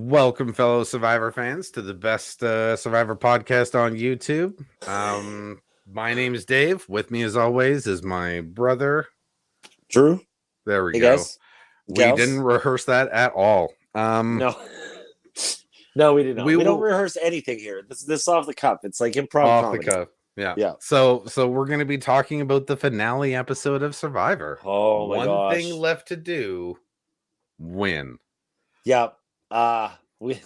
Welcome, fellow Survivor fans, to the best Survivor podcast on YouTube. My name is Dave. With me, as always, is my brother, Drew. There we Hey go. guys, We gals. didn't rehearse that at all. No, no, we did not. We We don't will rehearse anything here. This off the cuff. It's like improv off the comedy. cuff. Yeah. Yeah. So we're going to be talking about the finale episode of Survivor. Oh my One gosh. thing left to do: win. Yeah. We.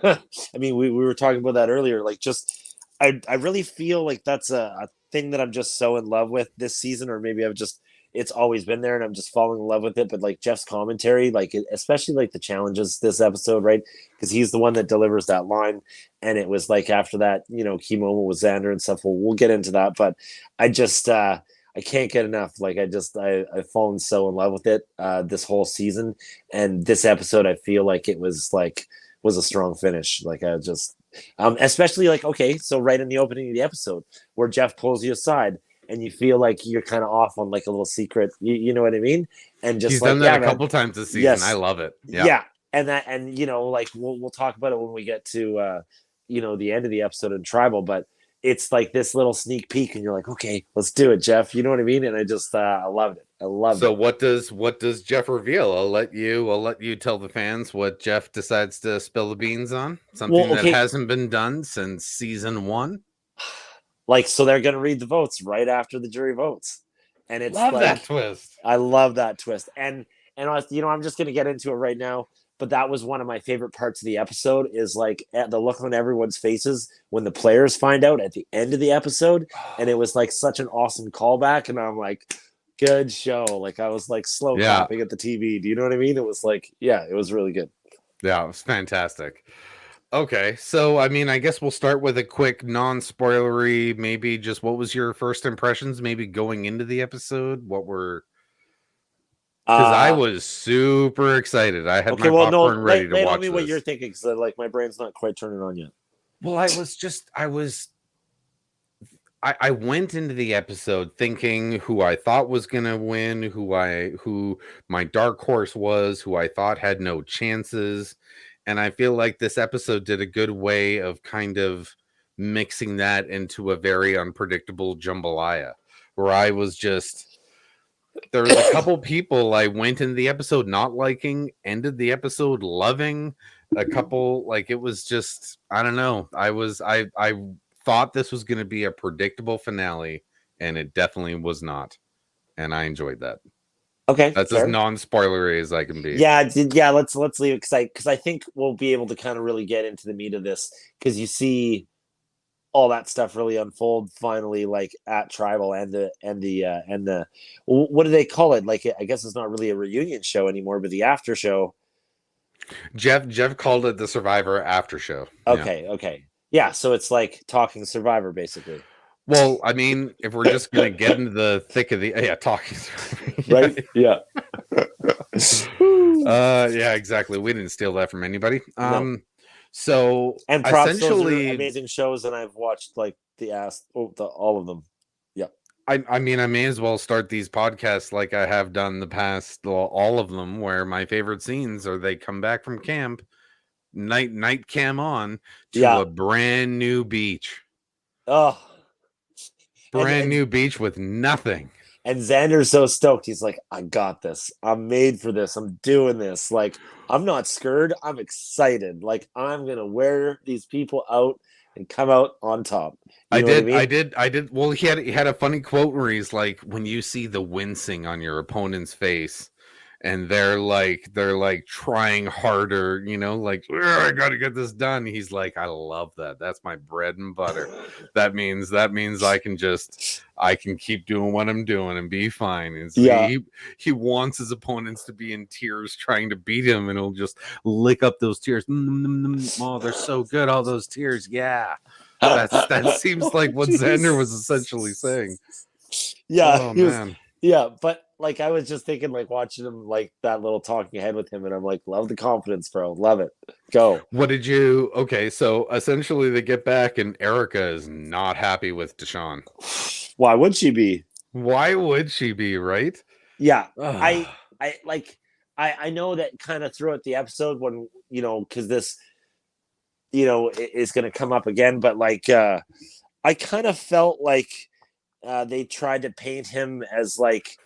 I mean, we were talking about that earlier. Like, I really feel like that's a thing that I'm just so in love with this season, or maybe it's always been there and I'm just falling in love with it. But like Jeff's commentary, like especially like the challenges this episode, right? Because he's the one that delivers that line, and it was like after that, key moment with Xander and stuff. We'll get into that, but I just I can't get enough. Like I've fallen so in love with it this whole season, and this episode I feel like it was a strong finish. Like I just especially like, okay, so right in the opening of the episode where Jeff pulls you aside and you feel like you're kind of off on like a little secret, you know what I mean? And just He's like, done that yeah, a man, couple times this season. yes, I love it. yeah. And like we'll talk about it when we get to the end of the episode in Tribal, but it's like this little sneak peek and you're like, okay, let's do it, Jeff. You know what I mean? And I just I loved it. I loved it. So what does Jeff reveal? I'll let you tell the fans what Jeff decides to spill the beans on. Something that hasn't been done since season 1. Like, so they're gonna read the votes right after the jury votes. And it's love like, that twist. I love that twist. And I'm just gonna get into it right now. But that was one of my favorite parts of the episode is like at the look on everyone's faces when the players find out at the end of the episode. And it was like such an awesome callback. And I'm like, good show. Like I was like slow clapping at the TV. Do you know what I mean? It was like, yeah, it was really good. Yeah, it was fantastic. Okay, so I mean, I guess we'll start with a quick non-spoilery, maybe just what was your first impressions, maybe going into the episode? What were... Because I was super excited. I had my popcorn ready to watch tell me what you're thinking, because like my brain's not quite turning on yet. Well, I went into the episode thinking who I thought was gonna win, who my dark horse was, who I thought had no chances, and I feel like this episode did a good way of kind of mixing that into a very unpredictable jambalaya, where I was just... There was a couple people I went into the episode not liking, ended the episode loving. A couple, like, it was just, I don't know. I thought this was going to be a predictable finale, and it definitely was not. And I enjoyed that. Okay, that's fair. As non-spoilery as I can be. Yeah. Let's leave it because I think we'll be able to kind of really get into the meat of this, because you see all that stuff really unfold finally, like at Tribal and the what do they call it? Like, I guess it's not really a reunion show anymore, but the after show. Jeff called it the Survivor after show. Okay. Yeah, so it's like talking Survivor, basically. Well, I mean, if we're just gonna get into the thick of the talking Survivor, right? Yeah. Yeah, exactly. We didn't steal that from anybody. No. So and props, essentially, those are amazing shows, and I've watched like all of them. Yeah. I mean, I may as well start these podcasts like I have done the past, all of them, where my favorite scenes are they come back from camp, night cam on to a brand new beach. Oh, brand new beach with nothing. And Xander's so stoked. He's like, I got this. I'm made for this. I'm doing this. Like, I'm not scared. I'm excited. Like, I'm going to wear these people out and come out on top. I did. Well, he had a funny quote where he's like, when you see the wincing on your opponent's face and they're like trying harder, like, I got to get this done. He's like, I love that. That's my bread and butter. That means I can keep doing what I'm doing and be fine. And so he wants his opponents to be in tears trying to beat him, and he'll just lick up those tears. Oh, they're so good. All those tears. Yeah. That seems like what Xander was essentially saying. Yeah. Oh, man. Yeah, but like I was just thinking, like watching him, like that little talking head with him, and I'm like, love the confidence, bro. Love it. Go. What did you? Okay, so essentially they get back, and Erica is not happy with Deshawn. Why would she be? Why would she be? Right? Yeah, I like. I know that kind of throughout the episode when, because this, is going to come up again, but like, I kind of felt like they tried to paint him as like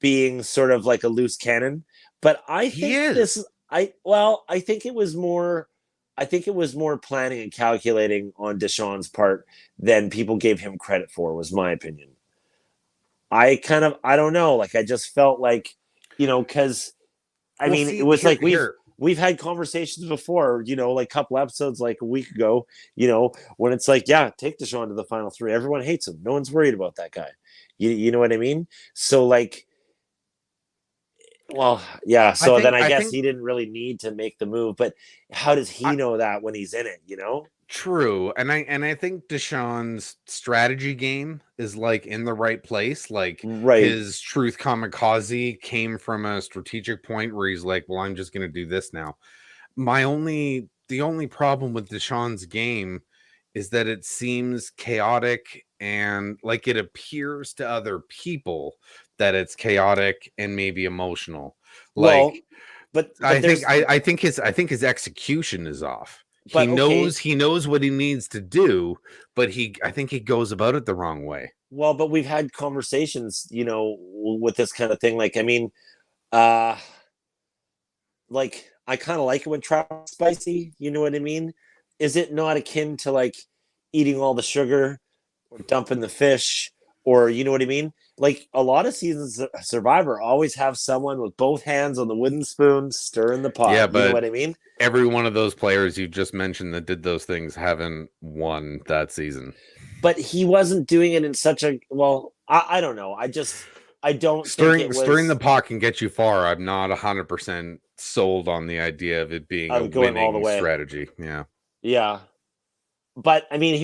being sort of like a loose cannon. But I He think this is. is I think it was more planning and calculating on Deshawn's part than people gave him credit for, was my opinion. I don't know, like I just felt like, because I Well, mean, it see, was like here. we've had conversations before, like a couple episodes like a week ago, when it's like, yeah, take Deshaun to the final three. Everyone hates him. No one's worried about that guy. You know what I mean? So like, well, yeah. So then I I guess think he didn't really need to make the move, but how does I, he know that when he's in it? true, and I think Deshaun's strategy game is like in the right place. Like Right. his truth kamikaze came from a strategic point where he's like, "Well, I'm just going to do this now." The only problem with Deshaun's game is that it seems chaotic and like it appears to other people that it's chaotic and maybe emotional. Well, Like but there's I think his execution is off. but okay. He knows what he needs to do, but I think he goes about it the wrong way. Well, but we've had conversations, with this kind of thing. Like, I mean, uh like I kind of like it when trout spicy. You know what I mean? Is it not akin to like eating all the sugar or dumping the fish, or you know what I mean? Like a lot of seasons of Survivor always have someone with both hands on the wooden spoon stirring the pot. Yeah, You know but what I mean? every one of those players you just mentioned that did those things haven't won that season. But he wasn't doing it in such a I don't know. I don't think it Stirring the was pot can get you far. I'm not 100% sold on the idea of it being a of going all the winning way. strategy. Yeah. Yeah. But I mean,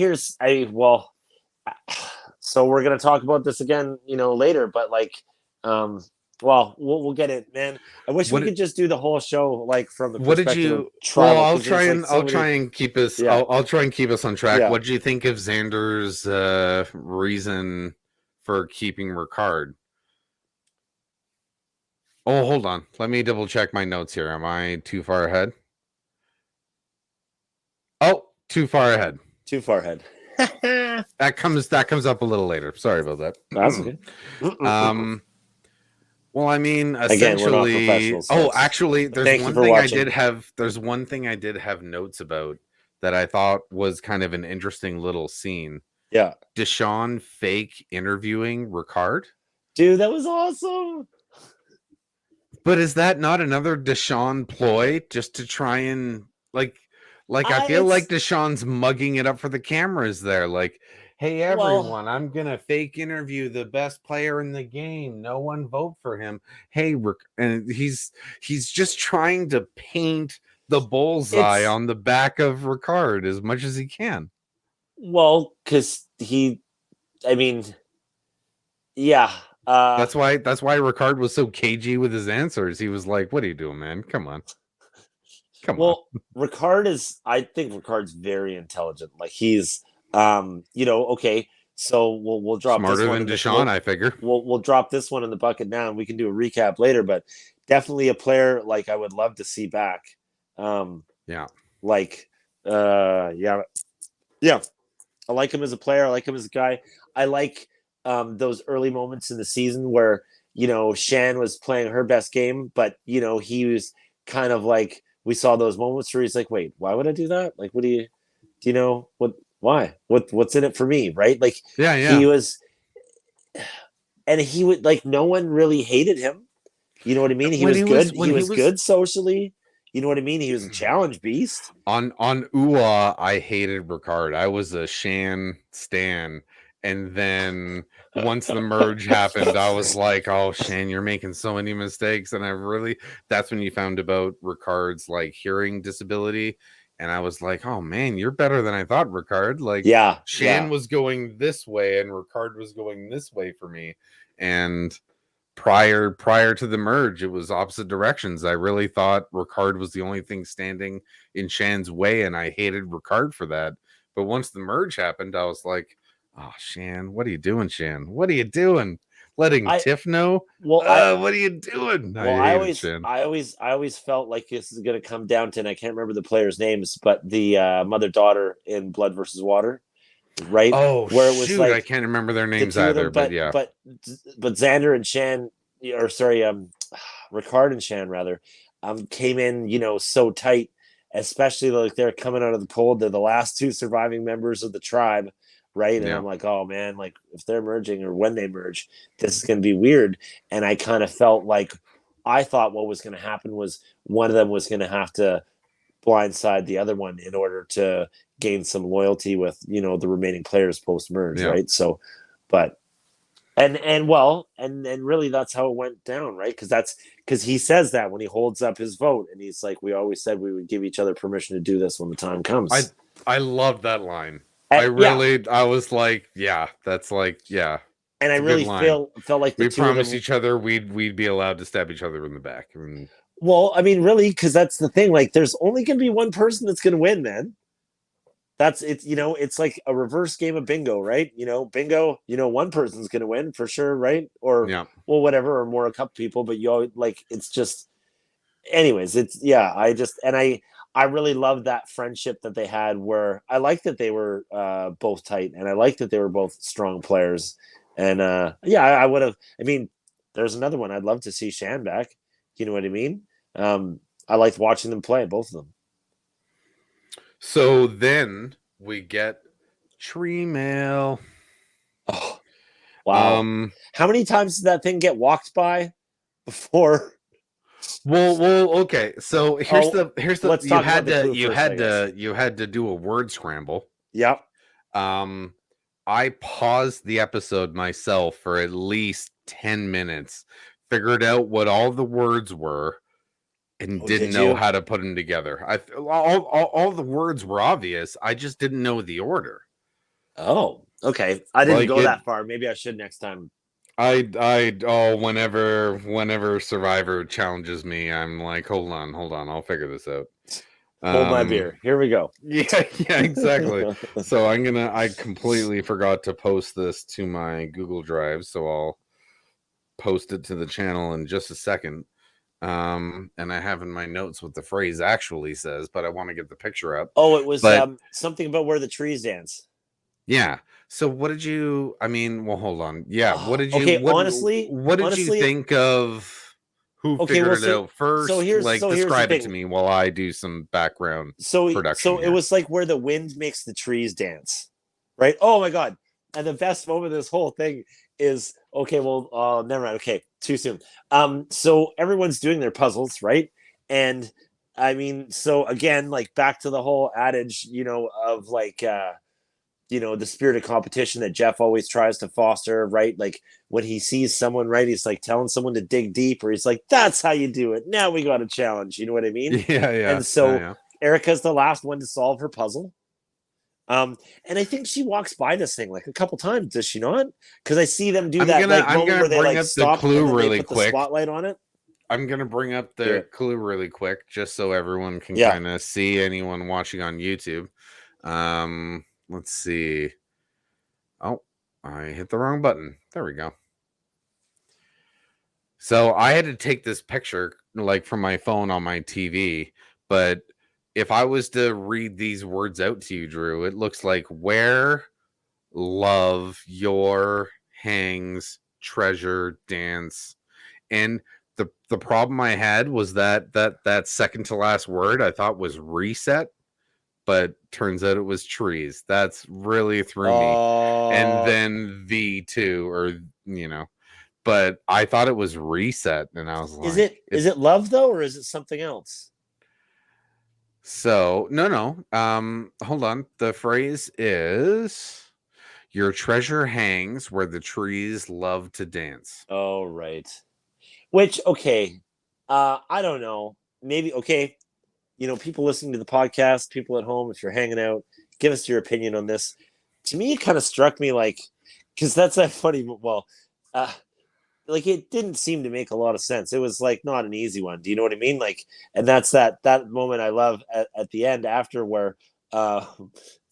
so we're gonna talk about this again, later. But like, we'll get it, man. I wish we What could just do the whole show like from the what did perspective of you well, tribal, because there's like so I'll many. try and keep us Yeah, I'll try and keep us on track. yeah. What did you think of Xander's reason for keeping Ricard? Oh, hold on. Let me double check my notes here. Am I too far ahead? Oh, too far ahead. Too far ahead. That comes up a little later. Sorry about That's that. okay. Well, I mean, Again, we're not essentially. professionals, Oh, folks. actually, But thank you for watching. there's one thing I did have notes about that I thought was kind of an interesting little scene. Yeah, Deshawn fake interviewing Ricard. dude, that was awesome. But is that not another Deshawn ploy just to try and I feel like It's Deshawn's mugging it up for the cameras there. Like, hey well, everyone, I'm gonna fake interview the best player in the game. No one vote for him. Hey, and he's just trying to paint the bullseye it's on the back of Ricard as much as he can. because I mean, yeah. That's why Ricard was so cagey with his answers. He was like, "What are you doing, man? Come on, come on." Well, I think Ricard's very intelligent. Like he's, okay. So we'll drop this Smarter one than in the Deshawn, I figure. we'll drop this one in the bucket now, and we can do a recap later. But definitely a player like I would love to see back. Yeah. Like, yeah, yeah. I like him as a player. I like him as a guy. I like those early moments in the season where Shan was playing her best game, but he was kind of like, we saw those moments where he's like, "Wait, why would I do that? Like, what do you know what? Why? What's in it for me? Right? Like Yeah, yeah. he was, and he would like no one really hated him. You know what I mean? He was good. When He he was was good socially. You know what I mean? He was a challenge beast. on UA, I hated Ricard. I was a Shan stan. And then once the merge happened, I was like, "Oh, Shan, you're making so many mistakes." And that's when you found about Ricard's like hearing disability. And I was like, "Oh man, you're better than I thought, Ricard." Like Yeah, Shan yeah. was going this way and Ricard was going this way for me. And prior to the merge, it was opposite directions. I really thought Ricard was the only thing standing in Shan's way, and I hated Ricard for that. But once the merge happened, I was like, "Oh, Shan, what are you doing, Shan? What are you doing? letting I Tiff know. well What are you doing? I well I hated always Shan. I always I always felt like this is going to come down to, and I can't remember the players' names, but the mother daughter in Blood versus Water, right? Oh Where it was shoot, I like can't remember their the names two of either, them, but yeah, but Xander and Shan, or sorry, Ricard and Shan rather, came in, so tight, especially like they're coming out of the cold. They're the last two surviving members of the tribe, right? And yeah. I'm like, oh man, like if they're merging or when they merge, this is going to be weird. And I kind of felt like I thought what was going to happen was one of them was going to have to blindside the other one in order to gain some loyalty with the remaining players post merge, Yeah. right? So, but and really that's how it went down, right? Because he says that when he holds up his vote, and he's like, we always said we would give each other permission to do this when the time I comes. I love that line. Yeah, I was like, yeah, that's like, yeah, and I it's a good really line. felt like the We two of promised them. each other we'd be allowed to stab each other in the back. And Well, I mean, really, because that's the thing. Like, there's only going to be one person that's going to win, man. That's it. It's like a reverse game of bingo, right? Bingo. One person's going to win for sure, right? Or yeah. well, whatever, or more a couple people. But you always, like, it's just. Anyways, it's yeah. I really love that friendship that they had. Where I like that they were both tight, and I like that they were both strong players. And yeah, I would have. I mean, there's another one. I'd love to see Shan back. You know what I mean? I liked watching them play, both of them. So then we get tree mail. Oh, wow. How many times did that thing get walked by before? Well, okay. So here's the Let's talk about the clue first, I guess. you had to do a word scramble. Yep. Um, I paused the episode myself for at least 10 minutes, figured out what all the words were, and Oh, didn't did know you? how to put them together. All the words were obvious. I just didn't know the order. Oh, okay. I didn't Like go it, that far. Maybe I should next time. whenever Survivor challenges me, I'm like, hold on, I'll figure this out. Hold my beer. Here we go. Yeah, exactly. So I completely forgot to post this to my Google Drive, so I'll post it to the channel in just a second. And I have in my notes what the phrase actually says, but I want to get the picture up. Oh, it was But something about where the trees dance. yeah. So what did you? I mean, well, hold on. Yeah. What Oh, did you? okay. Honestly, What did you think of? Who okay. figured Well, it out first? Like, here's the describe it to thing. me while I do some background So production it here. was like where the wind makes the trees dance, right? Oh my god! And the best moment of this whole thing is okay. Well, never mind. Okay, too soon. So everyone's doing their puzzles, right? And I mean, so again, like back to the whole adage, of like the spirit of competition that Jeff always tries to foster, right? Like when he sees someone, right, he's like telling someone to dig deep, or he's like, that's how you do it. Now we got a challenge. You know what I mean? Yeah. And so Yeah. Erica's the last one to solve her puzzle. And I think she walks by this thing like a couple times, does she not? Because I see them do that like I'm moment gonna where they bring like up the stop and clue then they really put the quick. spotlight on it. I'm gonna bring up the clue really quick, just so everyone can Yeah. kind of see, anyone watching on YouTube. Let's see. Oh, I hit the wrong button. There we go. So I had to take this picture like from my phone on my TV, but if I was to read these words out to you, Drew, it looks like where love your hangs treasure dance. And the problem I had was that second to last word I thought was reset, but turns out it was trees. That's really threw me. And then the two, or but I thought it was reset, and I was like, is it love though, or is it something else? So no. Hold on. The phrase is your treasure hangs where the trees love to dance. Oh, right. Which, okay, I don't know. Maybe, okay, people listening to the podcast, people at home, if you're hanging out, give us your opinion on this. To me, it kind of struck me like, because that's that funny. Well, like it didn't seem to make a lot of sense. It was like not an easy one. Do you know what I mean? Like, and that's that moment I love at the end after where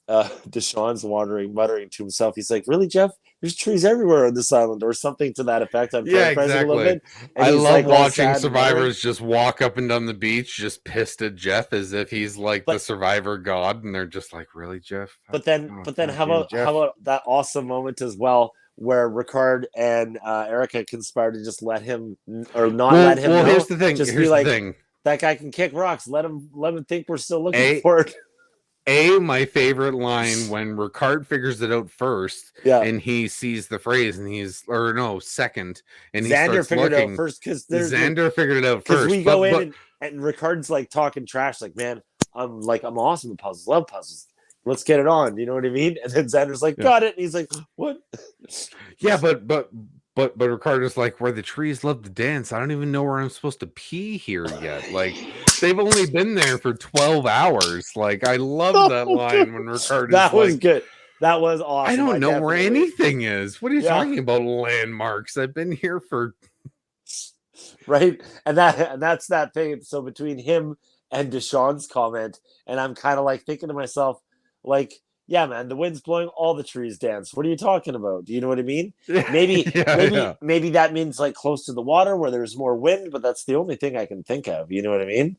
Deshawn's muttering to himself. He's like, "Really, Jeff? There's trees everywhere on this island," or something to that effect. I'm Yeah, paraphrasing a little exactly. bit, and I he's love like all watching sad and muttering. survivors just walk up and down the beach, just pissed at Jeff as if he's like the But survivor god, and they're just like, "Really, Jeff? Oh but then God, damn how Jeff!" about that awesome moment as well, where Ricard and Erica conspire to just let him or not let him Well, here's know, the thing. just be Here's the like, thing. that guy can kick rocks. Let him think we're still looking A for it. my favorite line when Ricard figures it out first, Yeah, and he sees the phrase, and second, and he Xander starts figured it out looking. first Xander figured it out because first, we go in but and Ricard's like talking trash, like, man, I'm awesome at puzzles, love puzzles. Let's get it on. You know what I mean? And then Xander's like, yeah, got it. And he's like, what? yeah, but Ricardo's like, where the trees love to dance. I don't even know where I'm supposed to pee here yet. Like, they've only been there for 12 hours. Like, I love that Oh, line when Ricardo's that was like, good. That was I awesome. don't I know where definitely, anything is. What are you yeah, talking about, landmarks? I've been here for right. And that's that thing. So between him and Deshawn's comment, and I'm kind of like thinking to myself, like, yeah, man, the wind's blowing, all the trees dance. What are you talking about? Do you know what I mean? yeah, yeah. Maybe that means like close to the water where there's more wind, but that's the only thing I can think of. You know what I mean?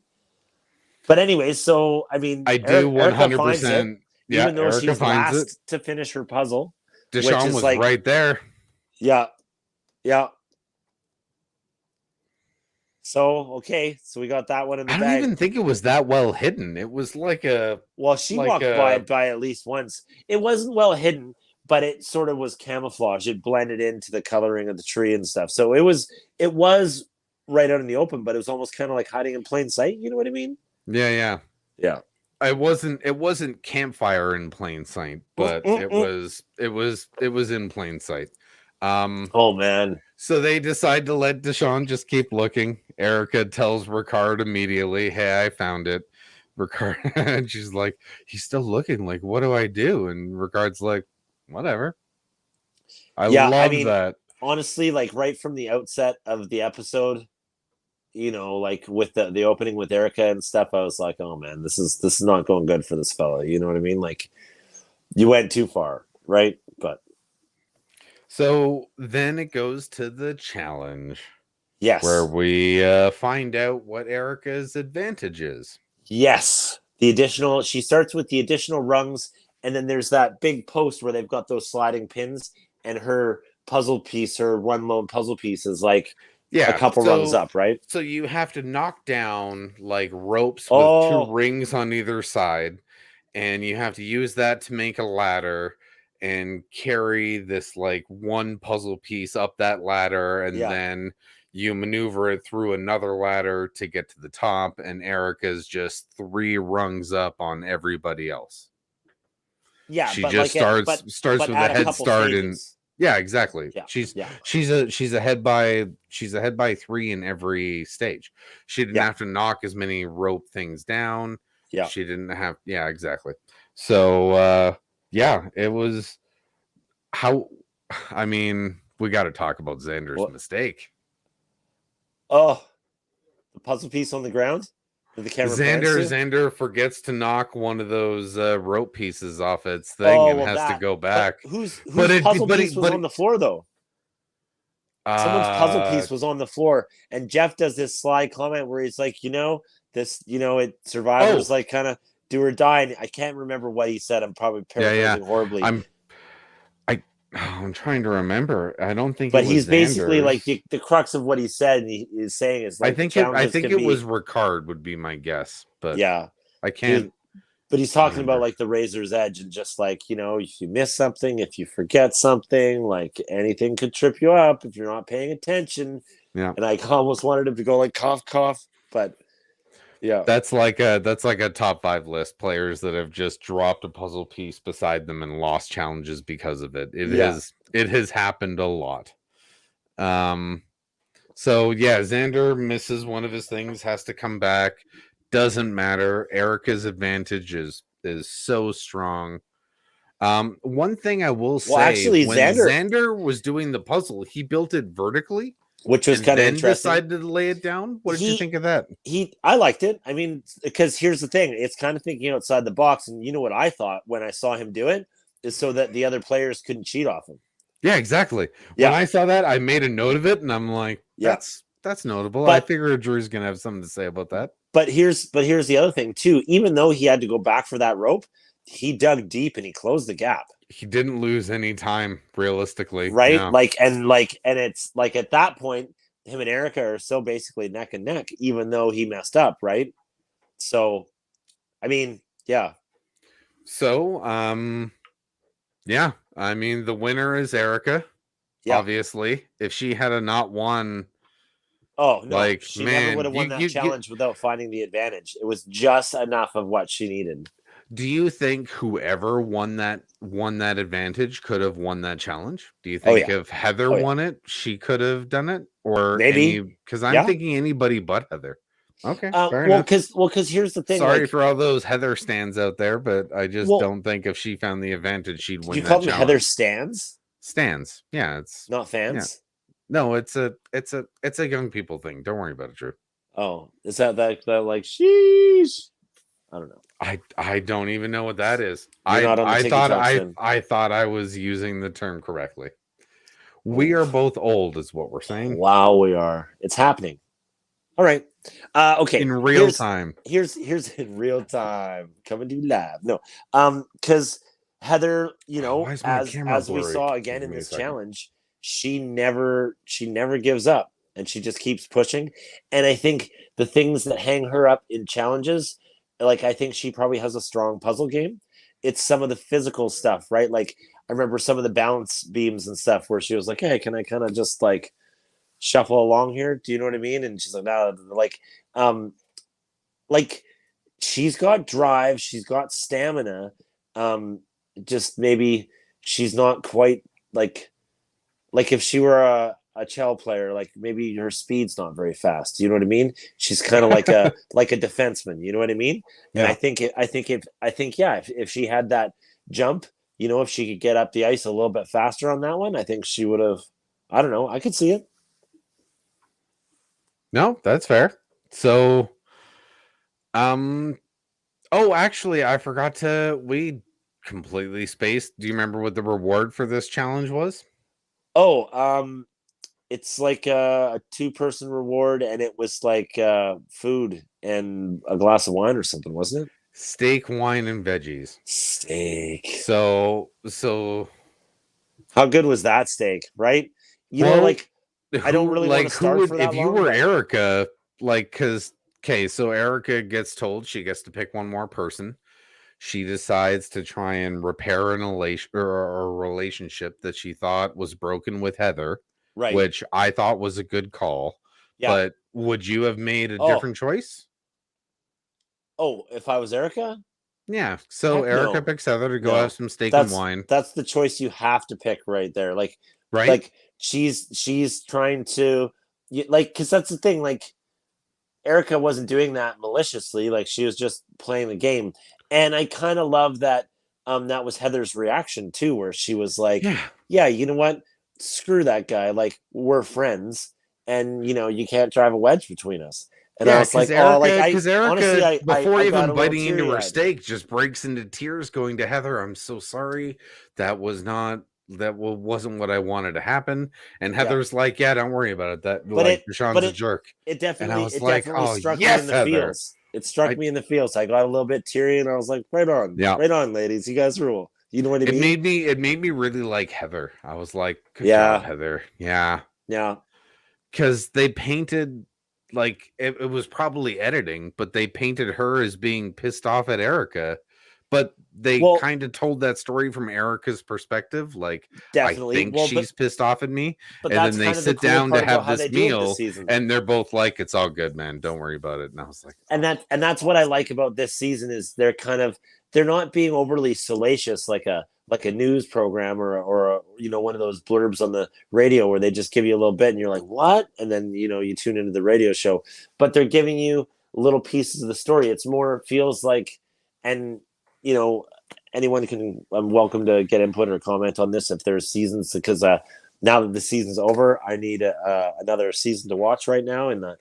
But anyways, so I mean, I do Erica finds it, 100%. Yeah, even though Erica she's finds it. last to finish her puzzle, which Deshawn is was like, right there. yeah, yeah. So okay, so we got that one in the I don't bag. even think it was that well hidden. It was Well, she walked by it by at least once. It wasn't well hidden, but it sort of was camouflage. It blended into the coloring of the tree and stuff. So it was right out in the open, but it was almost kind of like hiding in plain sight. You know what I mean? yeah. Yeah. It wasn't campfire in plain sight, but it was in plain sight. Oh man. So they decide to let Deshawn just keep looking. Erica tells Ricard immediately, "Hey, I found it." Ricard and she's like, "He's still looking. Like, what do I do?" And Ricard's like, "Whatever." I Yeah, I love mean, that. honestly, like right from the outset of the episode, like with the opening with Erica and stuff, I was like, oh man, this is not going good for this fella. You know what I mean? Like you went too far, right? But So then it goes to the challenge where yes, we find out what Erica's advantage is. yes. She starts with the additional rungs, and then there's that big post where they've got those sliding pins, and her her one lone puzzle piece is like a Yeah, couple rungs up, right? so you have to knock down like ropes with two Oh, rings on either side, and you have to use that to make a ladder and carry this like one puzzle piece up that ladder, and yeah. then you maneuver it through another ladder to get to the top, and Erica's just three rungs up on everybody else. Yeah, She just starts with a add a head couple start, and stages. yeah, exactly. Yeah, She's yeah, she's ahead by three in every stage. She didn't yeah, have to knock as many rope things down. yeah. She didn't have yeah, exactly. So yeah, it was how I mean, we got to talk about Xander's What? mistake. Oh, the puzzle piece on the ground that the camera pans to. Xander forgets to knock one of those rope pieces off its thing Oh and well, has to that. go But back. whose puzzle piece was But on the floor though? Someone's puzzle uh piece was on the floor, and Jeff does this sly comment where he's like, this, it survivors oh like kind of do or die. And I can't remember what he said. I'm probably yeah. paraphrasing horribly, I'm I'm trying to remember. I don't think it but was he's basically like Xander's. the crux of what he said. And he is saying is like the I challenges think can it be, was Ricard would be my guess, but yeah, I can't he, but he's talking about remember. like the razor's edge and just like, if you miss something, if you forget something, like anything could trip you up if you're not paying attention. Yeah. And I almost wanted him to go like cough, cough, but yeah, That's like a top 5 list, players that have just dropped a puzzle piece beside them and lost challenges because of it. yeah, It has happened a lot. So yeah, Xander misses one of his things, has to come back. Doesn't matter. Erica's advantage is so strong. One thing I will well, say, actually, when Xander, Xander was doing the puzzle, he built it vertically. which was and kind of then interesting. decided to lay it down. What did you He think of that? I liked it. I mean, because here's the thing, it's kind of thinking outside the box, and you know what I thought when I saw him do it is so that the other players couldn't cheat off him. Yeah, exactly. When Yeah, I saw that, I made a note of it, and I'm like, yeah. that's notable. I But figure Drew's gonna have something to say about that. here's the other thing too. Even though he had to go back for that rope, he dug deep and he closed the gap. He didn't lose any time, realistically. Right? Yeah. And it's like at that point, him and Erica are still basically neck and neck, even though he messed up, right? So I mean, yeah. So, yeah. I mean, the winner is Erica. Yeah. Obviously, if she had a not won, Oh no, like, she never would man, have won that challenge without finding the advantage. It was just enough of what she needed. do you think whoever won that advantage could have won that challenge? Do you Oh think yeah. if Heather Oh yeah. won it, she could have done it, or any? Maybe. Because I'm Yeah. thinking anybody but Heather. Okay, fair Well, enough. because here's the thing. Sorry Like, for all those Heather stands out there, but I just well, don't think if she found the advantage, she'd did you win call that them Heather challenge. stands, Stands, yeah, not yeah. fans? No, it's a young people thing. Don't worry about it, Drew. Oh, is that like sheesh? I don't know. I don't even know what that is. You're I not on the I Tiki thought Talks I then. I thought I was using the term correctly. We Oh, are both old, is what we're saying. wow, we are. It's happening. All right. Okay. In real time. Here's in real time coming to you live. No, because Heather, Why is my camera as we blurry? saw again Give in me a this second. challenge, she never gives up, and she just keeps pushing. And I think the things that hang her up in challenges, like I think she probably has a strong puzzle game. It's some of the physical stuff, right? Like I remember some of the balance beams and stuff where she was like, "Hey, can I kind of just like shuffle along here? Do you know what I mean?" And she's like, "No, um, like she's got drive, she's got stamina. Um, just maybe she's not quite like if she were a chell player, like maybe her speed's not very fast. Do you know what I mean? She's kind of like a defenseman. You know what I mean? And Yeah. I think yeah, if she had that jump, you know, if she could get up the ice a little bit faster on that one, I think she would have. I don't know. I could see it. No, that's fair. So, um, oh, actually, I forgot we completely spaced. Do you remember what the reward for this challenge was? Oh, it's like a two-person reward, and it was like food and a glass of wine or something, wasn't it? Steak, wine, and veggies. Steak. So, How good was that steak, right? You know, well, like I don't really want to who starve would, for if that you long, were but Erica, like, because, okay, so Erica gets told she gets to pick one more person. She decides to try and repair a relationship that she thought was broken with Heather, right. which I thought was a good call. Yeah. But would you have made a Oh, different choice? if I was Erica, Yeah. So heck Erica no. picks Heather to go have No. some steak and wine, That's the choice you have to pick right there. right? Like she's trying to like cuz that's the thing like Erica wasn't doing that maliciously. Like she was just playing the game. And I kind of love that that was Heather's reaction too, where she was like, Yeah. yeah, you know what? Screw that guy. Like we're friends and you know, you can't drive a wedge between us. And I Yeah, was like, oh, like because honestly, Erica, before I got even a little biting into teary her eyed. steak, just breaks into tears, going to Heather. I'm so sorry. That was not wasn't what I wanted to happen. And Yeah. Heather's like, yeah, don't worry about it. That But like Deshawn's a jerk. And I was it like, definitely oh struck me in yes, the Heather. feels. It struck I me in the feels. I got a little bit teary and I was like, yeah. right on, ladies. You guys rule. You know what I mean? It made me really like Heather. I was like, good job, Yeah. Heather. Yeah. Yeah. Because they painted like it was probably editing, but they painted her as being pissed off at Erica. But they Well, kind of told that story from Erica's perspective. Like, I definitely. think Well, she's pissed off at me. but And then that's they kind of the sit cool down to part about have how they this do it this meal, season. and they're both like, it's all good, man. Don't worry about it. And I was like, And oh, that's what I like about this season is they're not being overly salacious like a news program or a, you know one of those blurbs on the radio where they just give you a little bit and you're like what and then you know you tune into the radio show but they're giving you little pieces of the story. It's more feels like and you know anyone can I'm welcome to get input or comment on this if there's seasons because now that the season's over, I need another season to watch right now in the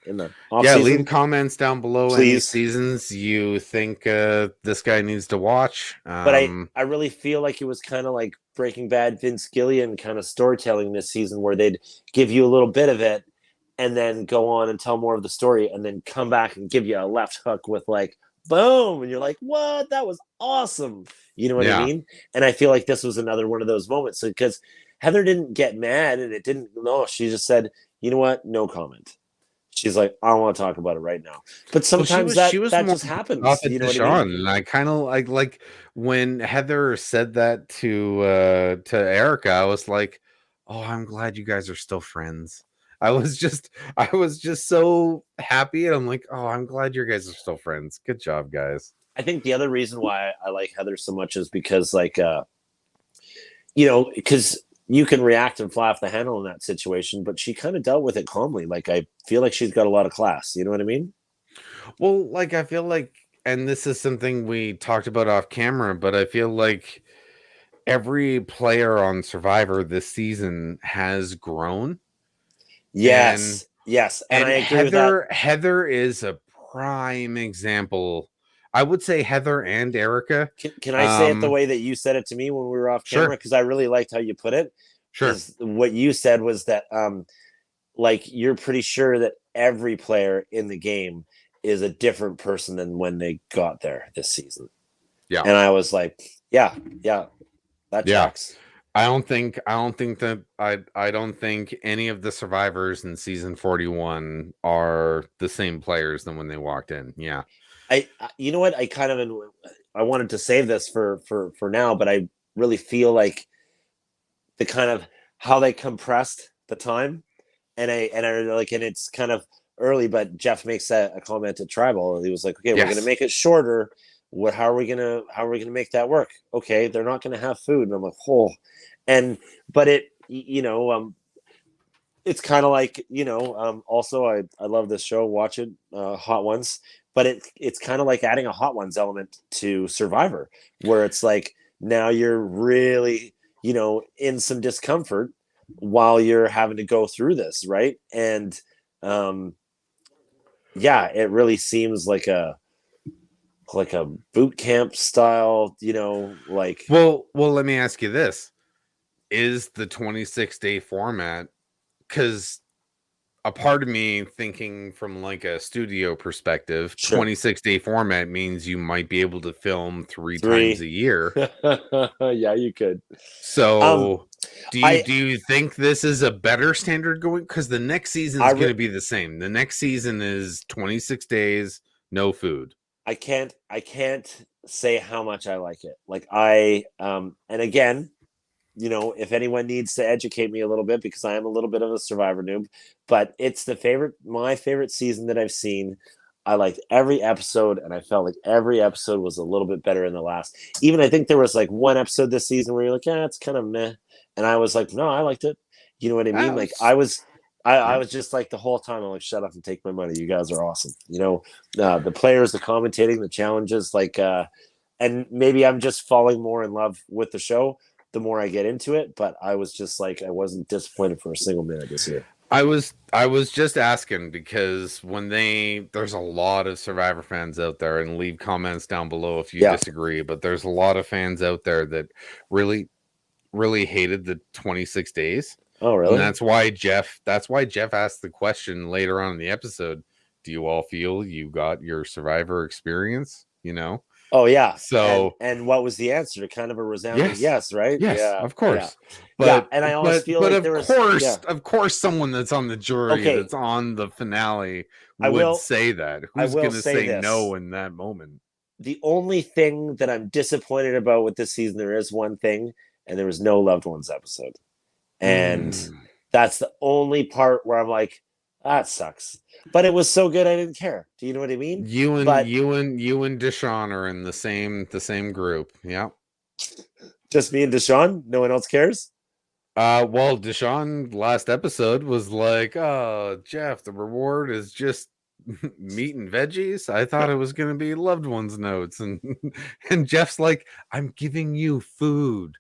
off Yeah, leave season. comments down below any Please. seasons you think this guy needs to watch. But I really feel like it was kind of like Breaking Bad, Vince Gillian kind of storytelling this season, where they'd give you a little bit of it and then go on and tell more of the story, and then come back and give you a left hook with like boom, and you're like, what? That was awesome. You know what I Yeah. mean? And I feel like this was another one of those moments, because Heather didn't get mad, and it didn't. No, she just said, you know what? No comment. She's like, I don't want to talk about it right now. But Well, sometimes she that was that more just pissed off happens. at You know what I mean? Deshawn, and I kind of like when Heather said that to Erica, I was like, "Oh, I'm glad you guys are still friends." I was just so happy, and I'm like, "Oh, I'm glad you guys are still friends. Good job, guys." I think the other reason why I like Heather so much is because, like, because you can react and fly off the handle in that situation, but she kind of dealt with it calmly. Like, I feel like she's got a lot of class. You know what I mean? Well, like I feel like, and this is something we talked about off camera, but I feel like every player on Survivor this season has grown, and Yes, and I And agree with that. Heather is a prime example. I would say Heather and Erica. Can I say it the Um, way that you said it to me when we were off camera? sure, Because I really liked how you put it. sure. Is what you said was that, like, you're pretty sure that every player in the game is a different person than when they got there this season. Yeah. And I was like, yeah, that Yeah. tracks. I don't think any of the survivors in season 41 are the same players than when they walked in. Yeah. You know what? I wanted to save this for now, but I really feel like the kind of how they compressed the time, and I like, and it's kind of early, but Jeff makes a comment at Tribal. He was like, okay, we're gonna Yes. make it shorter. How are we gonna make that work? Okay, they're not gonna have food, and I'm like, oh, and but it's kind of like, also, I love this show, watch it, Hot Ones, but it's kind of like adding a Hot Ones element to Survivor, where it's like now you're really, in some discomfort while you're having to go through this, right? And um yeah, it really seems like a boot camp style, like. Well, let me ask you this. Is the 26-day format, because a part of me thinking from like a studio perspective, Sure. 26-day format means you might be able to film 3 times Three. a year. Yeah, you could. um So i do you think this is a better standard going? Because the next season i is re- going to be the same. The next season is 26 days, no food. I can't say how much I like it. Like, and again, if anyone needs to educate me a little bit, because I am a little bit of a Survivor noob, but it's my favorite season that I've seen. I liked every episode, and I felt like every episode was a little bit better in the last. Even, I think there was like one episode this season where you're like, yeah, it's kind of meh, and I was like, no, I liked it. You know what I mean? Ah, Like, I yeah. was just like, the whole time I'm like, shut up and take my money. You guys are awesome. The players, the commentating, the challenges, like, and maybe I'm just falling more in love with the show the more I get into it. But I was just like, I wasn't disappointed for a single minute this year. I was just asking because there's a lot of Survivor fans out there, and leave comments down below if you Yeah. disagree, but there's a lot of fans out there that really really hated the 26 days. Oh, And really? that's why Jeff asked the question later on in the episode, do you all feel you got your Survivor experience, you know? Oh, yeah. And So, and what was the answer? Kind of a resounding yes. yes, right? Yes, Yeah, of yeah, course. yeah. And I always feel But like there was, yeah. of course someone that's on the jury Okay, that's on the finale I would will. say that. I Who's will going to say say no this. in that moment? The only thing that I'm disappointed about with this season, there is one thing, and there was no loved ones episode. And Mm. that's the only part where I'm like, that sucks. But it was so good, I didn't care. Do you know what I mean? But You and Deshawn are in the same group. Yeah. just me and Deshawn, no one else cares. Well, Deshawn last episode was like, "Oh, Jeff, the reward is just meat and veggies. I thought it was gonna be loved ones notes," and and Jeff's like, "I'm giving you food.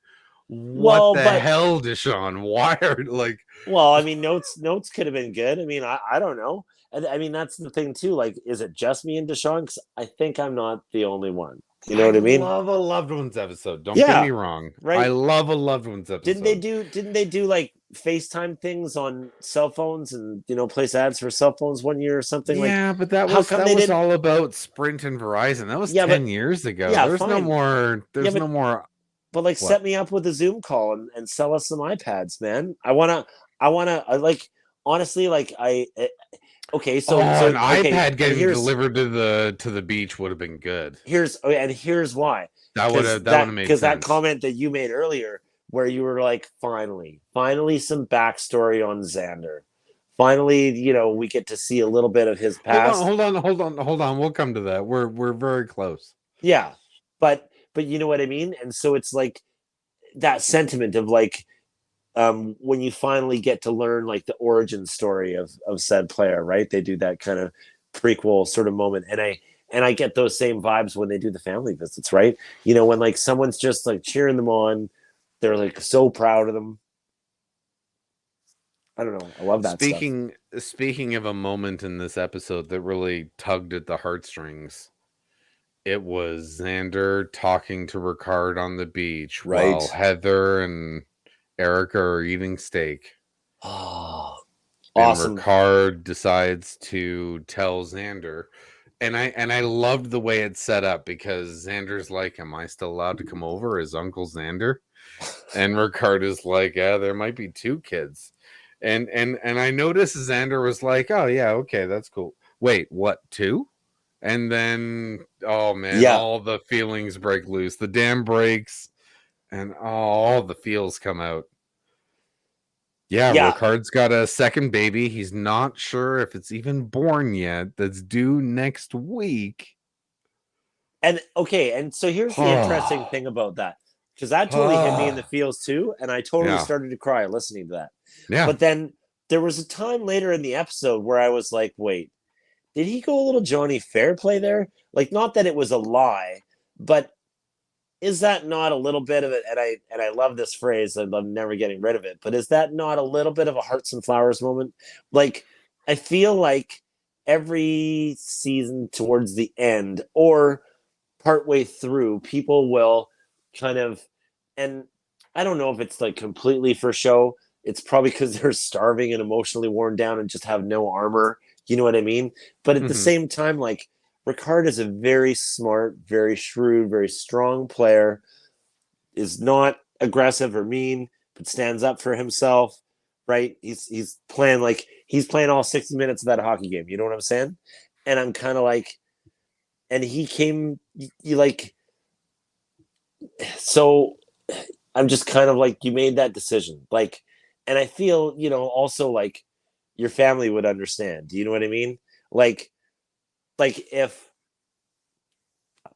What Well, the but hell, Deshawn? Why are like well, I mean, notes could have been good. I mean, I don't know. And I mean, that's the thing too. Like, is it just me and Deshaun? Because I think I'm not the only one. You know I what I mean? love a loved ones episode. Don't get me Yeah, wrong. I right. love a loved ones episode. Didn't they do like FaceTime things on cell phones and place ads for cell phones one year or something? Like, Yeah, but that how was come that they was didn't? all about Sprint and Verizon. That was Yeah, 10 but years ago. yeah, fine. Yeah, There's no more but like what? set me up with a Zoom call and sell us some iPads, man. I like honestly like okay, Oh, so an okay, iPad and getting delivered to the beach would have been good. here's why. That would have made Because that sense. comment that you made earlier where you were like, finally some backstory on Xander. Finally, we get to see a little bit of his past. Hold on. We'll come to that. We're very close. Yeah. But you know what I mean? And so it's like that sentiment of like when you finally get to learn like the origin story of said player, right? They do that kind of prequel sort of moment, and I get those same vibes when they do the family visits, right? When like someone's just like cheering them on, they're like so proud of them. I don't know. I love that stuff. Speaking of a moment in this episode that really tugged at the heartstrings, it was Xander talking to Ricard on the beach while Right. Heather and Erica are eating steak. Oh, And awesome. Ricard decides to tell Xander. And I loved the way it's set up because Xander's like, am I still allowed to come over as Uncle Xander? And Ricard is like, yeah, there might be two kids. And I noticed Xander was like, oh yeah, okay, that's cool. Wait, what, two? And then, oh man, Yeah. all the feelings break loose. The dam breaks, and all the feels come out. Yeah, Yeah. Ricard's got a second baby. He's not sure if it's even born yet. That's due next week. And okay, and so here's the interesting thing about that. Because that totally hit me in the feels too, and I totally Yeah, started to cry listening to that. yeah. But then there was a time later in the episode where I was like, wait, did he go a little Johnny Fairplay there? Like, not that it was a lie, but is that not a little bit of it? And I love this phrase, and I'm never getting rid of it. But is that not a little bit of a hearts and flowers moment? Like, I feel like every season towards the end or partway through, people will kind of, and I don't know if it's like completely for show. It's probably because they're starving and emotionally worn down and just have no armor. You know what I mean? But at the Mm-hmm. same time, like Ricard is a very smart, very shrewd, very strong player, is not aggressive or mean, but stands up for himself. Right? He's playing all 60 minutes of that hockey game. You know what I'm saying? And I'm kind of like, and he came, you like, so I'm just kind of like, you made that decision. Like, and I feel, also like your family would understand. Do you know what I mean? Like, if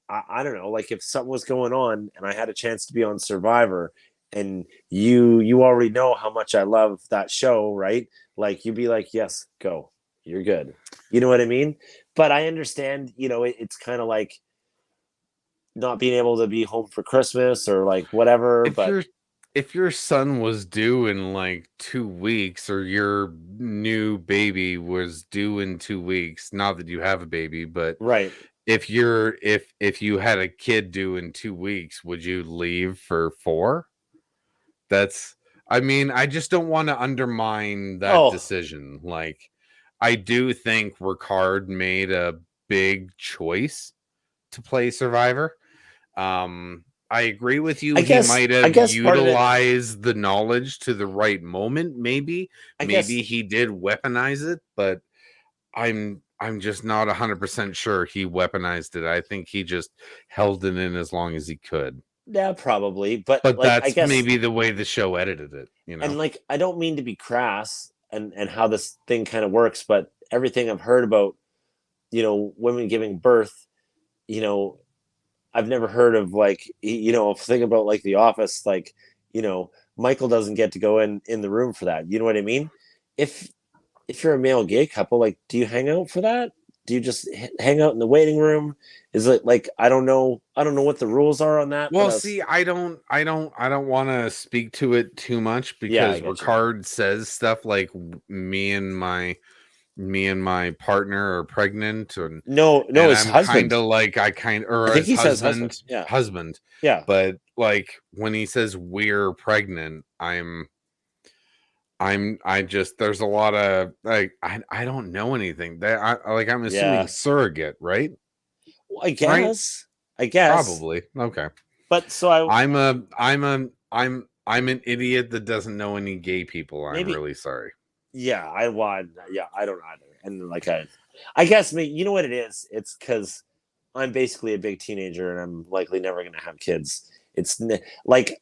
I don't know, like if something was going on and I had a chance to be on Survivor and you already know how much I love that show, right? Like you'd be like, yes, go. You're good. You know what I mean? But I understand, it's kind of like not being able to be home for Christmas or like whatever, If but your if your son was due in like 2 weeks, or your new baby was due in 2 weeks, not that you have a baby, but right. if you had a kid due in 2 weeks, would you leave for four? That's I mean, I just don't want to undermine that Oh, decision. Like, I do think Ricard made a big choice to play Survivor. I agree with you. He might I have guess part of it, utilized the knowledge to the right moment. I Maybe guess, he did weaponize it, but I'm just not 100% sure he weaponized it. I think he just held it in as long as he could. yeah, probably. But But like, I that's guess, maybe the way the show edited it, you and know. like, I don't mean to be crass and how this thing kind of works, but everything I've heard about, women giving birth, you know, I've never heard of like, think about like The Office, like, Michael doesn't get to go in the room for that. You know what I mean? If, if you're a male gay couple, like, do you hang out for that? Do you just hang out in the waiting room? Is it like I don't know what the rules are on that, but Well, see, I don't want to speak to it too much yeah, I because get you. Ricard says stuff like me and my partner are pregnant, and No, no, and his I'm kind husband. of like I or think his he says husband. husband Yeah, husband, yeah, but like when he says we're pregnant, I just there's a lot of like I don't know anything that I'm assuming yeah. surrogate, right? Well, I Right? guess, I guess. Probably. Okay. But so I I'm an idiot that doesn't know any gay people. I'm maybe really sorry. yeah, I want yeah, I don't either. And like I guess me, you know what it is? It's because I'm basically a big teenager and I'm likely never going to have kids. Like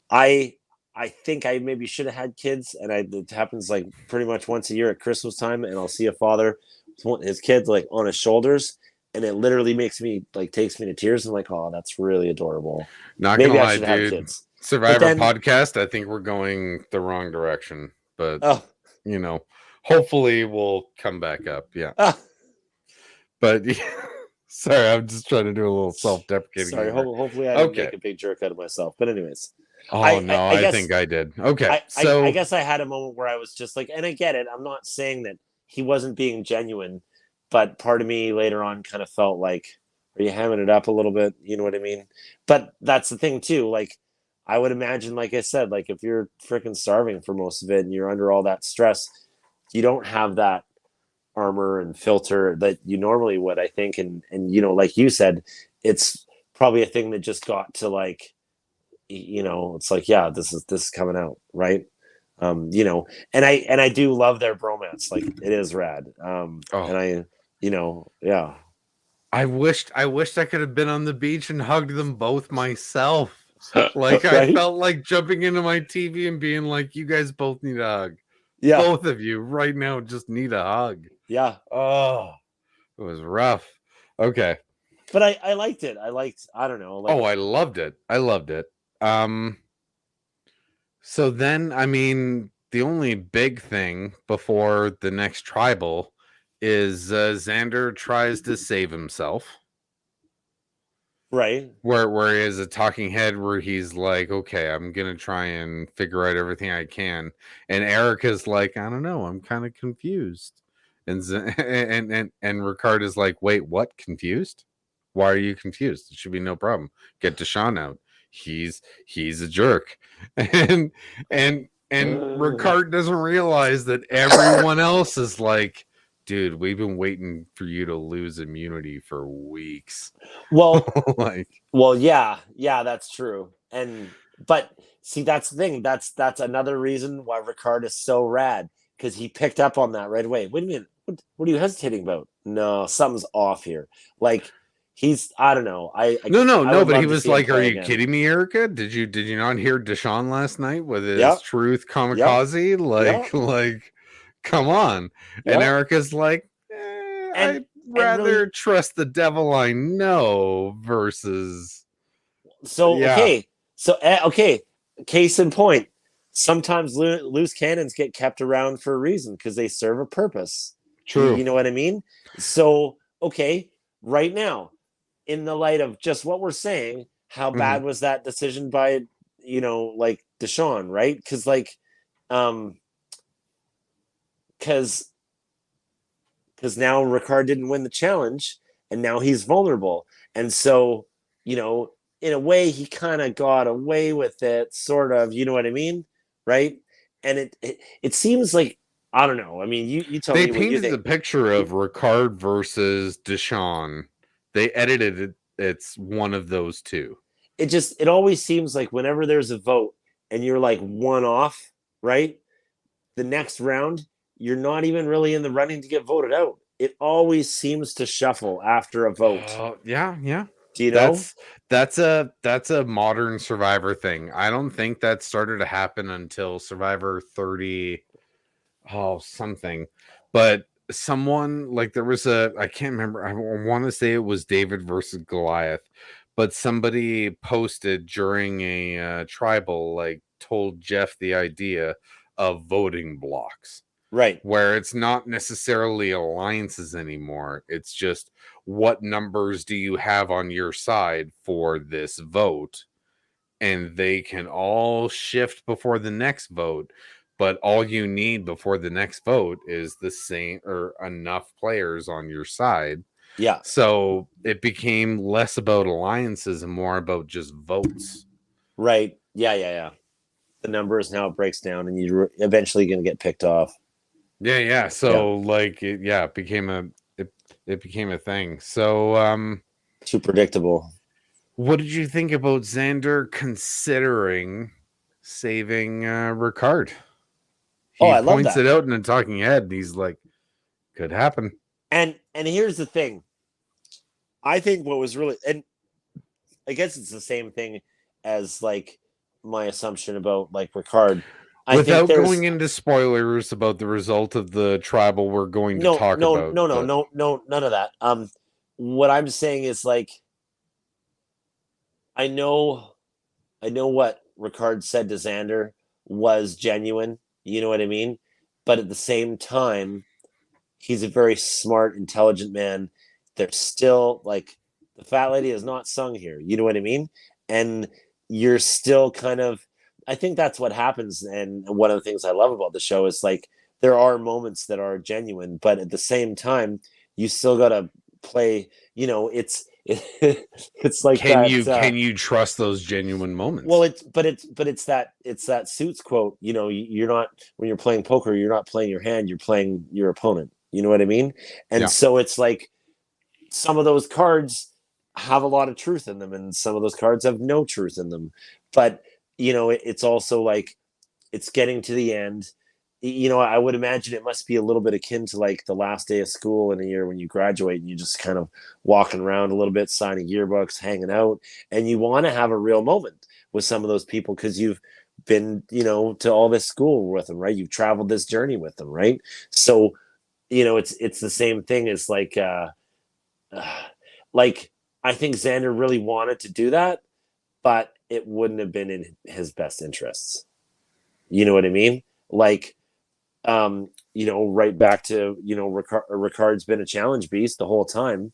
I think I maybe should have had kids, and it happens like pretty much once a year at Christmas time, and I'll see a father, his kids like on his shoulders, and it literally makes me like takes me to tears. And like, oh, that's really adorable. Not gonna Maybe I lie, should have dude. kids, but Survivor then podcast. I think we're going the wrong direction, but oh, you know, hopefully we'll come back up. Yeah, ah, but yeah, sorry, I'm just trying to do a little self-deprecating sorry. humor. Hopefully, I didn't Okay. make a big jerk out of myself. But anyways, Oh no, I I guess think I did. Okay, I so guess I had a moment where I was just like, and I get it. I'm not saying that he wasn't being genuine, but part of me later on kind of felt like, are you hamming it up a little bit? You know what I mean? But that's the thing too. Like, I would imagine, like I said, like if you're freaking starving for most of it and you're under all that stress, you don't have that armor and filter that you normally would, I think. And like you said, it's probably a thing that just got to like, it's like, yeah, this is coming out, right? And I do love their bromance. Like it is rad. And oh, yeah. I wished I could have been on the beach and hugged them both myself. Like I Right? felt like jumping into my TV and being like, "You guys both need a hug. Yeah. Both of you right now just need a hug." Yeah. Oh, it was rough. Okay. But I liked it. I don't know, like Oh, I loved it. I loved it. Um, so then, I mean, the only big thing before the next tribal is Xander tries to save himself. right. Where he has a talking head where he's like, okay, I'm gonna try and figure out everything I can, and Erica's like, I don't know, I'm kind of confused, and and Ricard is like, wait, what? Confused? Why are you confused? It should be no problem. Get Deshawn out. He's a jerk, and and Ricard doesn't realize that everyone else is like, dude, we've been waiting for you to lose immunity for weeks. Well, Like, yeah, that's true. And but see, that's the thing. That's another reason why Ricard is so rad, because he picked up on that right away. Wait a minute, what are you hesitating about? No, something's off here. Like he's, I don't know. no, no, I no, would but he love to was see him like, "Are play you again. kidding me, Erica? Did you not hear Deshawn last night with his Yep, truth yep, kamikaze? yep, Like, come on." And yep. Erica's like, And I'd and rather really, trust the devil I know versus so yeah, okay. Case in point. Sometimes loose cannons get kept around for a reason because they serve a purpose. true. You know what I mean? So okay, right now, in the light of just what we're saying, how Hmm. bad was that decision by like Deshawn, right? Because like, um, because now Ricard didn't win the challenge, and now he's vulnerable, and so in a way, he kind of got away with it, sort of. You know what I mean, right? And it seems like, I don't know. I mean, you tell They me what you painted the think. picture of Ricard versus Deshawn. They edited it. It's one of those two. It always seems like whenever there's a vote and you're like one off, right? The next round, you're not even really in the running to get voted out. It always seems to shuffle after a vote. Yeah, yeah. Do you know? That's that's a modern Survivor thing. I don't think that started to happen until Survivor 30, oh something. But someone like there was a I can't remember. I want to say it was David versus Goliath, but somebody posted during a tribal like told Jeff the idea of voting blocks. Right. where it's not necessarily alliances anymore. It's just what numbers do you have on your side for this vote? And they can all shift before the next vote. But all you need before the next vote is the same or enough players on your side. Yeah. So it became less about alliances and more about just votes. Right. Yeah. Yeah. Yeah. The numbers and how it breaks down, and you're eventually going to get picked off. Yeah. Yeah. So like it became it became a thing. So Too predictable. what did you think about Xander considering saving Ricard? Oh, He I love points that. it out in a talking head and he's like, could happen. And here's the thing. I think what was really, and I guess it's the same thing as like my assumption about like Ricard. I think Without there's going into spoilers about the result of the tribal we're going to no, talk no, about, no, no, but no, no, none of that. What I'm saying is like I know, I know what Ricard said to Xander was genuine. You know what I mean? But at the same time, he's a very smart, intelligent man. There's still like the fat lady is not sung here. You know what I mean? And you're still kind of. I think that's what happens. And one of the things I love about the show is like there are moments that are genuine, but at the same time, you still got to play. You know, it's like can that. you trust those genuine Well, moments? it's that Suits quote. You know, you're not when you're playing poker, you're not playing your hand, you're playing your opponent. You know what I mean? And Yeah. so it's like some of those cards have a lot of truth in them, and some of those cards have no truth in them. But you know, it's also like it's getting to the end. You know, I would imagine it must be a little bit akin to like the last day of school in a year when you graduate and you just kind of walking around a little bit, signing yearbooks, hanging out, and you want to have a real moment with some of those people because you've been, you know, to all this school with them, right? You've traveled this journey with them, right? So, you know, it's the same thing as uh like I think Xander really wanted to do that, but it wouldn't have been in his best interests. You know what I mean? Like you know, right back to, you know, Ricard's been a challenge beast the whole time.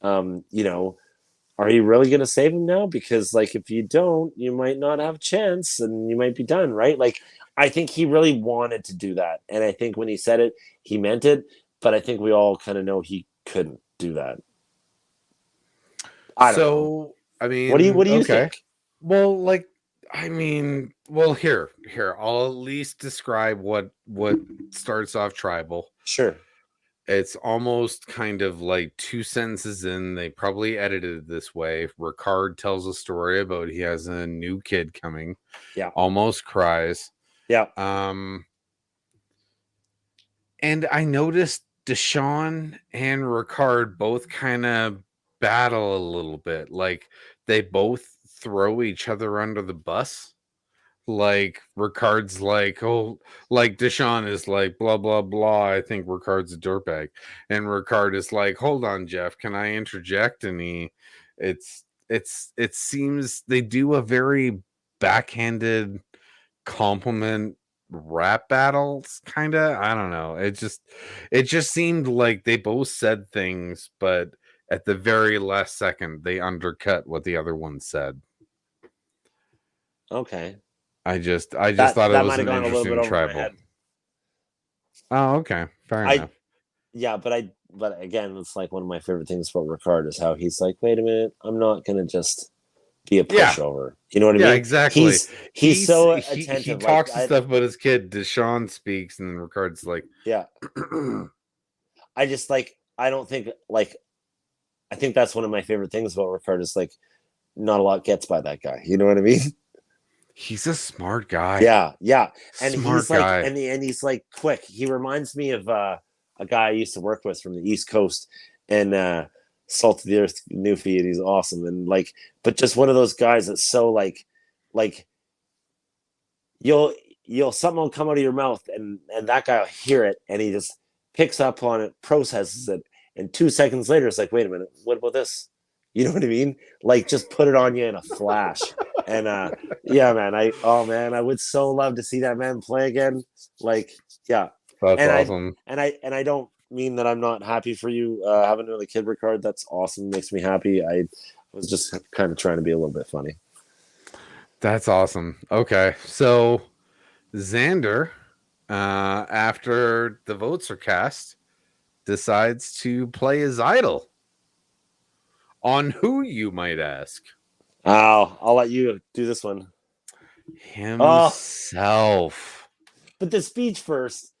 You know, are you really going to save him now? Because, like, if you don't, you might not have a chance and you might be done, right? Like, I think he really wanted to do that. And I think when he said it, he meant it. But I think we all kind of know he couldn't do that. I don't know. So, I What mean, do you okay. think? Well, like, I mean, well, here, I'll at least describe what starts off tribal. Sure. It's almost kind of like two sentences in. They probably edited it this way. Ricard tells a story about he has a new kid coming, Yeah. almost cries. Yeah. Um, and I noticed Deshawn and Ricard both kind of battle a little bit. Like they both throw each other under the bus. Like Ricard's like, oh, like Deshawn is like, blah, blah, blah. I think Ricard's a dirtbag. And Ricard is like, hold on, Jeff, can I interject? And it seems they do a very backhanded compliment rap battles, kind of. I don't know. It just seemed like they both said things, but at the very last second, they undercut what the other one said. Okay. I just That thought it that was might have an gone a little bit interesting over my tribal. head. Oh, okay, fair I enough. Yeah, but again, it's like one of my favorite things about Ricard is how he's like, wait a minute, I'm not gonna just be a Yeah, pushover. You know what I yeah, mean? exactly. He's so He attentive. Like talks to I stuff about his kid. Deshawn speaks, and then Ricard's like, yeah, I just like I don't think like I think that's one of my favorite things about Ricard is like not a lot gets by that guy. You know what I mean? he's a smart guy. Yeah, yeah. And Smart he's like guy. and he's like quick. He reminds me of a guy I used to work with from the East Coast and Salt of the Earth Newfie, and he's awesome. And like, but just one of those guys that's so like you'll something will come out of your mouth and that guy will hear it and he just picks up on it, processes it, and 2 seconds later it's like, wait a minute, what about this? You know what I mean? Like just put it on you in a flash. And yeah, man, I would so love to see that man play again. Like, yeah. That's and awesome. I don't mean that I'm not happy for you having another kid, Ricard. That's awesome. Makes me happy. I was just kind of trying to be a little bit funny. That's awesome. Okay, so Xander, after the votes are cast, decides to play his idol. On who, you might ask? I'll let you do this one. Himself. But the speech first,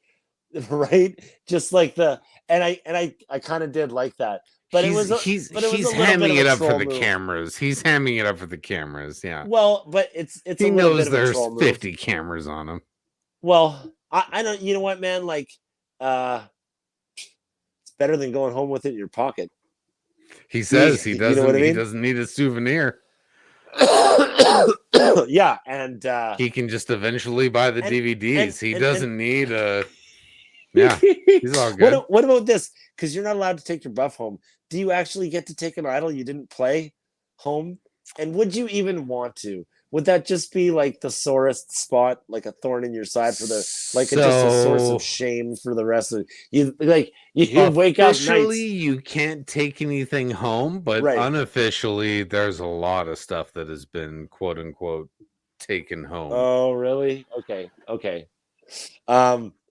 right? Just like I kind of did like that. But it was a He's little bit hamming of it a up for troll the move. cameras. He's hamming it up for the cameras. Yeah. Well, but it's He a little bit knows of a there's troll move. 50 cameras on him. Well, I don't. You know what, man? Like, it's better than going home with it in your pocket. He says he doesn't. You know what I mean? He doesn't need a souvenir. Yeah, and he can just eventually buy the DVDs. He doesn't need a. Yeah, he's all good. What about this? Because you're not allowed to take your buff home. Do you actually get to take an idol you didn't play home? And would you even want to? Would that just be like the sorest spot, like a thorn in your side for the just a source of shame for the rest of you? Like you wake up nights. You can't take anything home, but unofficially, there's a lot of stuff that has been quote unquote taken home. Oh, really? Okay.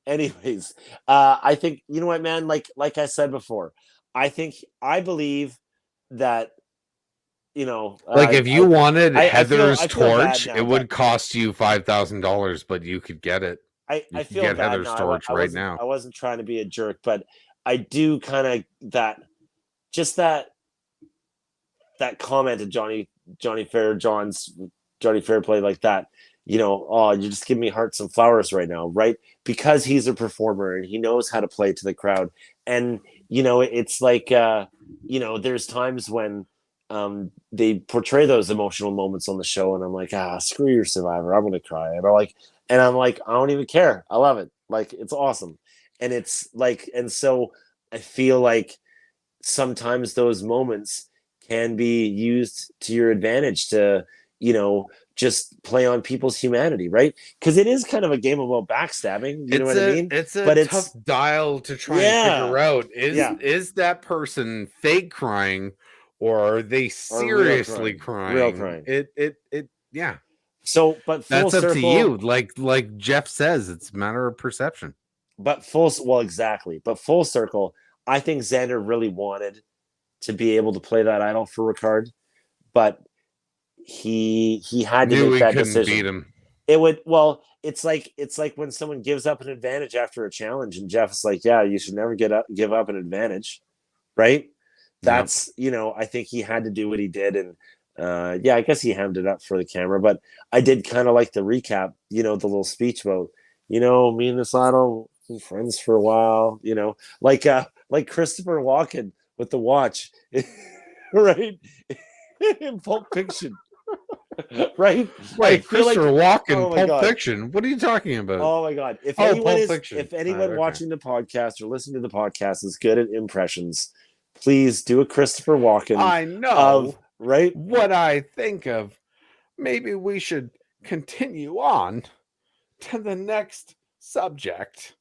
Anyways, I think, you know what, man, like I said before, I believe that, you know, like if you wanted Heather's torch, it would cost you $5,000, but you could get it. I feel get bad Heather's torch right now. I wasn't trying to be a jerk, but I do kind of that comment of Johnny Fairplay like that. You know, oh, you're just giving me hearts and flowers right now, right? Because he's a performer and he knows how to play to the crowd. And, you know, it's like, you know, there's times when they portray those emotional moments on the show and I'm like, screw your Survivor. I'm going to cry. And I'm like, I don't even care. I love it. Like, it's awesome. And it's like, and so I feel like sometimes those moments can be used to your advantage to, you know, just play on people's humanity, right? Because it is kind of a game about backstabbing. You know what I mean? It's a tough dial to try and figure out. Is that person fake crying or are they seriously crying? Real crying. Yeah. So, but that's up to you. Like Jeff says, it's a matter of perception. But exactly. But full circle, I think Xander really wanted to be able to play that idol for Ricard, but he had to make that decision. Beat him. It's like when someone gives up an advantage after a challenge, and Jeff's like, "Yeah, you should never give up an advantage," right? That's you know, I think he had to do what he did, and I guess he hammed it up for the camera. But I did kind of like the recap, you know, the little speech about, you know, me and this idol been friends for a while, you know, like Christopher Walken with the watch, right? In Pulp Fiction. Right? Wait, Christopher Walken, Pulp Fiction. What are you talking about? Oh my God. If anyone watching the podcast or listening to the podcast is good at impressions, please do a Christopher Walken. I know. Right? What I think of. Maybe we should continue on to the next subject.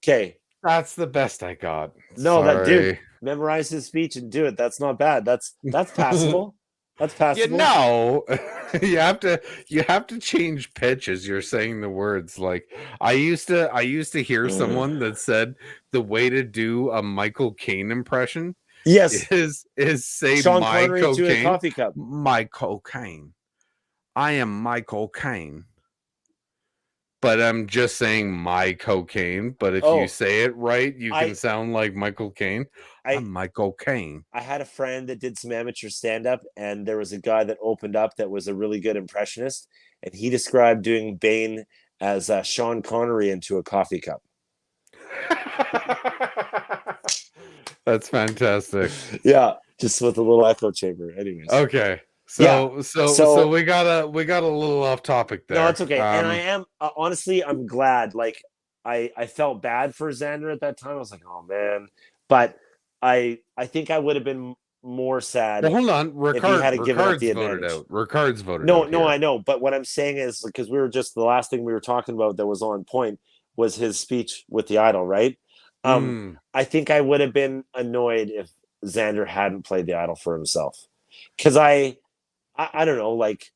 Okay. That's the best I got. No, that dude, memorize his speech and do it. That's not bad. That's passable. That's passable. You know, you have to change pitch as you're saying the words. Like I used to hear someone that said the way to do a Michael Caine impression is say Sean my Connery cocaine, to a coffee cup. My cocaine. I am Michael Caine. But I'm just saying my cocaine. But if you say it right, you can sound like Michael Caine. I'm Michael Caine. I had a friend that did some amateur stand-up, and there was a guy that opened up that was a really good impressionist, and he described doing Bane as Sean Connery into a coffee cup. That's fantastic. Yeah, just with a little echo chamber. Anyways. Okay. So we got a little off topic there. No, it's okay. And I am honestly, I'm glad. Like I felt bad for Xander at that time. I was like, oh man. But I think I would have been more sad. Well, hold on. Ricard's voted out. Ricard's voted out. No, I know. But what I'm saying is because the last thing we were talking about that was on point was his speech with the Idol, right? Mm. I think I would have been annoyed if Xander hadn't played the Idol for himself, because I don't know, like,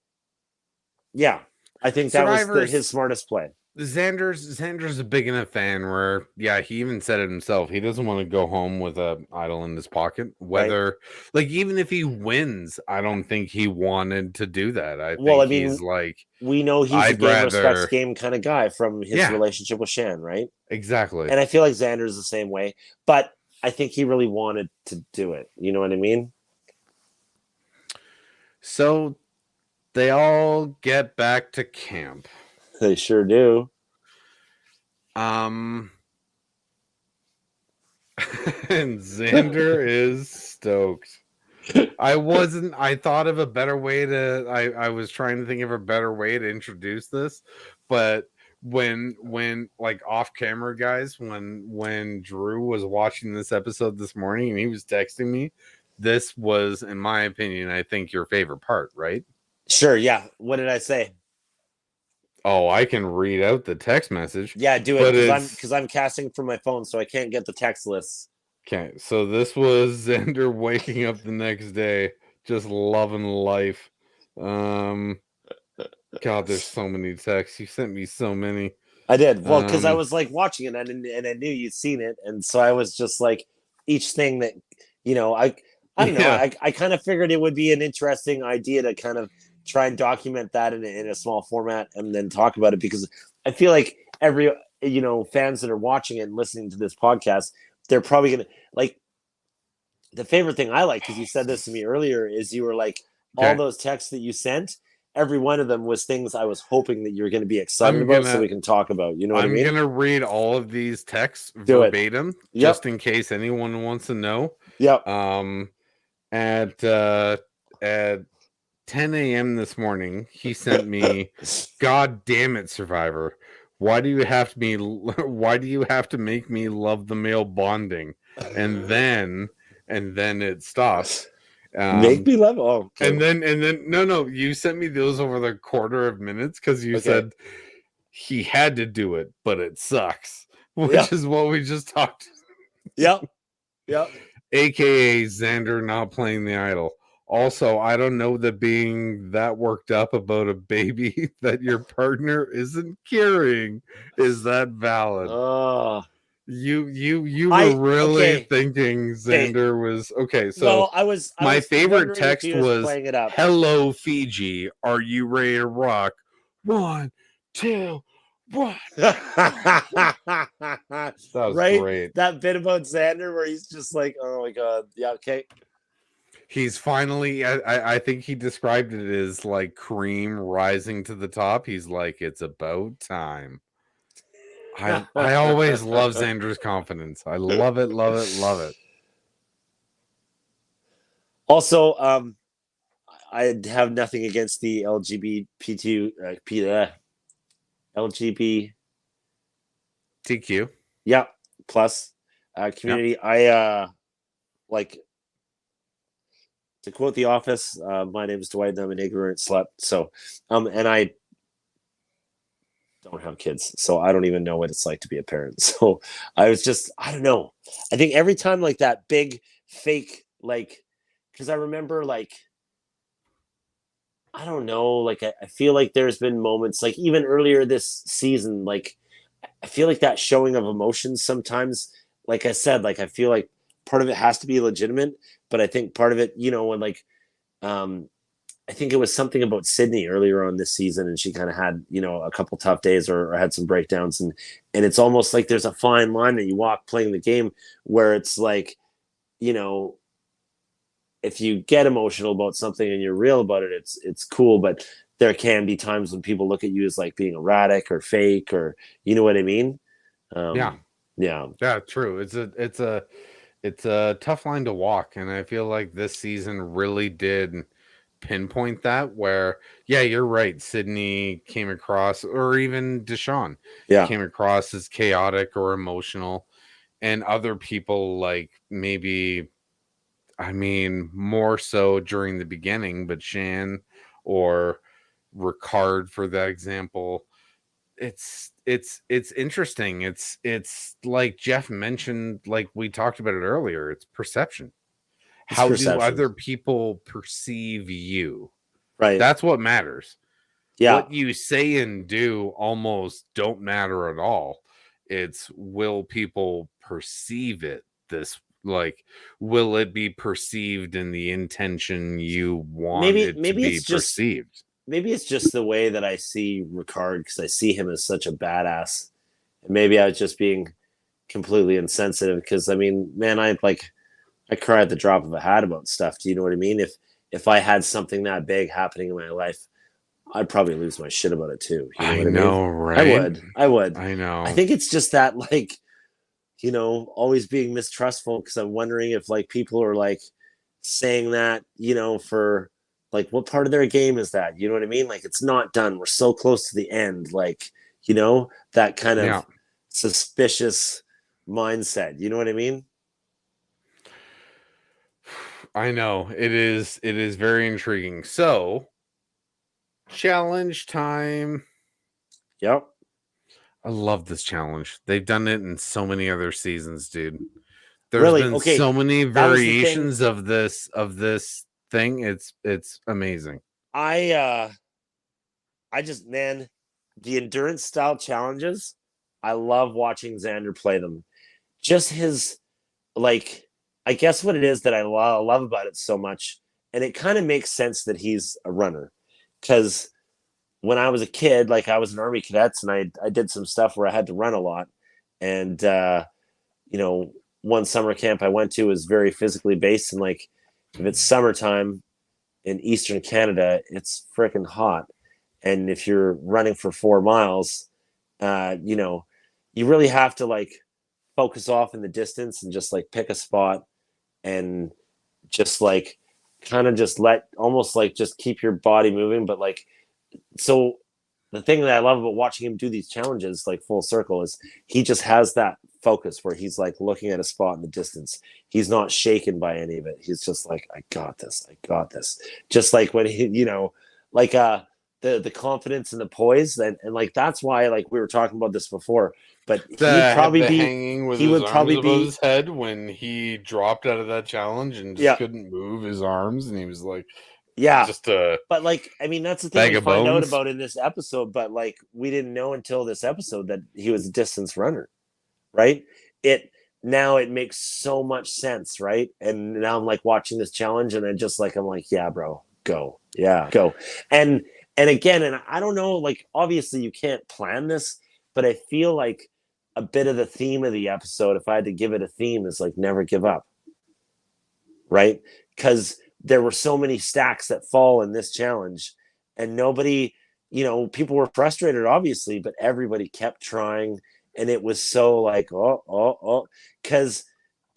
yeah, I think that was Survivors. his smartest play. Xander's a big enough fan where, yeah, he even said it himself. He doesn't want to go home with a idol in his pocket. Right. Whether, like, even if he wins, I don't think he wanted to do that. I Well, I think mean, he's like, we know he's a I'd game respects rather, game kind of guy from his yeah, relationship with Shan, right? exactly. And I feel like Xander's the same way, but I think he really wanted to do it. You know what I mean? So they all get back to camp. They sure do. Um, and Xander is stoked. I thought of a better way to, I was trying to think of a better way to introduce this, but when like off camera guys, when Drew was watching this episode this morning and he was texting me, this was, in my opinion, I think your favorite part, right? Sure, yeah. What did I say? Oh, I can read out the text message, Yeah, do it but because it's I'm casting from my phone, so I can't get the text lists. okay. So this was Xander waking up the next day, just loving life. Um, God, there's so many texts. You sent me so many. I did. Well, because I Um, was like watching it and I knew you'd seen it, and so I was just like each thing that you know I don't know. yeah, I kind of figured it would be an interesting idea to kind of try and document that in a small format and then talk about it, because I feel like every fans that are watching it and listening to this podcast, they're probably gonna like the favorite thing I like, because you said this to me earlier, is you were like, all okay. those texts that you sent, every one of them was things I was hoping that you were going to be excited I'm about so gonna we can talk about. You know what I I'm mean? gonna read all of these texts Do it. verbatim, Yep. just in case anyone wants to know. Yep. Um, at 10 a.m. this morning, he sent me, "God damn it, Survivor! Why do you have to me? Why do you have to make me love the male bonding?" And then it stops. Make Um, me love. Oh, okay. no, you sent me those over the quarter of minutes because you Okay. said he had to do it, but it sucks, which Yep. is what we just talked. Yep. Yep. AKA Xander not playing the idol. Also, I don't know that being that worked up about a baby that your partner isn't carrying is that valid. Oh, You were I really okay. thinking Okay. Xander was okay. So Well, I my was favorite wondering if he text was was, playing it up. "Hello Fiji, are you ready to rock? One, two, one." That was Right? great. That bit about Xander where he's just like, oh my god. Yeah, okay. He's finally, I think he described it as like cream rising to the top. He's like, it's about time. I always love Xander's confidence. I love it, love it, love it. Also, I have nothing against the LGBT, TQ. yeah, plus Yeah. community. I like to quote The Office. My name is Dwight, and I'm an ignorant slut. So, and I don't have kids, so I don't even know what it's like to be a parent. So I was just, I don't know. I think every time like that big fake, like, because I remember like, I don't know, like I feel like there's been moments like even earlier this season, like I feel like that showing of emotions sometimes, like I said, like I feel like part of it has to be legitimate, but I think part of it, when like um I think it was something about Sydney earlier on this season, and she kind of had, a couple tough days or had some breakdowns, and it's almost like there's a fine line that you walk playing the game where it's like, you know, if you get emotional about something and you're real about it, it's cool, but there can be times when people look at you as like being erratic or fake, or you know what I mean? Yeah. Um, yeah, Yeah, true. It's a tough line to walk, and I feel like this season really did pinpoint that where, yeah, you're right. Sydney came across, or even Deshawn yeah, came across as chaotic or emotional, and other people like maybe, I mean, more so during the beginning, but Shan or Ricard, for that example, it's interesting. It's like Jeff mentioned, like we talked about it earlier. It's perception. It's How do perception. other people perceive you? Right. That's what matters. Yeah. What you say and do almost don't matter at all. It's will people perceive it this, like, will it be perceived in the intention you want Maybe it to maybe be it's just perceived? maybe it's just the way that I see Ricard because I see him as such a badass. And maybe I was just being completely insensitive because I mean, man, I cry at the drop of a hat about stuff. Do you know what I mean? If I had something that big happening in my life, I'd probably lose my shit about it too. You know I what I mean? know, I right? would. I would. I I know. think it's just that like, always being mistrustful because I'm wondering if like people are like saying that, for like what part of their game is that? You know what I mean? Like it's not done. We're so close to the end. Like, that kind Yeah, of suspicious mindset. You know what I mean? I know. It is very intriguing. So, challenge time. Yep. I love this challenge. They've done it in so many other seasons, dude. There's Really? been Okay. so many That was the thing. variations of this thing. It's amazing. I I just, man, the endurance style challenges, I love watching Xander play them. Just his, like, I guess what it is that I love about it so much, and it kind of makes sense that he's a runner. Because when I was a kid, like, I was in Army Cadets and I did some stuff where I had to run a lot. And, you know, one summer camp I went to was very physically based. And, like, if it's summertime in Eastern Canada, it's freaking hot. And if you're running for 4 miles, you know, you really have to like focus off in the distance and just like pick a spot and just like kind of just let almost like just keep your body moving. But like, so the thing that I love about watching him do these challenges, like full circle, is he just has that focus where he's like looking at a spot in the distance. He's not shaken by any of it. He's just like, I got this. I got this. Just like when he, like the confidence and the poise and like that's why like we were talking about this before. But The hanging with he his would arms probably above be his head when he dropped out of that challenge and just yeah, couldn't move his arms, and he was like yeah. just a But like, I mean, that's the thing bag we of find out bones. about in this episode. But like, we didn't know until this episode that he was a distance runner, right? It now it makes so much sense, right? And now I'm like watching this challenge, and I'm like, yeah, bro, go, yeah, go, and and again, and I don't know, like obviously you can't plan this, but I feel like a bit of the theme of the episode, if I had to give it a theme, is like never give up, right? Because there were so many stacks that fall in this challenge, and nobody, people were frustrated, obviously, but everybody kept trying, and it was so like, because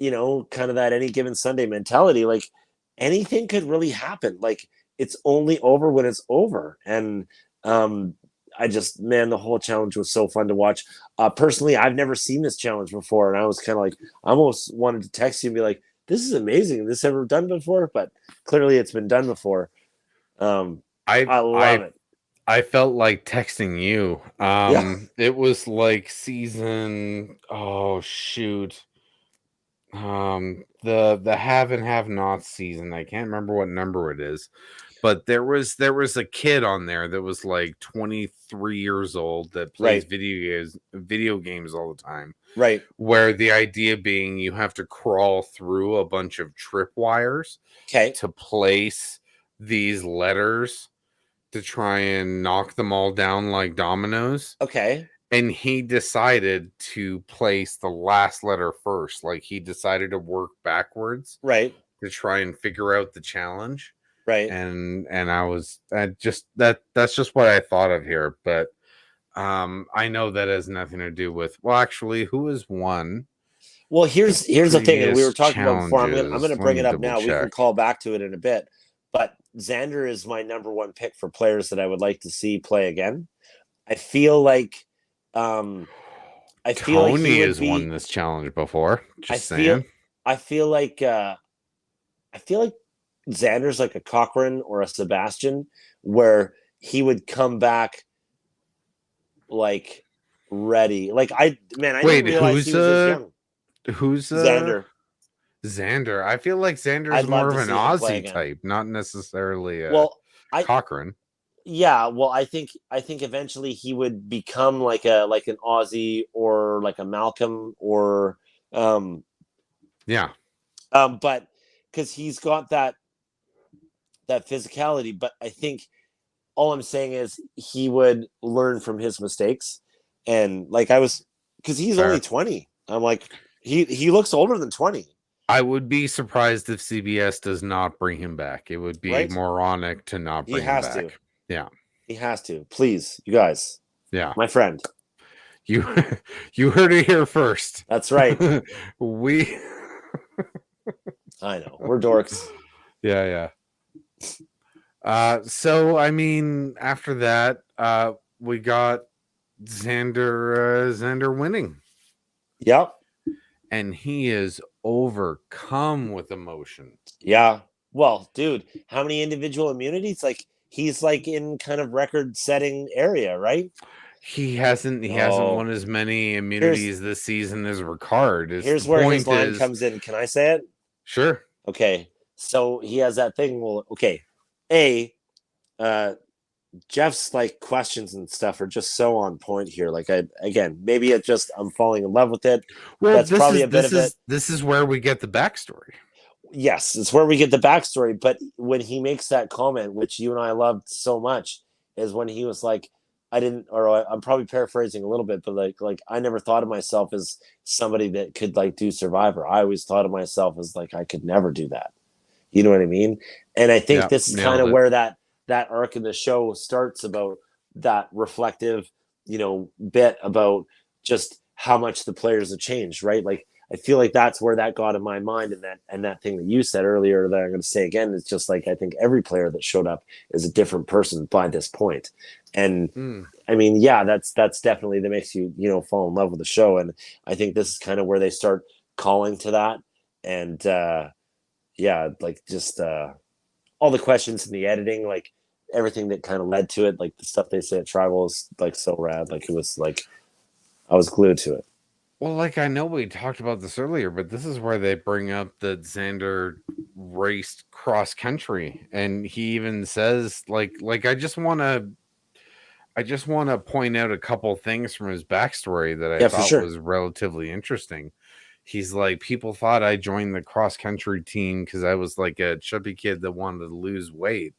kind of that any given Sunday mentality, like anything could really happen. Like it's only over when it's over, and I just, man, the whole challenge was so fun to watch. Personally, I've never seen this challenge before, and I was kind of like, I almost wanted to text you and be like, this is amazing. This ever done before? But clearly it's been done before. Um, I I love I it. I felt like texting you. Yeah. It was like season, oh shoot. The have and have not season. I can't remember what number it is, but there was a kid on there that was like 23 years old that plays Right. video games all the time, Right. where the idea being you have to crawl through a bunch of tripwires Okay. to place these letters to try and knock them all down like dominoes. Okay. And he decided to place the last letter first. Like he decided to work backwards Right. to try and figure out the challenge. Right. And I was that's just what I thought of here. But I know that has nothing to do with, well, actually, who has won Well, the here's the thing, and we were previous talking about before. I'm challenges? gonna Let bring me it up double now. We can check. call back to it in a bit. But Xander is my number one pick for players that I would like to see play again. I feel like um I feel like he Tony would has won be this challenge before. I Just feel saying. I feel like I feel like Xander's like a Cochrane or a Sebastian, where he would come back like ready. Like I didn't Wait, realize he was this young. who's Xander. Xander? I feel like I'd Xander's love more of to an see him play Aussie again. type, not necessarily a Well, I Cochrane. yeah, well, I think eventually he would become like an Aussie or like a Malcolm or um Yeah, but because he's got that physicality, but I think all I'm saying is he would learn from his mistakes. And like I was because he's only fair. 20. I'm like he looks older than 20, I would be surprised if CBS does not bring him back. It would be right? moronic to not He bring him has to. back. Yeah, He has to. Please, you guys. yeah. My friend. You you heard it here first. That's right. We I know. We're dorks. yeah, yeah. So I mean, after that, we got Xander winning, Yep. and he is overcome with emotion. Yeah. Well, dude, how many individual immunities? Like he's like in kind of record setting area, right? He hasn't Oh, won as many here's immunities this season as Ricard. Is the here's where his point line is comes in. Can I say it? sure. Okay. So he has that thing. Well, okay. A uh Jeff's like questions and stuff are just so on point here. Like I again, maybe it just I'm falling in love with it. Well, That's this probably is a bit this of it. is this is where we get the backstory. Yes, it's where we get the backstory. But when he makes that comment, which you and I loved so much, is when he was like, "I didn't," or I'm probably paraphrasing a little bit, but like I never thought of myself as somebody that could like do Survivor. I always thought of myself as like I could never do that. You know what I mean? And I think Yeah, this is kind nailed of it. where that arc in the show starts about that reflective, bit about just how much the players have changed, right? Like I feel like that's where that got in my mind, and that thing that you said earlier that I'm going to say again is just like I think every player that showed up is a different person by this point, and Mm. I mean, yeah, that's definitely that makes you fall in love with the show, and I think this is kind of where they start calling to that, and yeah, like just all the questions in the editing, like everything that kind of led to it, like the stuff they say at Tribal is like so rad. Like it was like I was glued to it. Well, like I know we talked about this earlier, but this is where they bring up that Xander raced cross country, and he even says like I just want to point out a couple things from his backstory that I Yeah, for thought sure. was relatively interesting. He's like, people thought I joined the cross country team because I was like a chubby kid that wanted to lose weight.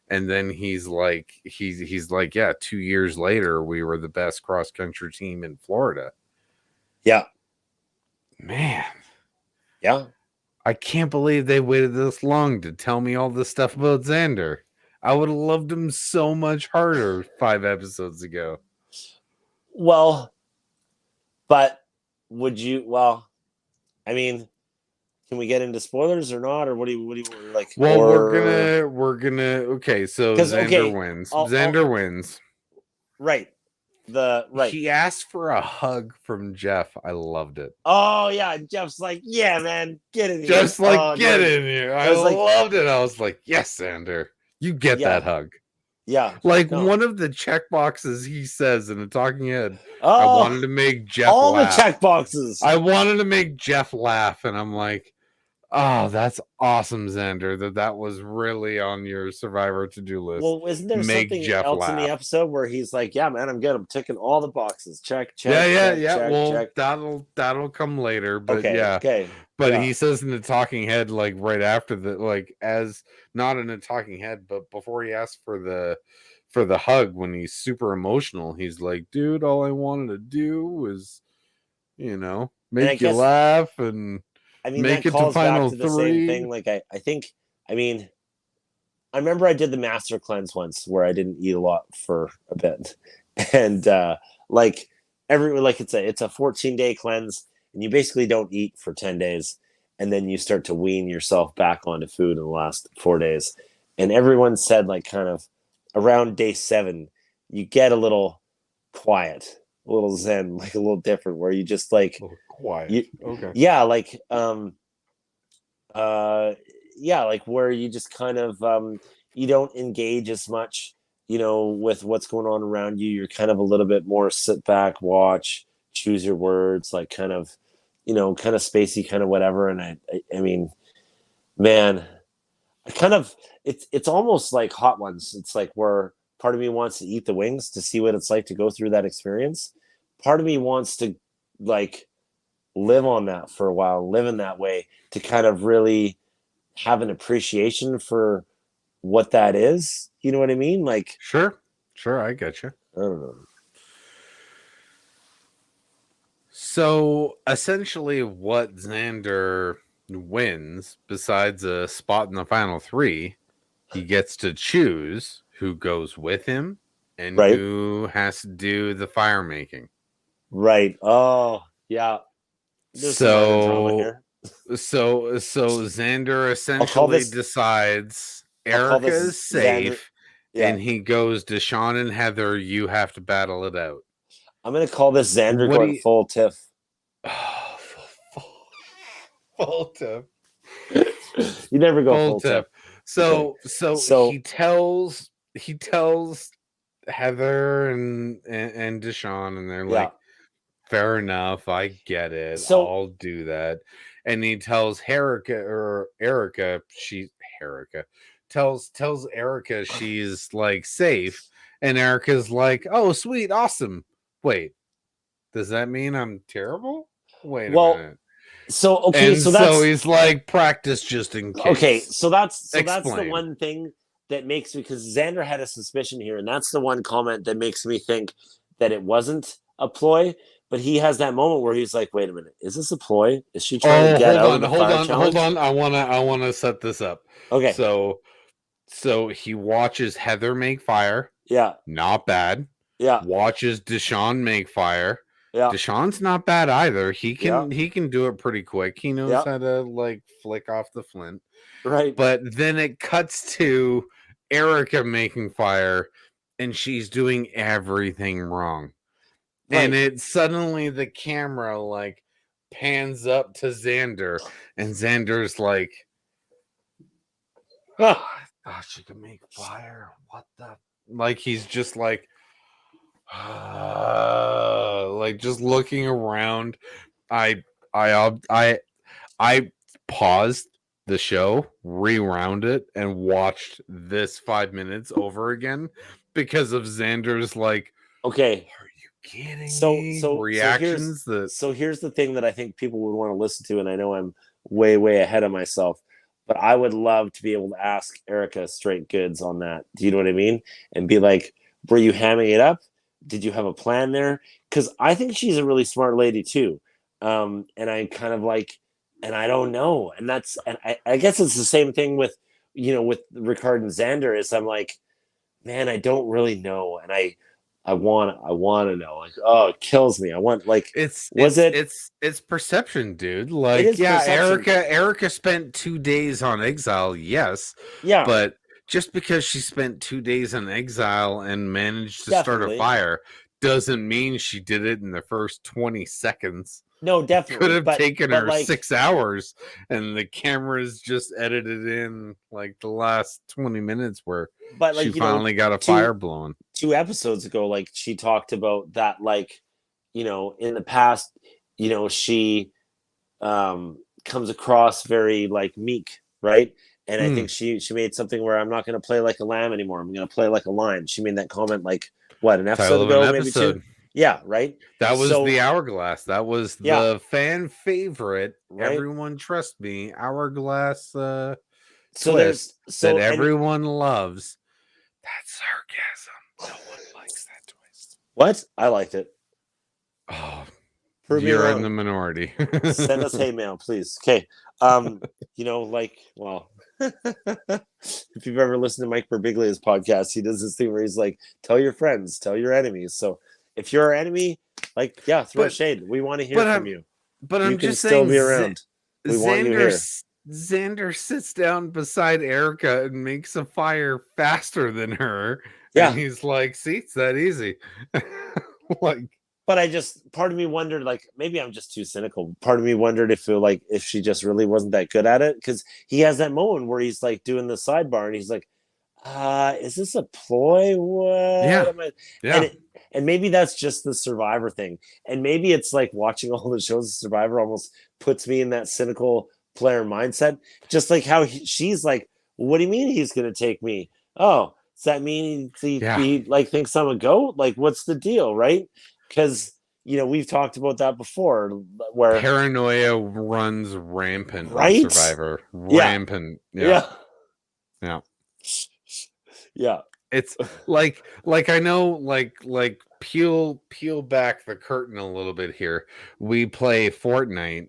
And then he's like, yeah, 2 years later, we were the best cross country team in Florida. Yeah, Man, yeah. I can't believe they waited this long to tell me all this stuff about Xander. I would have loved him so much harder 5 episodes ago. Well, but would you? Well, I mean, can we get into spoilers or not, or what do you like, Well, we're or gonna we're gonna okay, so because Xander okay, wins. I'll Xander wins. right the right. He asked for a hug from Jeff. I loved it. Oh yeah, Jeff's like, yeah, man, get in here. Just like Oh, get dude, in here. it I was like, loved it. I was like, yes, Xander, you get that yeah, hug. yeah, Like no, one of the check boxes he says in a talking head, I wanted oh, to make Jeff all the laugh. check boxes. I wanted to make Jeff laugh, and I'm like, oh, that's awesome, Xander. That was really on your Survivor to-do list. Well, isn't there Make something Jeff else in the laugh. episode where he's like, yeah, man, I'm good. I'm ticking all the boxes. Check, Yeah, check, yeah, check, yeah. check, Well, check. that'll come later, but Okay, yeah. okay, But yeah, he says in the talking head, like right after the like as not in a talking head, but before he asks for the hug when he's super emotional, he's like, dude, all I wanted to do was, and I make you guess laugh and I mean that make it to calls back final to the same three. thing. Like I think I mean I remember I did the master cleanse once where I didn't eat a lot for a bit, and like like it's a 14-day cleanse, and you basically don't eat for 10 days, and then you start to wean yourself back onto food in the last 4 days, and everyone said like kind of around day 7 you get a little quiet, a little zen, like a little different, where you just like Oh, quiet. you, Okay. yeah, like uh yeah, like where you just kind of you don't engage as much with what's going on around you, you're kind of a little bit more sit back, watch, choose your words, like kind of, kind of spacey, kind of whatever. And I mean, man, I kind of, it's almost like Hot Ones. It's like where part of me wants to eat the wings to see what it's like to go through that experience. Part of me wants to like live on that for a while, live in that way to kind of really have an appreciation for what that is. You know what I mean? Like, Sure, I get you. I don't know. So essentially, what Xander wins, besides a spot in the final three, he gets to choose who goes with him and Right? who has to do the fire making. Right. Oh, yeah. There's some minor drama So, here. so Xander I'll call essentially this. decides I'll call Erica this is Xander. safe, Yeah, and he goes, Deshawn and Heather, you have to battle it out. I'm gonna call this Xander What do going you? full tiff. Oh, full tip. You never go Full full tiff. tip. Okay. So So he tells Heather and Deshawn, and they're yeah. like, fair enough, I get it. So I'll do that. And he tells Erica, Erica tells Erica she's like safe, and Erica's like, oh sweet, awesome. Wait, does that mean I'm terrible? Wait a well, minute. so okay, And so so that's he's like, practice just in okay. case. So that's the Explain. one thing that makes me, because Xander had a suspicion here, and that's the one comment that makes me think that it wasn't a ploy. But he has that moment where he's like, "Wait a minute, is this a ploy? Is she trying to Oh, get hold out of on, the hold fire on, hold challenge?" on. I wanna set this up. Okay, So he watches Heather make fire. yeah, Not bad. yeah, Watches Deshawn make fire. yeah, Deshawn's not bad either. He yeah, can do it pretty quick. He knows yeah, how to like flick off the flint. right, But then it cuts to Erica making fire, and she's doing everything wrong. And right. it suddenly the camera like pans up to Xander, and Xander's like, Ah, I thought she could make fire. What the? Like he's just like, like just looking around. I I I paused the show, rewound it, and watched this 5 minutes over again because of Xander's like, okay, are you kidding so me? so so here's Reactions that so here's the thing that I think people would want to listen to, and I know I'm way ahead of myself, but I would love to be able to ask Erica straight goods on that. Do you know what I mean? And be like, were you hamming it up? Did you have a plan there? Because I think she's a really smart lady too, and I kind of like, and I don't know, and I guess it's the same thing with with Ricard and Xander. Is I'm like, man, I don't really know, and I want to know. Like, oh, it kills me. I want like, it's was it's it? it's it's perception, dude. It Like, is yeah, perception. Erica spent 2 days on exile, yes, Yeah, but just because she spent 2 days on exile and managed to start a definitely. fire doesn't mean she did it in the first 20 seconds. No, Could definitely. have But taken but her like 6 hours, and the cameras just edited in like the last 20 minutes where but she like finally got a two fire blowing. two episodes ago, like she talked about that, like in the past, she comes across very like meek, right? And I think Mm, she made something where I'm not going to play like a lamb anymore. I'm going to play like a lion. She made that comment like what, an episode title of an ago, maybe two. episode. Yeah, right. That was the So Hourglass. That was yeah, the fan favorite. right. Everyone trust me. Hourglass So twist there's that so and everyone loves. That's sarcasm. No one likes that twist. what, I liked it. Oh, Prove me you're in the wrong. minority. Send us hate mail, please. Okay. Like, well, if you've ever listened to Mike Birbiglia's podcast, he does this thing where he's like, tell your friends, tell your enemies. So if you're our enemy, like, yeah, throw but shade. We want to hear but from I'm you. but You I'm can just still saying be around. We want you Xander here. Xander sits down beside Erica and makes a fire faster than her, and Yeah. he's like, "See, it's that easy." Like, But part of me wondered, like, maybe I'm just too cynical. Part of me wondered if she just really wasn't that good at it. Cause he has that moment where he's like doing the sidebar and he's like, Is this a ploy? What Yeah, am I? yeah, And and maybe that's just the Survivor thing, and maybe it's like watching all the shows of Survivor almost puts me in that cynical player mindset. Just like how she's like, "What do you mean he's going to take me? Oh, does that mean yeah. he like thinks I'm a goat? Like, what's the deal, right?" Because we've talked about that before, where Paranoia runs rampant on right? Survivor. Yeah, Rampant. Yeah, yeah, yeah. yeah. It's like I know like peel back the curtain a little bit here. We play Fortnite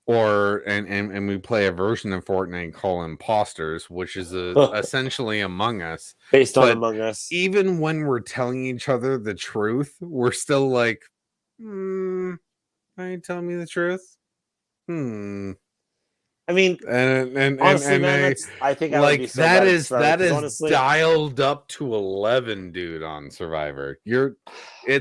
or and we play a version of Fortnite called Imposters, which is essentially Among Us. Based on But Among Us. even when we're telling each other the truth, we're still like, hmm, are you telling me the truth? Hmm. I mean, honestly, And man, they I think I would be like so bad at Survivor that because is honestly, dialed up to 11, dude, on Survivor.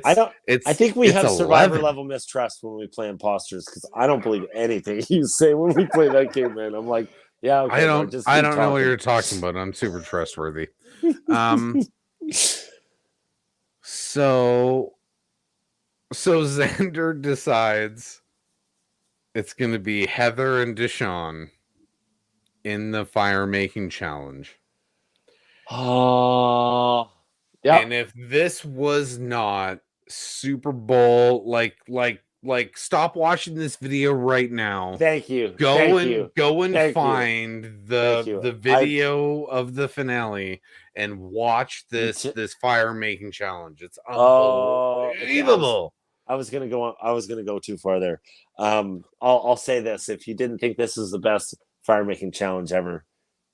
I don't. I think we it's have Survivor 11. level mistrust when we play imposters because I don't believe anything you say when we play that game, man. I'm like, yeah, okay, bro, just I keep don't know what talking. you're talking about. I'm super trustworthy. Um so Xander decides it's going to be Heather and Deshawn in the fire making challenge. Oh, yeah. And if this was not Super Bowl, stop watching this video right now. Thank you, thank you, Go and thank you, find thank you. the video of the finale and watch You t- this fire making challenge. It's oh, okay. unbelievable. I was gonna go. I was gonna go too far there. I'll say this: if you didn't think this is the best fire making challenge ever,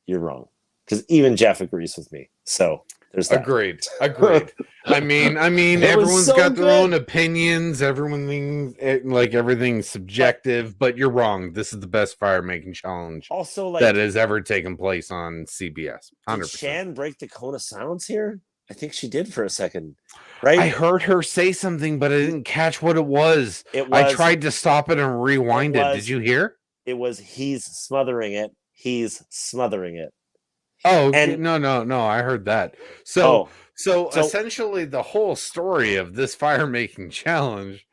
you're wrong. Because even Jeff agrees with me. So there's that. Agreed. Agreed. I mean, It was everyone's so got their own good. opinions. Everything's But subjective, but you're wrong. This is the best fire making challenge also, that like, has ever taken place on CBS. did 100%. Shan break the cone of silence here? I think she did for a second, I right? heard her say something, but I didn't catch what it was. It I was, tried to stop it and it rewind it. Did was, you hear? it was, he's smothering it. He's smothering it. Oh, okay. And, No. I heard that. So, oh, so so, essentially, the whole story of this fire making challenge.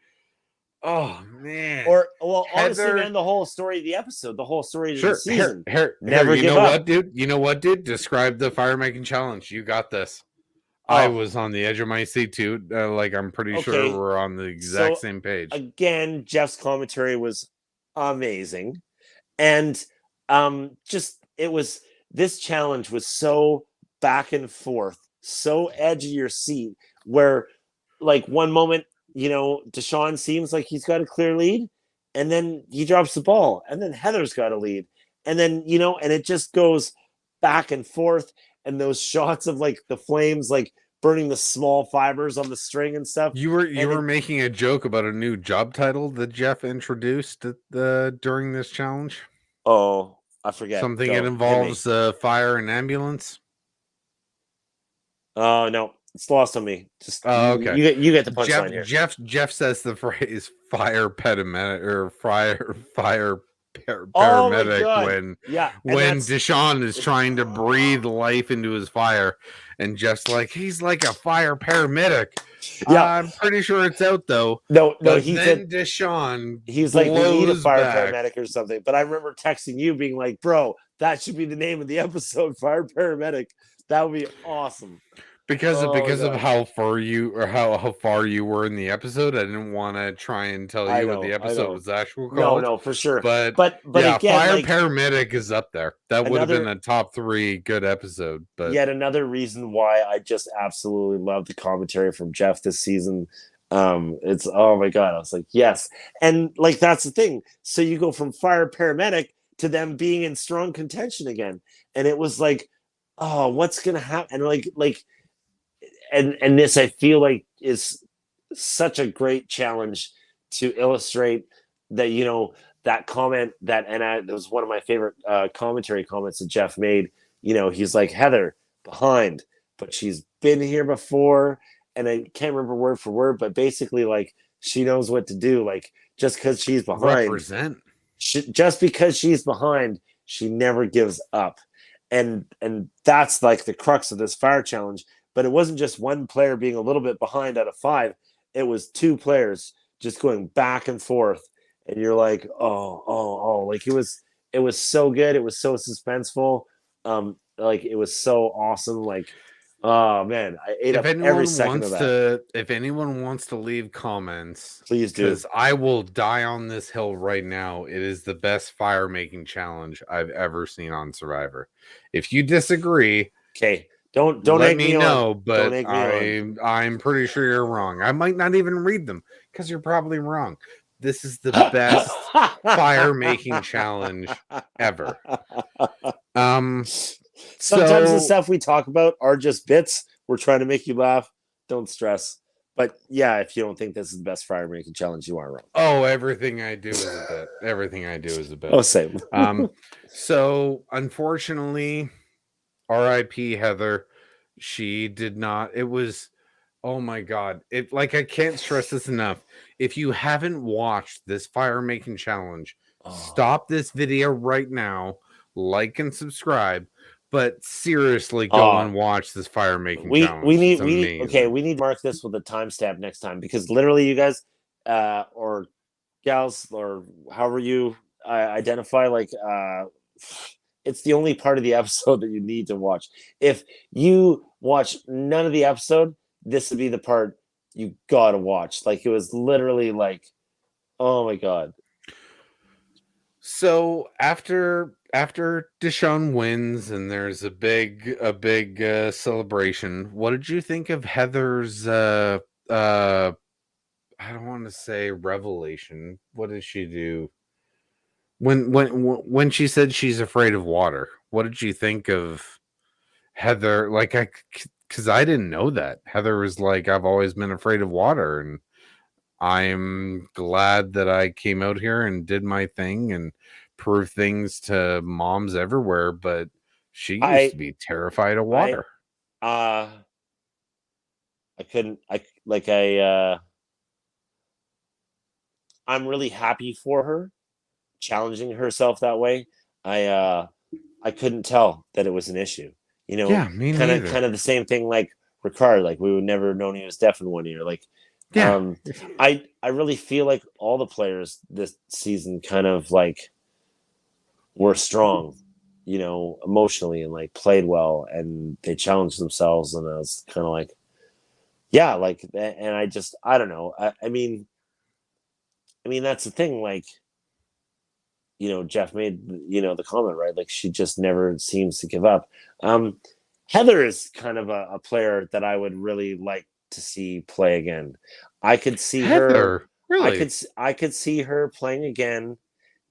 Oh man, well, honestly, man, Heather. the whole story of the episode, the whole story of the Sure. season, Here. never You give know up. what, dude? You know what, dude? Describe the fire making challenge. You got this. I Oh, was on the edge of my seat too. Like I'm pretty sure okay. we're on the exact So, same page. again, Jeff's commentary was amazing. And just it was this challenge was so back and forth, so edge of your seat, where like one moment, Deshawn seems like he's got a clear lead, and then he drops the ball, and then Heather's got a lead, and then and it just goes back and forth, and those shots of like the flames like burning the small fibers on the string and stuff. You And were it making a joke about a new job title that Jeff introduced at the during this challenge. oh, I forget. Something it Go hit me. involves fire and ambulance. Oh no, it's lost on me. Just Oh, okay. you get the punchline here. Jeff says the phrase "fire paramedic" or Oh my paramedic god. Yeah, and when that's Deshawn is trying to breathe life into his fire, and Jeff's like he's like a fire paramedic. yeah. I'm pretty sure it's out though. No, But he said then Deshawn he's like we need a blows fire back. paramedic or something. But I remember texting you being like, "Bro, that should be the name of the episode, fire paramedic." That would be awesome. Oh my Because of god. how far you or how far you were in the episode, I didn't want to try and tell I you what the know, I episode know. was actually No, called. no, for sure. But But yeah, again, Fire like Paramedic is up there. That would have been another a top 3 good episode. But yet another reason why I just absolutely love the commentary from Jeff this season. It's oh my god, I was like, yes. And like that's the thing. So you go from fire paramedic to them being in strong contention again. And it was like, oh, what's gonna happen? And and this I feel like is such a great challenge to illustrate that that comment that was one of my favorite commentary comments that Jeff made. He's like Heather behind, but she's been here before, and I can't remember word for word, but basically like she knows what to do. Like just because she's behind, represent. just because she's behind, she never gives up. and that's like the crux of this fire challenge. But it wasn't just one player being a little bit behind out of 5. It was 2 players just going back and forth, and you're like, like it was so good. It was so suspenseful. Like it was so awesome. Like, oh man, I ate up every second of that. If anyone wants to leave comments, Please do. because I will die on this hill right now, it is the best fire making challenge I've ever seen on Survivor. If you disagree, Okay, don't let egg me me know, on. Don't but egg me on. I'm pretty sure you're wrong. I might not even read them because you're probably wrong. This is the best fire making challenge ever. Sometimes the So stuff we talk about are just bits. We're trying to make you laugh. Don't stress. But yeah, if you don't think this is the best fire making challenge, you are wrong. oh, everything I do is a bit. Everything I do is a bit. Oh, same. So unfortunately, R.I.P. Heather. She did not. It was, oh my god. It, like, I can't stress this enough. If you haven't watched this fire making challenge, stop this video right now, like and subscribe. But seriously, go and watch this fire making challenge. It's amazing. Okay, we need to mark this with a timestamp next time, because literally, you guys, or gals, or however you identify, like, it's the only part of the episode that you need to watch. If you watch none of the episode, this would be the part you gotta watch. Like, it was literally like, oh my god. So after Deshawn wins and there's a big celebration, what did you think of Heather's I don't want to say revelation. What did she do? When she said she's afraid of water, what did you think of Heather? Like, because I didn't know that. Heather was like, I've always been afraid of water, and I'm glad that I came out here and did my thing and proved things to moms everywhere, but she used to be terrified of water. I couldn't, I like I I'm really happy for her challenging herself that way. I couldn't tell that it was an issue. You know, Yeah, me neither. Kind of the same thing like Ricard. Like, we would never known he was deaf in one ear. Like, Yeah. I really feel like all the players this season kind of like were strong, you know, emotionally, and like played well, and they challenged themselves, and I was kind of like, yeah, like, and I don't know. I mean, that's the thing. Like, you know, Jeff made, you know, the comment, right? Like, she just never seems to give up. Heather is kind of a player that I would really like to see play again. I could see her. Really? I could see her playing again,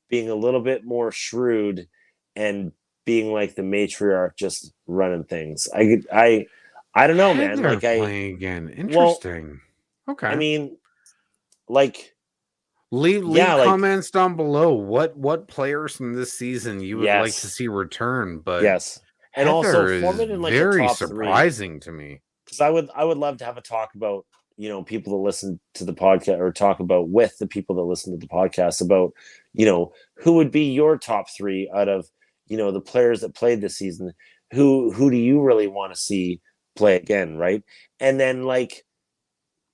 being a little bit more shrewd, and being like the matriarch, just running things. I don't know, man. Heather Like, playing again. Interesting. Okay. I mean, like, leave like, comments down below what players from this season you would like to yes, see return. But yes, and also Heather form is it in like a very top 3. surprising to me. Because I would love to have a talk about, you know, people that listen to the podcast, or talk about with the people that listen to the podcast about, you know, who would be your top 3 out of, you know, the players that played this season. Who do you really want to see play again, right? And then, like,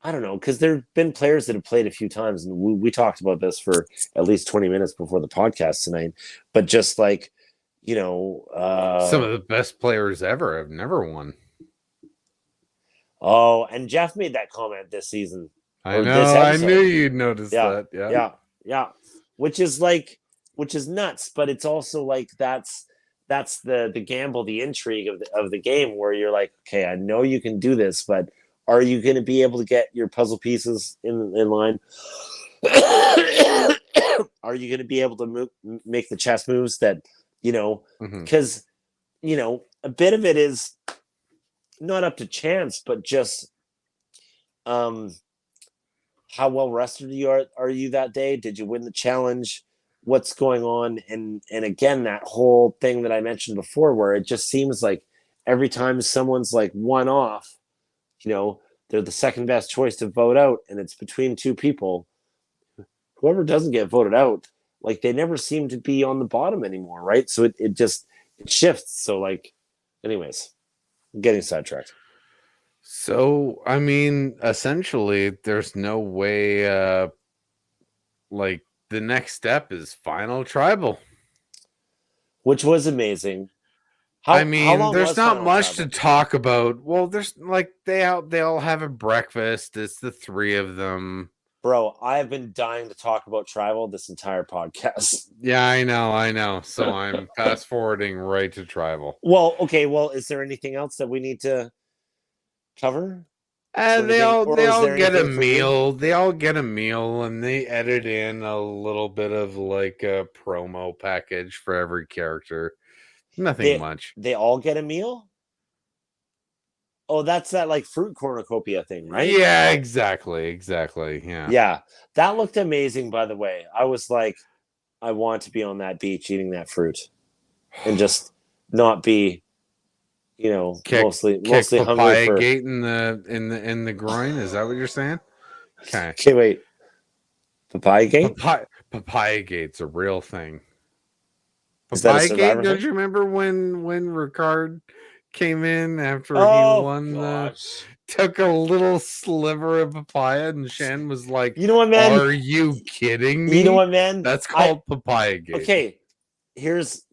I don't know, because there have been players that have played a few times, and we talked about this for at least 20 minutes before the podcast tonight. But just like, you know, Some of the best players ever have never won. oh, and Jeff made that comment this season. I know. I knew you'd notice that. Yeah. Which is nuts, but it's also like that's the gamble, the intrigue of the game, where you're like, okay, I know you can do this, but are you going to be able to get your puzzle pieces in line? Are you going to be able to make the chess moves that, you know, because, you know, a bit of it is not up to chance, but just how well rested are you that day? Did you win the challenge? What's going on? And again, that whole thing that I mentioned before, where it just seems like every time someone's like one off, you know, they're the second best choice to vote out, and it's between 2 people. Whoever doesn't get voted out, like, they never seem to be on the bottom anymore, right? So it just it shifts. So like, anyways, I'm getting sidetracked. So, I mean, essentially, there's no way, like, the next step is final tribal. Which was amazing. I How mean, long there's was not Final much to Tribal? talk about. Well, there's like they all have a breakfast. It's the three of them. Bro, I have been dying to talk about Tribal this entire podcast. Yeah, I know. So I'm fast forwarding right to tribal. Well, okay. Well, is there anything else that we need to cover? Is there anything, They or is all there get a anything for you? meal. They all get a meal, and they edit in a little bit of like a promo package for every character. Nothing They much. they all get a meal. Oh, that's that like fruit cornucopia thing, right? Yeah, exactly. Yeah. Yeah, that looked amazing. By the way, I was like, I want to be on that beach eating that fruit and just not be, kick mostly hungry papaya for. gate in the groin. Is that what you're saying? Okay. Okay, wait, Papaya Gate? Papaya gate's a real thing. Is that a Papaya gate. Survivor Don't thing? you remember when Ricard came in after he Oh won the gosh. took a little sliver of papaya and Shan was like, You know what, man? "Are you kidding You know me?" what, man? That's called papaya gate. Okay. Here's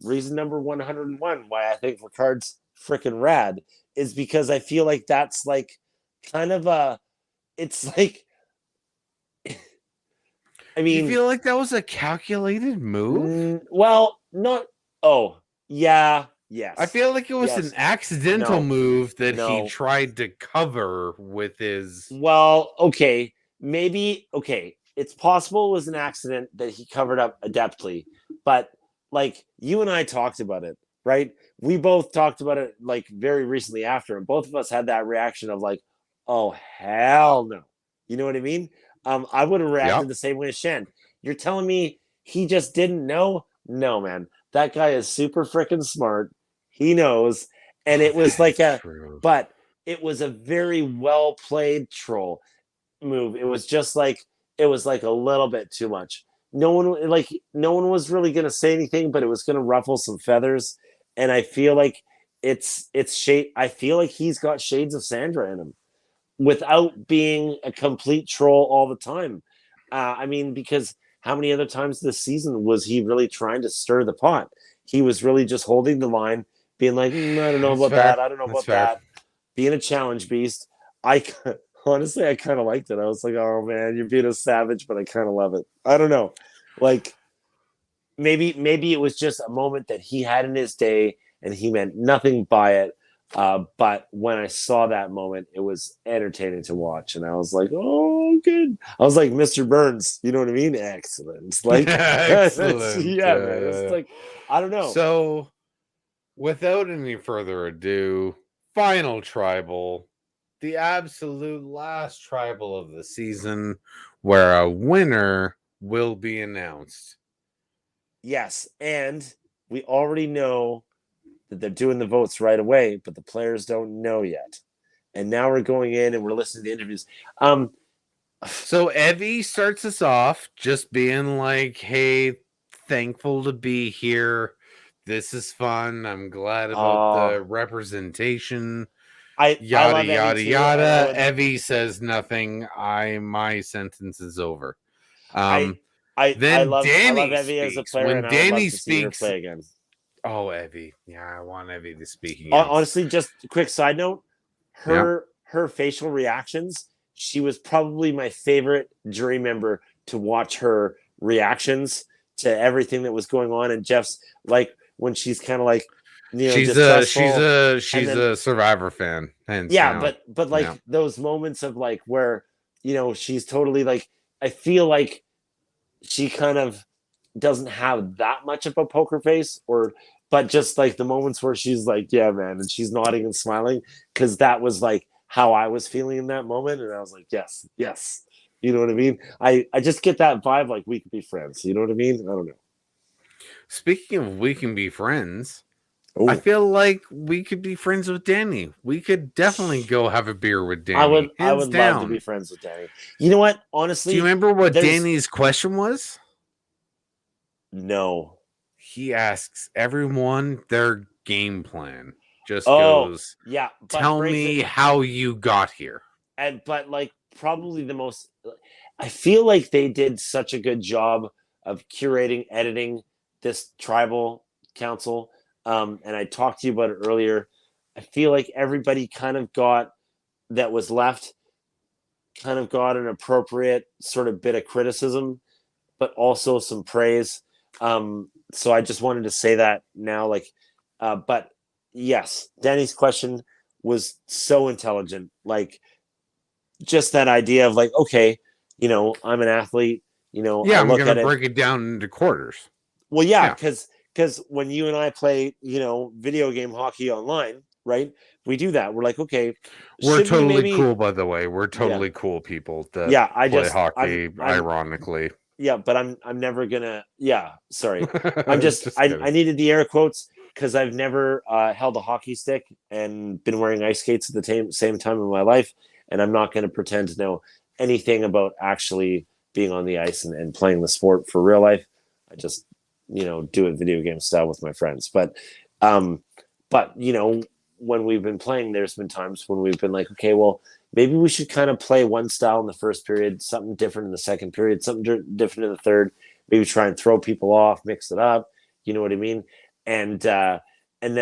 reason number 101 why I think Ricard's freaking rad is because I feel like that's like kind of a. It's like, I You mean, feel like that was a calculated move? well, not. Oh, yeah, I yes, feel like it was an yes, accidental no, move that he no. tried to cover with his. Well, okay, maybe okay. It's possible it was an accident that he covered up adeptly, but like you and I talked about it, right? We both talked about it like very recently after, and both of us had that reaction of like, "Oh hell no!" You know what I mean? I would have reacted Yep. the same way as Shen. You're telling me he just didn't know? No, man. That guy is super freaking smart. He knows, and Oh, it was that like is a, true. but it was a very well played troll move. It was just like it was like a little bit too much. No one was really gonna say anything, but it was gonna ruffle some feathers. And I feel like it's shade. I feel like he's got shades of Sandra in him without being a complete troll all the time. I mean, because how many other times this season was he really trying to stir the pot? He was really just holding the line, being like, I don't know That's about fair. that. I don't know That's about fair. that, being a challenge beast. I honestly, I kind of liked it. I was like, oh man, you're being a savage, but I kind of love it. I don't know, like maybe it was just a moment that he had in his day, and he meant nothing by it. But when I saw that moment, it was entertaining to watch, and I was like, "Oh, good." I was like, "Mr. Burns," you know what I mean? Excellent. Like, Excellent. yeah, man. It's like I don't know. So, without any further ado, final tribal, the absolute last tribal of the season, where a winner will be announced. Yes, and we already know that they're doing the votes right away, but the players don't know yet. And now we're going in and we're listening to interviews. So Evie starts us off just being like, "Hey, thankful to be here. This is fun. I'm glad about uh the representation. I Yada love Evie yada too, and I yada." would Evie says nothing. My sentence is over. I Um, I then love Danny Evie as a speaks. player, When and I would love Danny to see her speaks, play again. oh Evie, yeah, I want Evie to speak again. Honestly, just a quick side note, Yeah, her facial reactions, she was probably my favorite jury member to watch her reactions to everything that was going on. And Jeff's like when she's kind of like, distrustful, and she's then a Survivor fan, hands yeah, down. but Yeah. like those moments of like where she's totally like, I feel like she kind of doesn't have that much of a poker face, or but just like the moments where she's like, yeah, man, and she's nodding and smiling, because that was like how I was feeling in that moment, and I was like, yes, yes, you know what I mean. I just get that vibe like we could be friends, you know what I mean. I don't know. Speaking of we can be friends, I Oh, feel like we could be friends with Danny. We could definitely go have a beer with I Danny, would I hands would love to be down. friends with Danny. You know what, Do you honestly, remember what there's Danny's question was? no. he asks everyone their game plan. Just Oh, goes, yeah, but tell breaks it me how you got here. but like probably the most I feel like they did such a good job of curating, editing this tribal council. And I talked to you about it earlier. I feel like everybody kind of got that was left kind of got an appropriate sort of bit of criticism, but also some praise. So I just wanted to say that now, but yes, Danny's question was so intelligent. Like, just that idea of like, okay, I'm an athlete. I Yeah, I'm look gonna at it. break it down into quarters. Well, yeah, Yeah. because when you and I play, video game hockey online, right? We do that. We're like, okay, We're should we totally maybe? cool, by the way. We're Yeah, totally cool people that yeah. play hockey, I'm ironically. yeah, but I'm never gonna. Yeah, sorry. I'm just Just I kidding. needed the air quotes because I've never held a hockey stick and been wearing ice skates at the same time in my life, and I'm not going to pretend to know anything about actually being on the ice and playing the sport for real life. I just do it video game style with my friends, um, but when we've been playing, there's been times when we've been like, okay, well, maybe we should kind of play one style in the first period, something different in the second period, something different in the third. Maybe try and throw people off, mix it up. You know what I mean? And then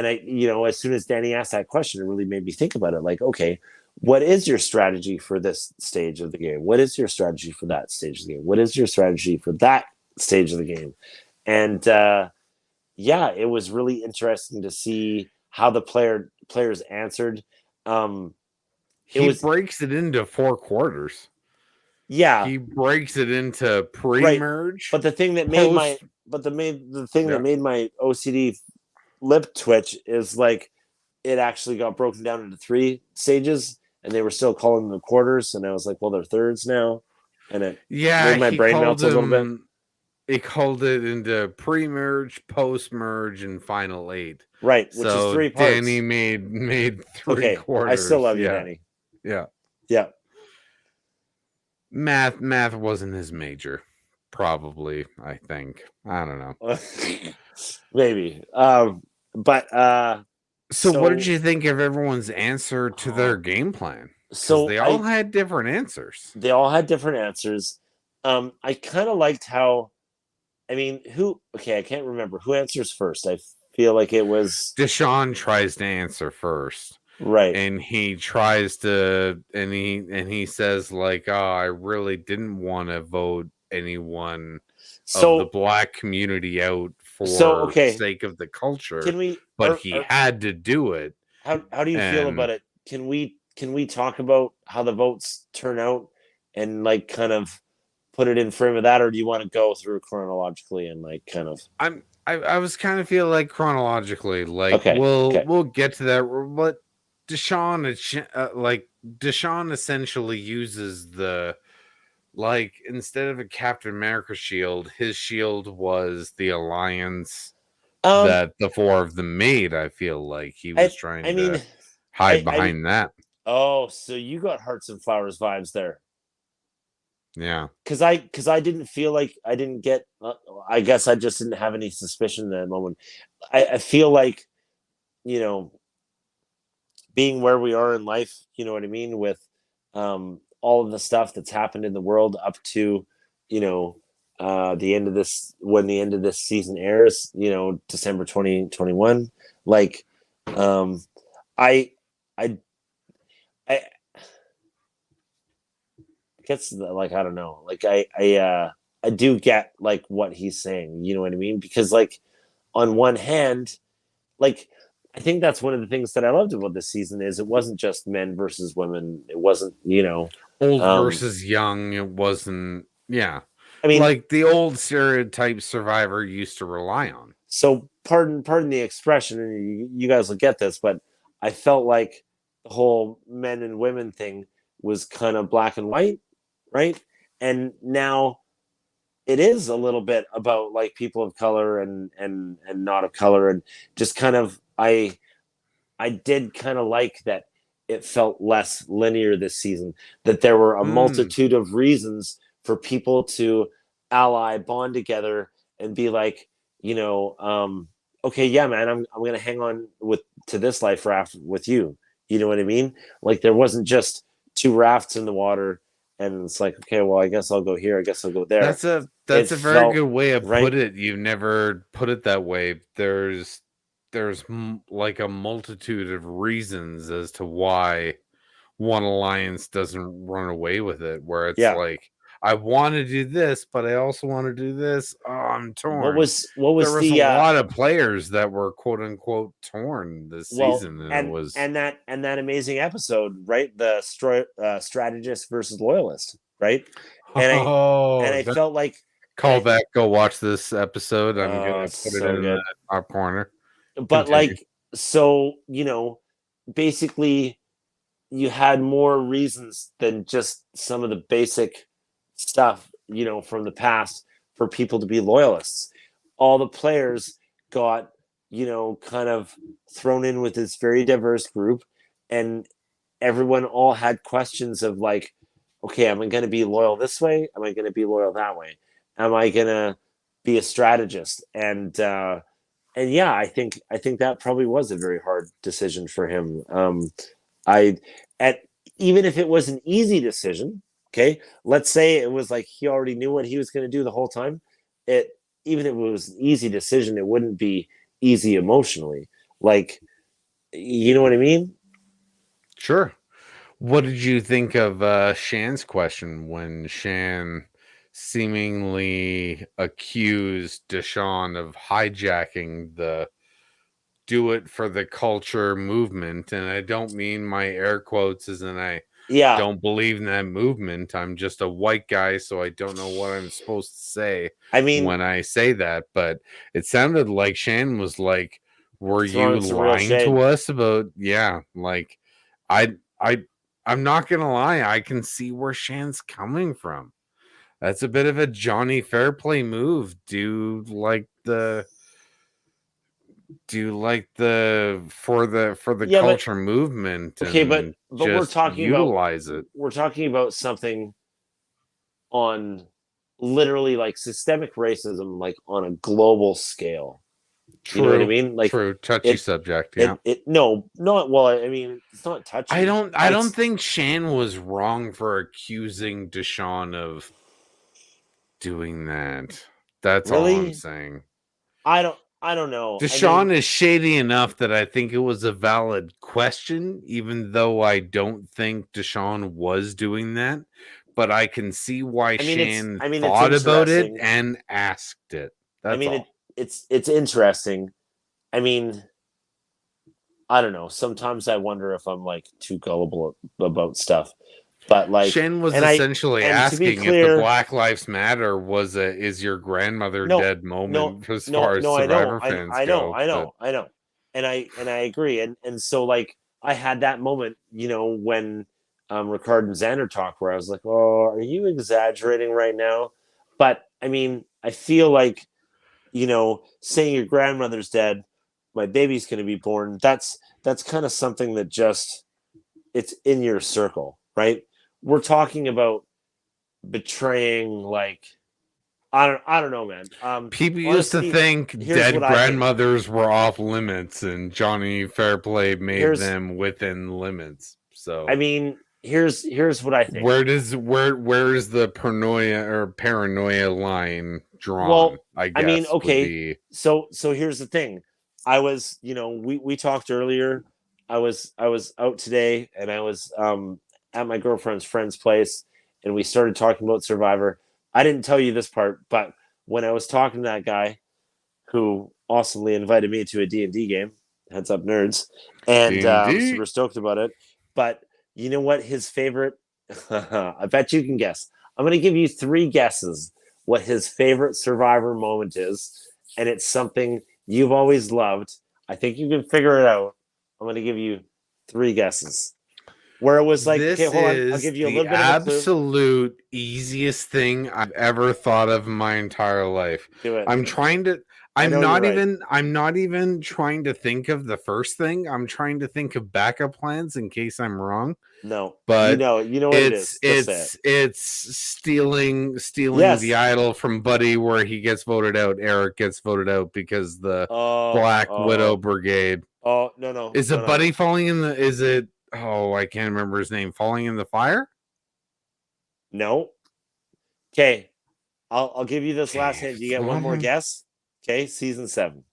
as soon as Danny asked that question, it really made me think about it. Like, okay, what is your strategy for this stage of the game? What is your strategy for that stage of the game? What is your strategy for that stage of the game? And yeah, it was really interesting to see how the players answered. Um, it He was breaks it into 4 quarters. Yeah, He breaks it into right. pre-merge, But the thing that made my post. but the thing that Yeah, made my OCD lip twitch is like it actually got broken down into 3 stages, and they were still calling them quarters, and I was like, well, they're thirds now, and it yeah. made my He brain called melt a little bit. him. He called it into pre-merge, post-merge, and final 8. Right, which is So 3 parts. Danny made three Okay, I still quarters. love you, Yeah, Danny. yeah. Yeah, Math wasn't his major. Probably, I think. I don't know. maybe. But So, what did so you think of everyone's answer to their um, game plan? Because so they all I had different answers. they all had different answers. I kind of liked how. I mean, who? Okay, I can't remember who answers first. I feel like it was Deshawn tries to answer first, right. and he tries to, and he says like, "Oh, I really didn't want to vote anyone of the So black community out for okay, sake of the culture, can we? but he had to do it." How do you feel And about it? Can we talk about how the votes turn out and like kind of put it in frame of that, or do you want to go through chronologically and like kind of? I was kind of feel like chronologically, like Okay, okay. we'll get to that, but Deshawn essentially uses the, like, instead of a Captain America shield, his shield was the alliance Um, that the four of them made. I feel like he was I trying mean, to hide I behind that. oh, so you got Hearts and Flowers vibes there. Yeah. Because I didn't feel like I didn't get. I guess I just didn't have any suspicion in that moment. I feel like you know being where we are in life. You know what I mean with all of the stuff that's happened in the world up to you know the end of this when the end of this season airs. December 2021. Like um, I I I guess like I don't know. Like I do get like what he's saying. You know what I mean? Because like on one hand, like I think that's one of the things that I loved about this season is it wasn't just men versus women. It wasn't, Old um versus young, it wasn't, yeah. I mean, Like the old stereotype Survivor used to rely on. so pardon the expression, and you guys will get this, but I felt like the whole men and women thing was kind of black and white, right? And now it is a little bit about like people of color and not of color, and just kind of I did kind of like that it felt less linear this season, that there were a Mm. multitude of reasons for people to ally, bond together, and be like, okay, yeah, man, I'm gonna hang on to this life raft with you. You know what I mean? Like there wasn't just two rafts in the water, and it's like, okay, well, I guess I'll go here. I guess I'll go there. It That's a very felt good way of right. put it. You've never put it that way. There's like a multitude of reasons as to why one alliance doesn't run away with it, where it's Yeah. like, I want to do this, but I also want to do this. Oh, I'm What torn. was what There was was a the lot of players that were quote unquote torn this well season, and it was and that amazing episode, right? The strategist versus loyalist, right? And I and oh, I that felt like and call I back. Go watch this episode. I'm oh, gonna it's put it so in the good. top corner. But Continue. like, so basically you had more reasons than just some of the basic stuff, from the past for people to be loyalists. All the players got, kind of thrown in with this very diverse group, and everyone all had questions of like, okay, am I going to be loyal this way? Am I going to be loyal that way? Am I going to be a strategist? And yeah, I think that probably was a very hard decision for him. I at Even if it was an easy decision, okay, let's say it was like he already knew what he was going to do the whole time. It Even if it was an easy decision, it wouldn't be easy emotionally. Like, you know what I mean? Sure. What did you think of Shan's question when Shan seemingly accused Deshawn of hijacking the do it for the culture movement? And I don't mean my air quotes as in I Yeah, don't believe in that movement. I'm just a white guy, so I don't know what I'm supposed to say I mean, when I say that. But it sounded like Shan was like, were you throwing some real lying to shade. us about, yeah, like I I I'm not gonna lie, I can see where Shan's coming from. That's a bit of a Johnny Fairplay move. Do like the for the Yeah, but culture movement okay, but and but just utilize it. we're talking about something on literally like systemic racism, like on a global scale. You know what I True, mean? Like true, touchy it subject. Yeah, no, not well. I mean, it's not I touchy. don't. I don't It's think Shan was wrong for accusing Deshawn of doing that. That's all I'm really. saying. I don't know. I mean, Deshawn is shady enough that I think it was a valid question, even though I don't think Deshawn was doing that. But I can see why Shan it's thought about it interesting. and asked it. I That's mean, all. it's interesting. I mean, I don't know. Sometimes I wonder if I'm like too gullible about stuff. But like, Shan was and I essentially and to be asking if the clear, Black Lives Matter was a "is your grandmother no, dead" no, moment as no, far as no. I know, Survivor fans I know, go. I But know, I know, and I agree. And so like I had that moment, when Ricard and Xander talk, where I was like, oh, are you exaggerating right now? But I mean, I feel like saying your grandmother's dead, my baby's going to be born. That's kind of something that just it's in your circle, right? We're talking about betraying, like, I don't know, man. people used to Honestly, think here's what dead I think. grandmothers were off limits, and Johnny Fairplay made Here's them within limits. I So mean, here's what I think. where is the paranoia line drawn? Well, I I mean, guess would okay. be So here's the thing. I was, we talked earlier. I was out today, and I was at my girlfriend's friend's place, and we started talking about Survivor. I didn't tell you this part, but when I was talking to that guy who awesomely invited me to a D&D game, heads up nerds, and I'm D&D. super stoked about it. But you know what his favorite I bet you can guess. I'm going to give you three guesses what his favorite Survivor moment is, and it's something you've always loved. I think you can figure it out. I'm going to give you three guesses. where it was like, okay, This hold on, I'll is give you a the little bit of a clue. absolute easiest thing I've ever thought of in my entire life. Do it. I'm trying to I know you're right. I'm not even trying to think of the first thing. I'm trying to think of backup plans in case I'm wrong. No, But you know what it is. Just say it. it's stealing the Yes. idol from Buddy where he gets voted out. Eric gets voted out because the Oh, Black Widow Brigade. no, Is it Buddy falling in the is it oh I can't remember his name, falling in the fire? No. Okay. I'll give you this last Okay. hint. You get one more guess. Okay, season 7.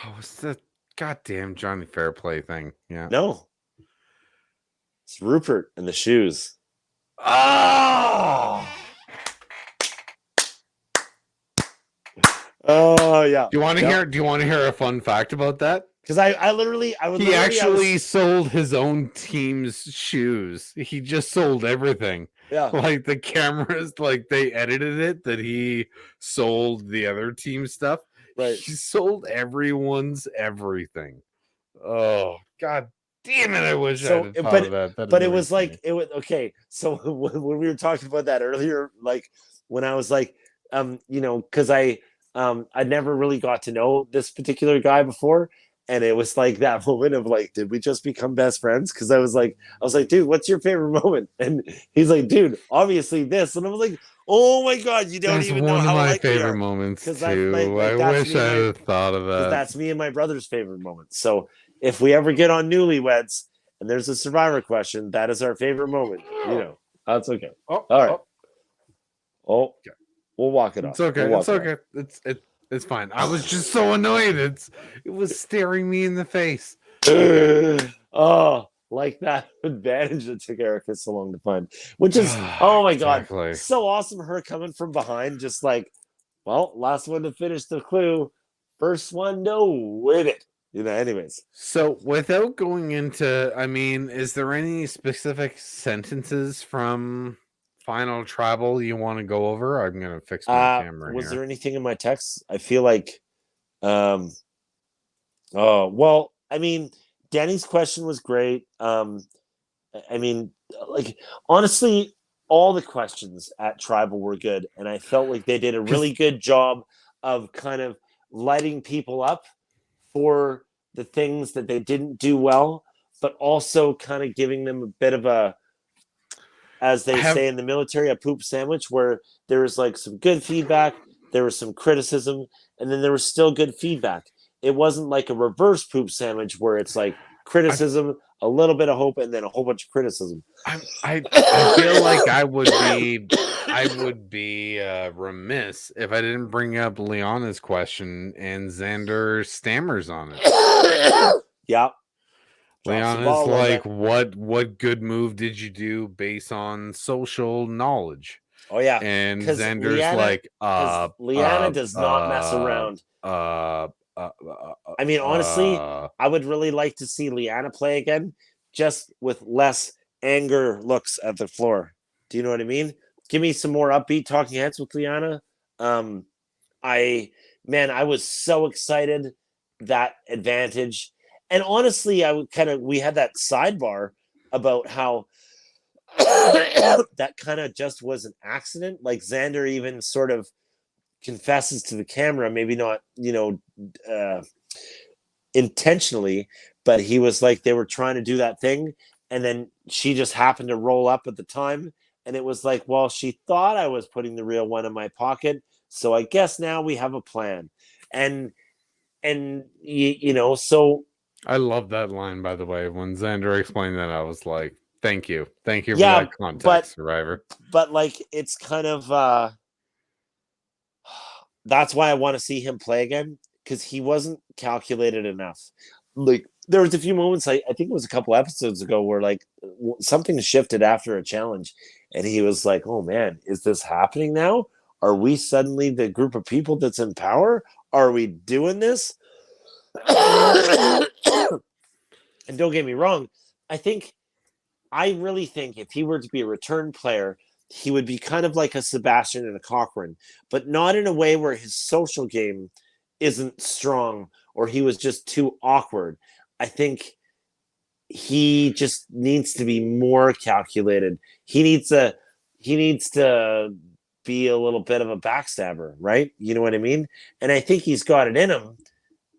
Oh, it's the goddamn Johnny Fairplay thing. Yeah. No. It's Rupert and the shoes. Oh! Oh yeah. Do you want to hear? Do you want to hear a fun fact about that? Because I literally, I would. He actually sold his own team's shoes. He just sold everything. Yeah. Like the cameras, like they edited it that he sold the other team stuff. Right. He sold everyone's everything. Oh God damn it! I wish I had thought of that. But it was like it was okay. So when we were talking about that earlier, like when I was like, you know, because I never really got to know this particular guy before, and it was like that moment of like, did we just become best friends? Because I was like, dude, what's your favorite moment? And he's like, dude, obviously this, and I was like, oh my god, you don't even know how like favorite moments too. I wish I had thought of that. That's me and my brother's favorite moment. So if we ever get on Newlyweds and there's a Survivor question, that is our favorite moment. You know, that's okay. Oh, all right. Okay. We'll walk it off. It's okay. It's okay. It's fine. I was just so annoyed. It was staring me in the face. Okay. Oh, like that advantage that took Erica so long to find, which is oh my god, so awesome. Her coming from behind, just like, well, last one to finish the clue, first one to win it. You know, anyways. So without going into, I mean, is there any specific sentences from Final Tribal you want to go over? I'm gonna fix my camera. Was there anything in my text? I feel like oh well, I mean, Danny's question was great. I mean, like honestly, all the questions at Tribal were good, and I felt like they did a really good job of kind of lighting people up for the things that they didn't do well, but also kind of giving them a bit of a, as they say in the military, a poop sandwich where there was like some good feedback, there was some criticism, and then there was still good feedback. It wasn't like a reverse poop sandwich where it's like criticism, a little bit of hope, and then a whole bunch of criticism. I feel like I would be remiss if I didn't bring up Liana's question and Xander stammers on it. Yeah. Liana's like, what good move did you do based on social knowledge? Oh yeah. And Xander's like, Liana does not mess around. I mean, honestly, I would really like to see Liana play again, just with less anger looks at the floor. Do you know what I mean? Give me some more upbeat talking heads with Liana. I was so excited that advantage. And honestly, we had that sidebar about how that kind of just was an accident. Like Xander even sort of confesses to the camera, maybe not, intentionally, but he was like, they were trying to do that thing. And then she just happened to roll up at the time. And it was like, well, she thought I was putting the real one in my pocket. So I guess now we have a plan. And so. I love that line, by the way. When Xander explained that, I was like, thank you for that context, Survivor. But like, it's kind of that's why I want to see him play again, because he wasn't calculated enough. Like, there was a few moments, I think it was a couple episodes ago, where like something shifted after a challenge, and he was like, "Oh man, is this happening now? Are we suddenly the group of people that's in power? Are we doing this?" And don't get me wrong, I really think if he were to be a return player, he would be kind of like a Sebastian and a Cochran, but not in a way where his social game isn't strong or he was just too awkward. I think he just needs to be more calculated. He needs to be a little bit of a backstabber, right? You know what I mean? And I think he's got it in him.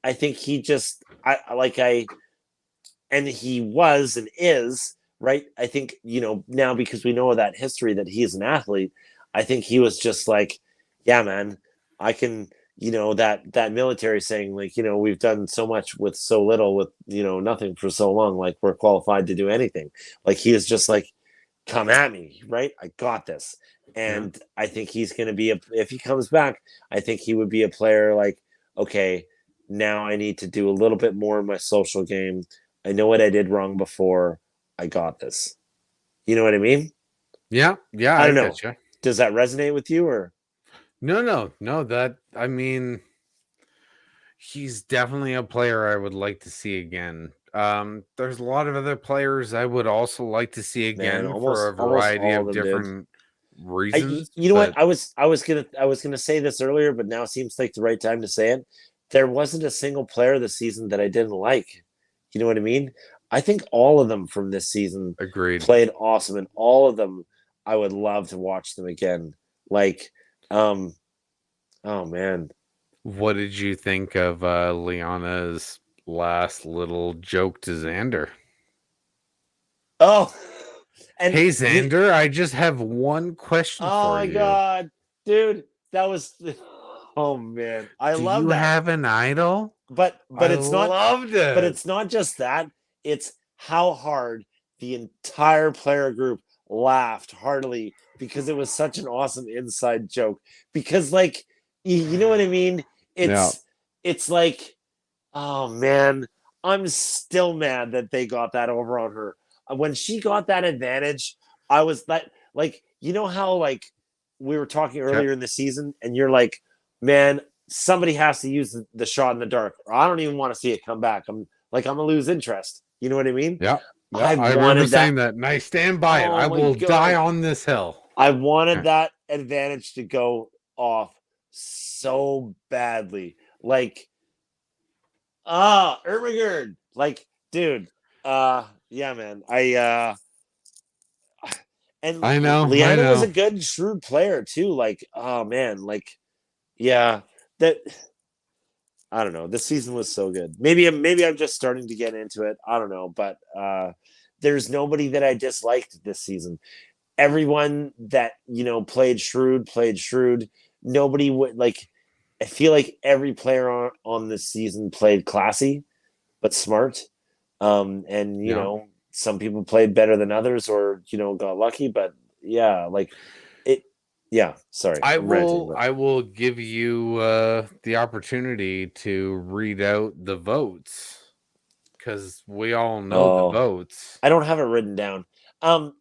I think he just I and he was and is, right? I think, now because we know that history that he is an athlete, I think he was just like, yeah, man, I can, that military saying, like, we've done so much with so little, with, nothing for so long, like we're qualified to do anything. Like he is just like, come at me, right? I got this. Yeah. And I think he's going to be if he comes back, I think he would be a player like, okay, now I need to do a little bit more in my social game. I know what I did wrong before. I got this. You know what I mean? Yeah. Yeah. I I don't know. get you. Does that resonate with you or? No. That, I mean, he's definitely a player I would like to see again. There's a lot of other players I would also like to see Man, again for almost a almost variety all of of them did. different I reasons, you know what? but I was gonna say this earlier, but now seems like the right time to say it. There wasn't a single player this season that I didn't like. You know what I mean? I think all of them from this season agreed. played awesome, and all of them I would love to watch them again. Like, um, oh man. What did you think of Liana's last little joke to Xander? Oh, and Hey you Xander, I just have one question oh for my you. god, dude, that was oh man. I Do love you that. have an idol? But I it's not loved but it. it's not just that. It's how hard the entire player group laughed heartily because it was such an awesome inside joke. Because like you know what I mean? Yeah. It's like, oh man, I'm still mad that they got that over on her. When she got that advantage, I was like, how like we were talking Okay. earlier in the season, and you're like, man, somebody has to use the shot in the dark, or I don't even want to see it come back. I'm gonna lose interest. You know what I mean? Yeah. Yeah. I I remember wanted that. saying that, and I stand by it. Oh I my will die god, on this hill. I wanted Okay. that advantage to go off so badly. Like, Ermigerd. Like, dude. Yeah, man. And I know. I Liana was a know. good, shrewd player too. Like, oh man, like, yeah, that I don't know. This season was so good. Maybe I'm just starting to get into it. I don't know, but there's nobody that I disliked this season. Everyone that played shrewd. Nobody would like. I feel like every player on this season played classy but smart. And Yeah. some people played better than others, or got lucky. But yeah, like it. Yeah, sorry, I I'm ranting, will but I will give you the opportunity to read out the votes because we all know the oh, votes. I don't have it written down. Um,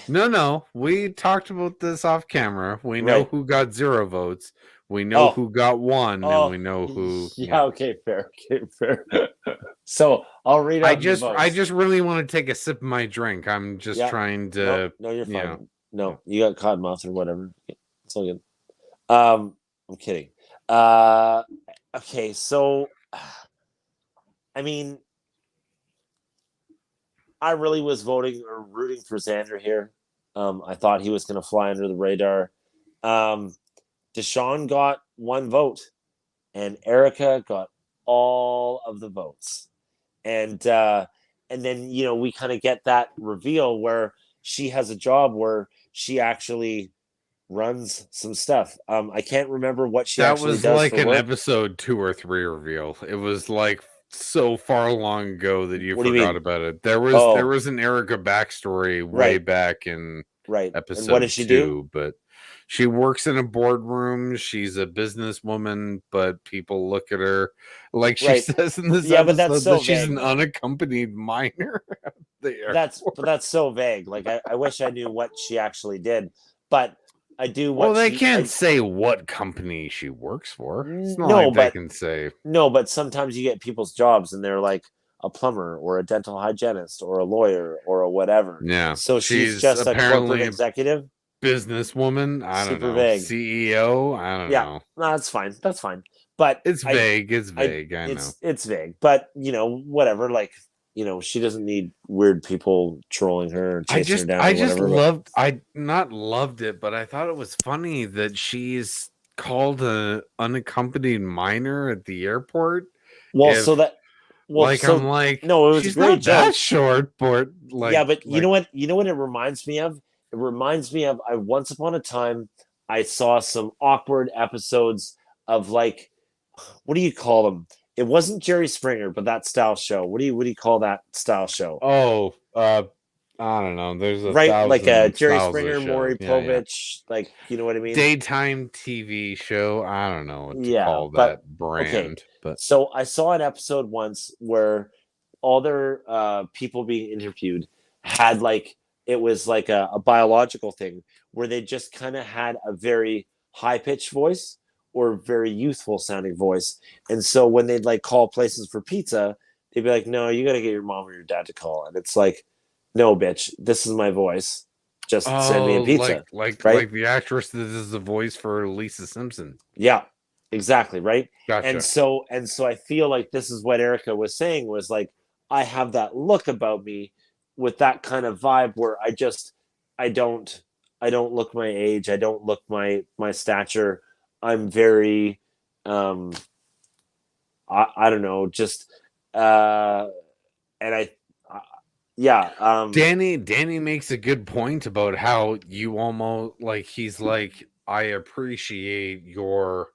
No, we talked about this off camera. We know right. who got 0 votes. We know Oh, who got 1, and we oh, know who. yeah. Yeah. Okay, fair. Okay, fair. So I'll read I out the just I votes. just really want to take a sip of my drink. I'm just Yeah. trying No, to, no, you're you know. fine. Yeah. No, you got cotton mouth or whatever. It's all good. I'm kidding. Uh, okay, so I mean, I really was voting or rooting for Xander here. I thought he was going to fly under the radar. Um, Deshawn got 1 vote, and Erica got all of the votes. And then we kind of get that reveal where she has a job where she actually runs some stuff. I can't remember what she That actually was does like for an work. episode 2 or 3 reveal. It was like so far long ago that you What do you forgot mean? about it. There Oh, was an Erica backstory way right, back in right. And what does episode she do? 2, but she works in a boardroom. She's a businesswoman, but people look at her like she Right. says in this Yeah, but that's episode so that she's vague an though. unaccompanied minor at the But airport. that's so vague. Like I wish I knew what she actually did, but I do Well, what they she can't I say what company she works for. It's not no, like they but can say, no, but sometimes you get people's jobs and they're like a plumber or a dental hygienist or a lawyer or a whatever. yeah, So she's she's just a corporate apparently a executive. businesswoman. I don't Super know. vague. CEO. I don't Yeah, know. no, that's fine. That's fine. But It's vague. It's vague. I know. it's vague. But whatever. Like she doesn't need weird people trolling her or I chasing her just down I or just whatever. But loved I not loved it, but I thought it was funny that she's called a unaccompanied minor at the airport. well, so If that well, I'm so like, no, it was a she's great not that joke. short, but Yeah, but you know what it reminds me of? It reminds me of I once upon a time I saw some awkward episodes of like what do you call them? It wasn't Jerry Springer, but that style show. What do you call that style show? oh, I don't know. There's a Right, like thousand Jerry styles of Springer, shows. Maury Yeah. Povich, like you know what I mean? Daytime TV show. I don't know what to Yeah, call but that okay. brand, but So I saw an episode once where all their people being interviewed had like it was like a biological thing where they just kind of had a very high pitched voice or very youthful sounding voice. And so when they'd like call places for pizza, they'd be like, "No, you got to get your mom or your dad to call." And it's like, "No, bitch, this is my voice. Just send me a oh, pizza." like Right? the actress that is the voice for Lisa Simpson. Yeah, exactly, right? And Gotcha. so and so I feel like this is what Erica was saying was like I have that look about me with that kind of vibe where I don't I don't look my age, I don't look my stature. I'm very um I don't know, just uh and I yeah, Danny makes a good point about how you almost like he's like, I appreciate your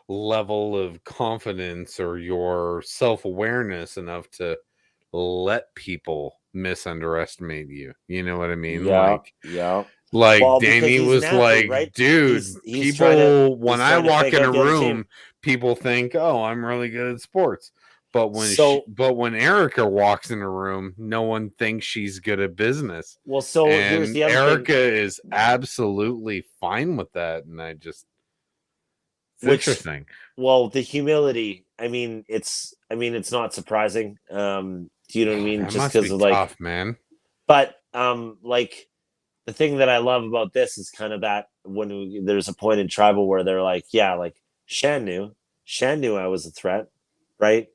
level of confidence or your self-awareness enough to let people misunderestimate you. You know what I mean? yeah, yeah. Like Well, because Danny he's an was athlete, like, right? dude, He's trying to people when he's I trying to walk fake in out a the other team. room, people think, "Oh, I'm really good at sports." So But when Erica walks in a room, no one thinks she's good at business. so here's And the other thing, Erica is absolutely fine with that, and it's which interesting. well, the humility. It's not surprising. Do you know what I mean? That Just must because be of like, tough, man. but like the thing that I love about this is kind of that there's a point in tribal where they're like, yeah, like Shan knew I was a threat, right?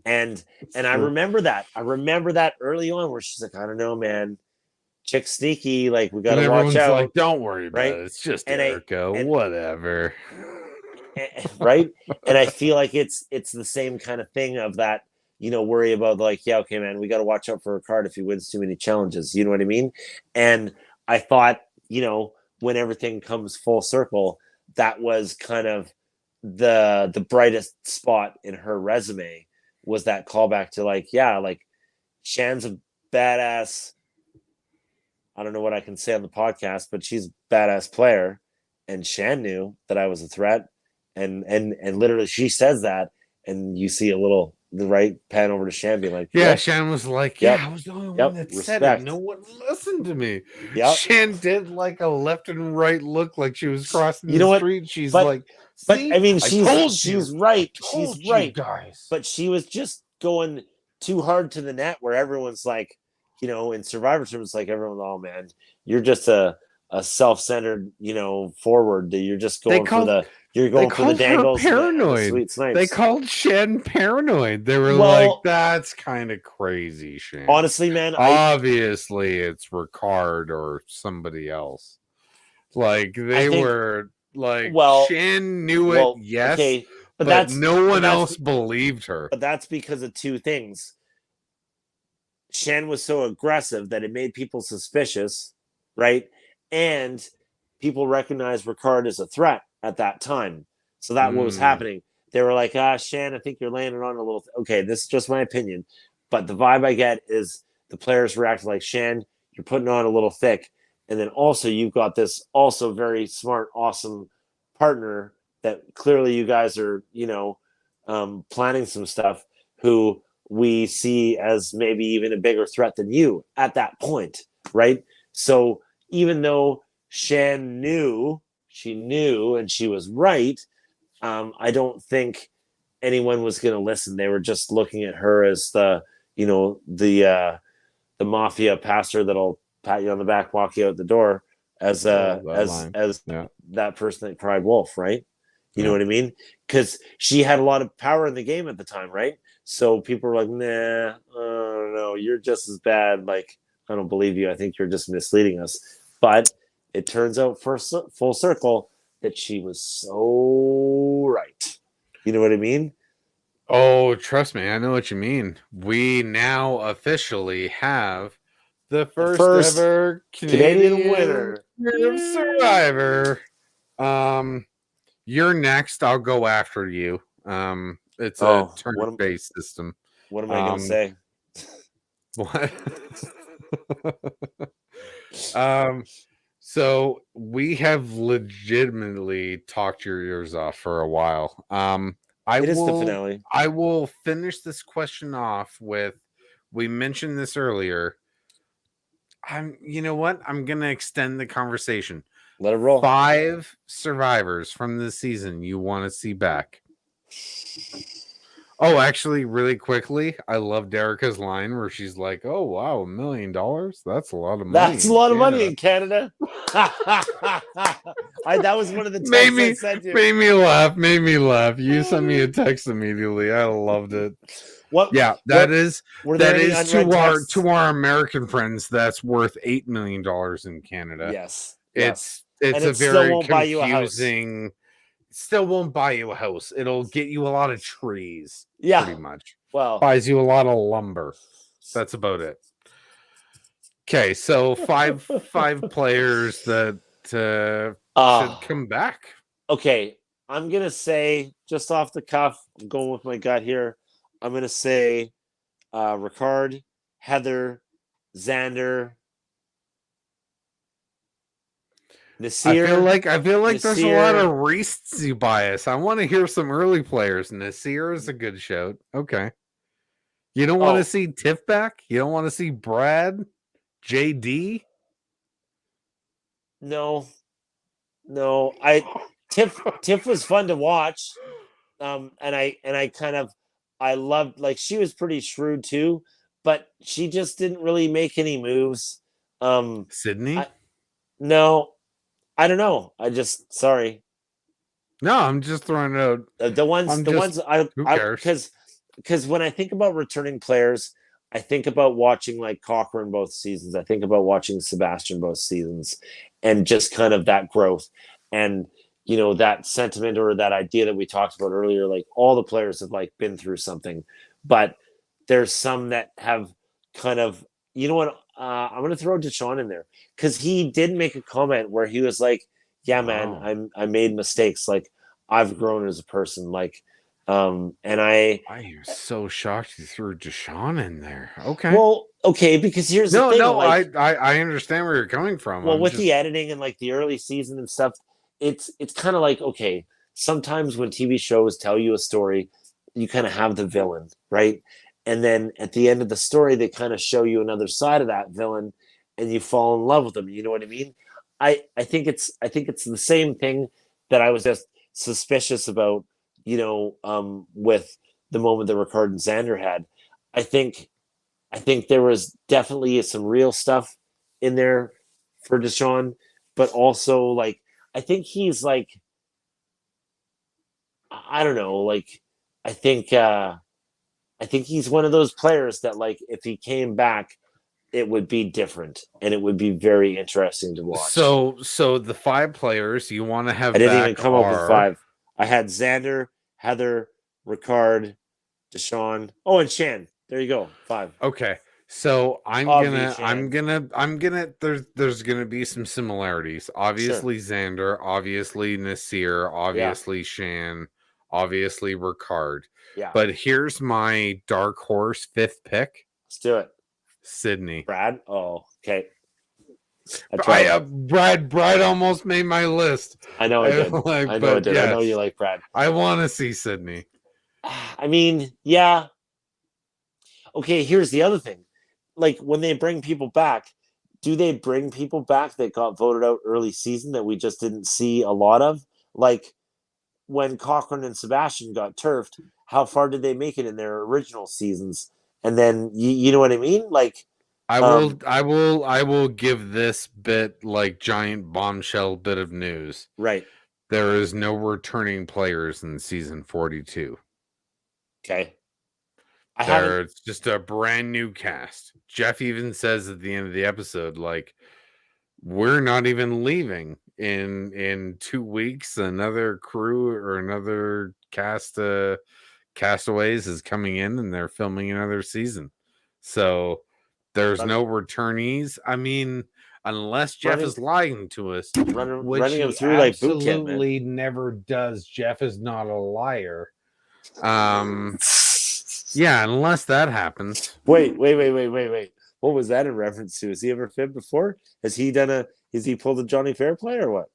And It's and I true. remember that. I remember that early on where she's like, I don't know, man, chick sneaky, like we got And to watch everyone's out, like, "Don't worry about right? it. It's just And I Erica. and Whatever." right, and I feel like it's the same kind of thing of that worry about like yeah okay man we got to watch out for a card if he wins too many challenges, you know what I mean? And I thought when everything comes full circle that was kind of the brightest spot in her resume was that callback to like yeah like Shan's a badass. I don't know what I can say on the podcast, but she's a badass player, and Shan knew that I was a threat, and literally she says that, and you see a little the right pan over to Shan being like, Yeah, "Yep, Shan was like, yep, "Yeah, I was the only one yep, that said it. No respect, one listened to me." yep." Shan did like a left and right look like she was crossing You the know what? street. She's But like, but I "See, mean, I she's told you. she's I right, she's told you right, guys." but she was just going too hard to the net where everyone's like, in Survivor terms, it's like everyone's, oh man, you're just a self-centered, forward that you're just They going for called the you're they going for the called her dangles and the paranoid. sweet They snipes. called Shan paranoid. They were like, Well, "That's kind of crazy, Shan. honestly, man, Obviously, it's Ricard or somebody else." Like I they think were like well, Shan knew it, yes, okay, but but that's no but one that's else believed her. but that's because of two things. Shen was so aggressive that it made people suspicious, right? And people recognized Ricard as a threat at that time. So that what was Mm, happening. They were like, Shan, I think you're landing on a little. Okay, this is just my opinion. But the vibe I get is the players reacted like, Shan, you're putting on a little thick. And then also, you've got this also very smart, awesome partner that clearly you guys are, planning some stuff who we see as maybe even a bigger threat than you at that point, right? So even though Shan she knew, and she was right, I don't think anyone was going to listen. They were just looking at her as you know, the mafia pastor that'll pat you on the back, walk you out the door, as I love that line. as Yeah, that person that cried wolf, right? You know yeah. what I mean? Because she had a lot of power in the game at the time, right? So people were like, nah, don't know. You're just as bad. Like, I don't believe you. I think you're just misleading us. But it turns out, full circle, that she was so right. You know what I mean? Oh, trust me, I know what you mean. We now officially have the The first first ever Canadian Canadian winner. Survivor. You're next. I'll go after you. It's a Oh, turn-based system. what am I gonna Um, say? what? um, so we have legitimately talked your ears off for a while. I It is the will finale. I will finish this question off with, we mentioned this earlier. You know what? I'm gonna extend the conversation. Let it roll. 5 survivors from this season you want to see back. Oh, actually, really quickly, I love Derica's line where she's like, "Oh wow, $1 million? That's a lot of money That's a in lot of money Canada." in Canada. That was one of the made texts I me sent you. made me laugh. Made me laugh. You sent me a text immediately. I loved it. What Yeah, what were there that any is unread texts? to our American friends. That's worth $8 million in Canada. Yes, yes. It's And a it still very won't buy you a house. confusing. Still won't buy you a house. It'll get you a lot of trees, Yeah. pretty much. Well, Buys you a lot of lumber. That's about it. Okay, so five players that should uh come back. okay. I'm gonna say just off the cuff, I'm going with my gut here. I'm gonna say Ricard, Heather, Xander, Nasir, I feel like there's a lot of Nasir. recency bias. I want to hear some early players. Nasir is a good shout. Okay. You don't want to Oh, see Tiff back? You don't want to see Brad? JD? no, no. Tiff was fun to watch. And I kind of I loved, like, she was pretty shrewd too, but she just didn't really make any moves. Sydney? I No, I don't know. I just sorry. No, I'm just throwing it out. I'm The just, ones who I cares? because when I think about returning players, I think about watching like Cochran both seasons. I think about watching Sebastian both seasons, and just kind of that growth, and that sentiment or that idea that we talked about earlier. Like, all the players have like been through something, but there's some that have kind of, you know what? I'm gonna throw Deshawn in there because he did make a comment where he was like, "Yeah, man, Wow. I made mistakes. Like, I've grown as a person. Like, and I am so shocked you threw Deshawn in there. Okay. well, okay, because here's the No, thing, no, like, I understand where you're coming from. well, I'm with the just, editing and like the early season and stuff, it's kind of like, okay, sometimes when TV shows tell you a story, you kind of have the villain, right? And then at the end of the story, they kind of show you another side of that villain, and you fall in love with them. You know what I mean? I think it's the same thing that I was just suspicious about, with the moment that Ricard and Xander had. I think I think there was definitely some real stuff in there for Deshaun, but also, like, I think he's like, I don't know, like, I think uh I think he's one of those players that, like, if he came back, it would be different and it would be very interesting to watch. so the 5 players you want to I have didn't even back come up with are, five. I had Xander, Heather, Ricard, Deshaun. Oh, and Shan. There you go. Five. okay. So Obvi Shan. there's gonna be some similarities. Sure. Obviously Xander, obviously Nasir, Yeah. obviously Shan, obviously Ricard. Yeah. But here's my dark horse 5th pick, Let's do it. Sydney. Brad? Oh, okay. I tried. Brad almost made my list. I know I did. I know I But did. I know you yes, like Brad. I want to see Sydney. I mean, yeah. Okay, here's the other thing. Like, when they bring people back, do they bring people back that got voted out early season that we just didn't see a lot of? Like, when Cochran and Sebastian got turfed, how far did they make it in their original seasons? And then, you know what I mean? Like, um, I will give this bit, like, giant bombshell bit of news. right. There is no returning players in season 42. Okay. I haven't. It's just a brand new cast. Jeff even says at the end of the episode, like, we're not even leaving. In 2 weeks, another crew or another castaways is coming in and they're filming another season. So there's no returnees. I mean, unless Jeff is lying to us, which running him he through like boot camp, man. absolutely never does. Jeff is not a liar. Yeah, unless that happens. Wait. What was that in reference to? Has he ever fibbed before? Has he pulled a Johnny Fairplay or what?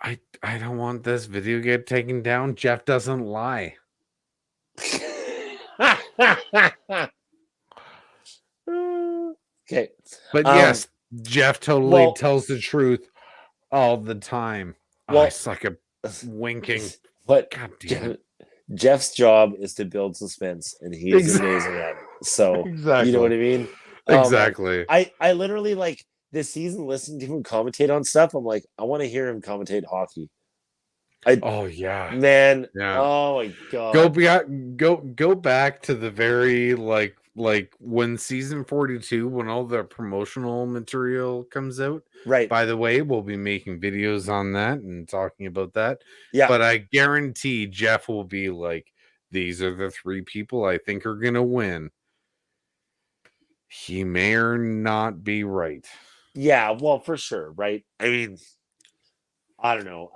I don't want this video get taken down. Jeff doesn't lie. Okay. But yes, Jeff totally tells the truth all the time. It's like a winking. But God damn it. Jeff's job is to build suspense, and he's amazing at it. So you know what I mean? Exactly. I literally like this season listening to him commentate on stuff. I'm like, I want to hear him commentate hockey. Oh yeah, man. Yeah. Oh my god. Go back to the very like when season 42, when all the promotional material comes out. Right. By the way, we'll be making videos on that and talking about that. Yeah. But I guarantee Jeff will be like, these are the 3 people I think are gonna win. He may or not be right. Yeah, well, for sure, right? I mean, I don't know.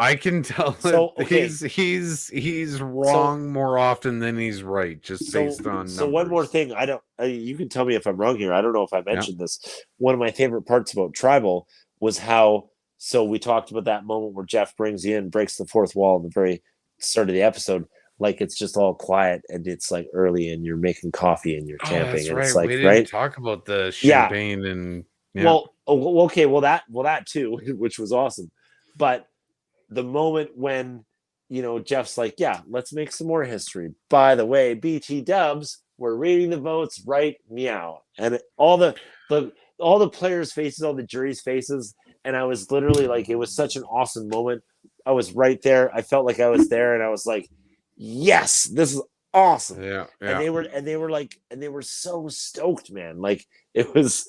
I can tell he's wrong more often than he's right, just based on numbers. So one more thing, you can tell me if I'm wrong here. I don't know if I mentioned this. One of my favorite parts about Tribal was how, so we talked about that moment where Jeff brings you in, breaks the fourth wall in the very start of the episode. Like it's just all quiet and it's like early and you're making coffee and you're camping. That's and right. It's like, we didn't talk about the champagne and well, okay, that too, which was awesome. But the moment when, Jeff's like, yeah, let's make some more history. By the way, BT Dubs, we're reading the votes, right? Meow. And all the players' faces, all the jury's faces. And I was literally like, it was such an awesome moment. I was right there. I felt like I was there and I was like, yes, this is awesome. Yeah. And they were so stoked, man. Like it was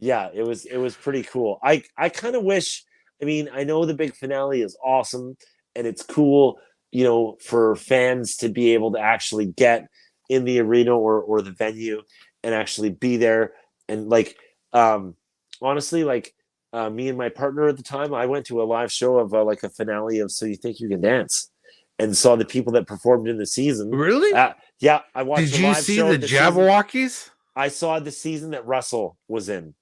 it was pretty cool. I kind of wish, I mean, I know the big finale is awesome and it's cool, for fans to be able to actually get in the arena or the venue and actually be there. And like, honestly, like me and my partner at the time, I went to a live show of like a finale of So You Think You Can Dance and saw the people that performed in the season. Really? Yeah. I watched Did you see the Jabberwockies? I saw the season that Russell was in.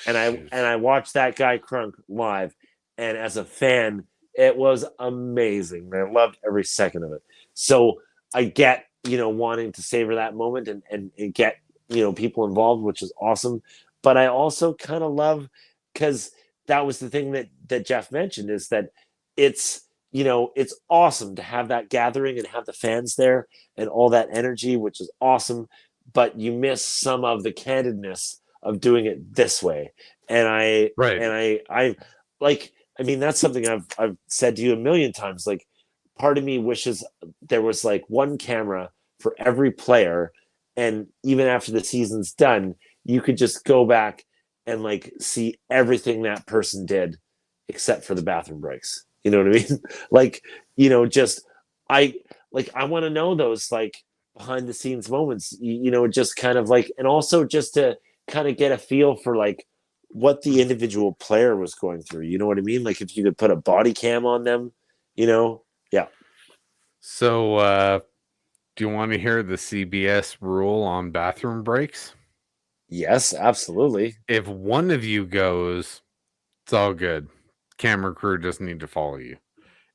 And I watched that guy Crunk live, and as a fan, it was amazing. I loved every second of it. So I get, wanting to savor that moment and get, people involved, which is awesome. But I also kind of love, because that was the thing that Jeff mentioned, is that it's awesome to have that gathering and have the fans there and all that energy, which is awesome. But you miss some of the candidness of doing it this way. And I like, I mean, that's something I've said to you a million times. Like, part of me wishes there was like one camera for every player. And even after the season's done, you could just go back and like see everything that person did except for the bathroom breaks. You know what I mean? Like, I want to know those like behind the scenes moments, just kind of like, and also just to kind of get a feel for like what the individual player was going through. You know what I mean? Like if you could put a body cam on them, yeah. So, do you want to hear the CBS rule on bathroom breaks? Yes, absolutely. If one of you goes, it's all good. Camera crew doesn't need to follow you.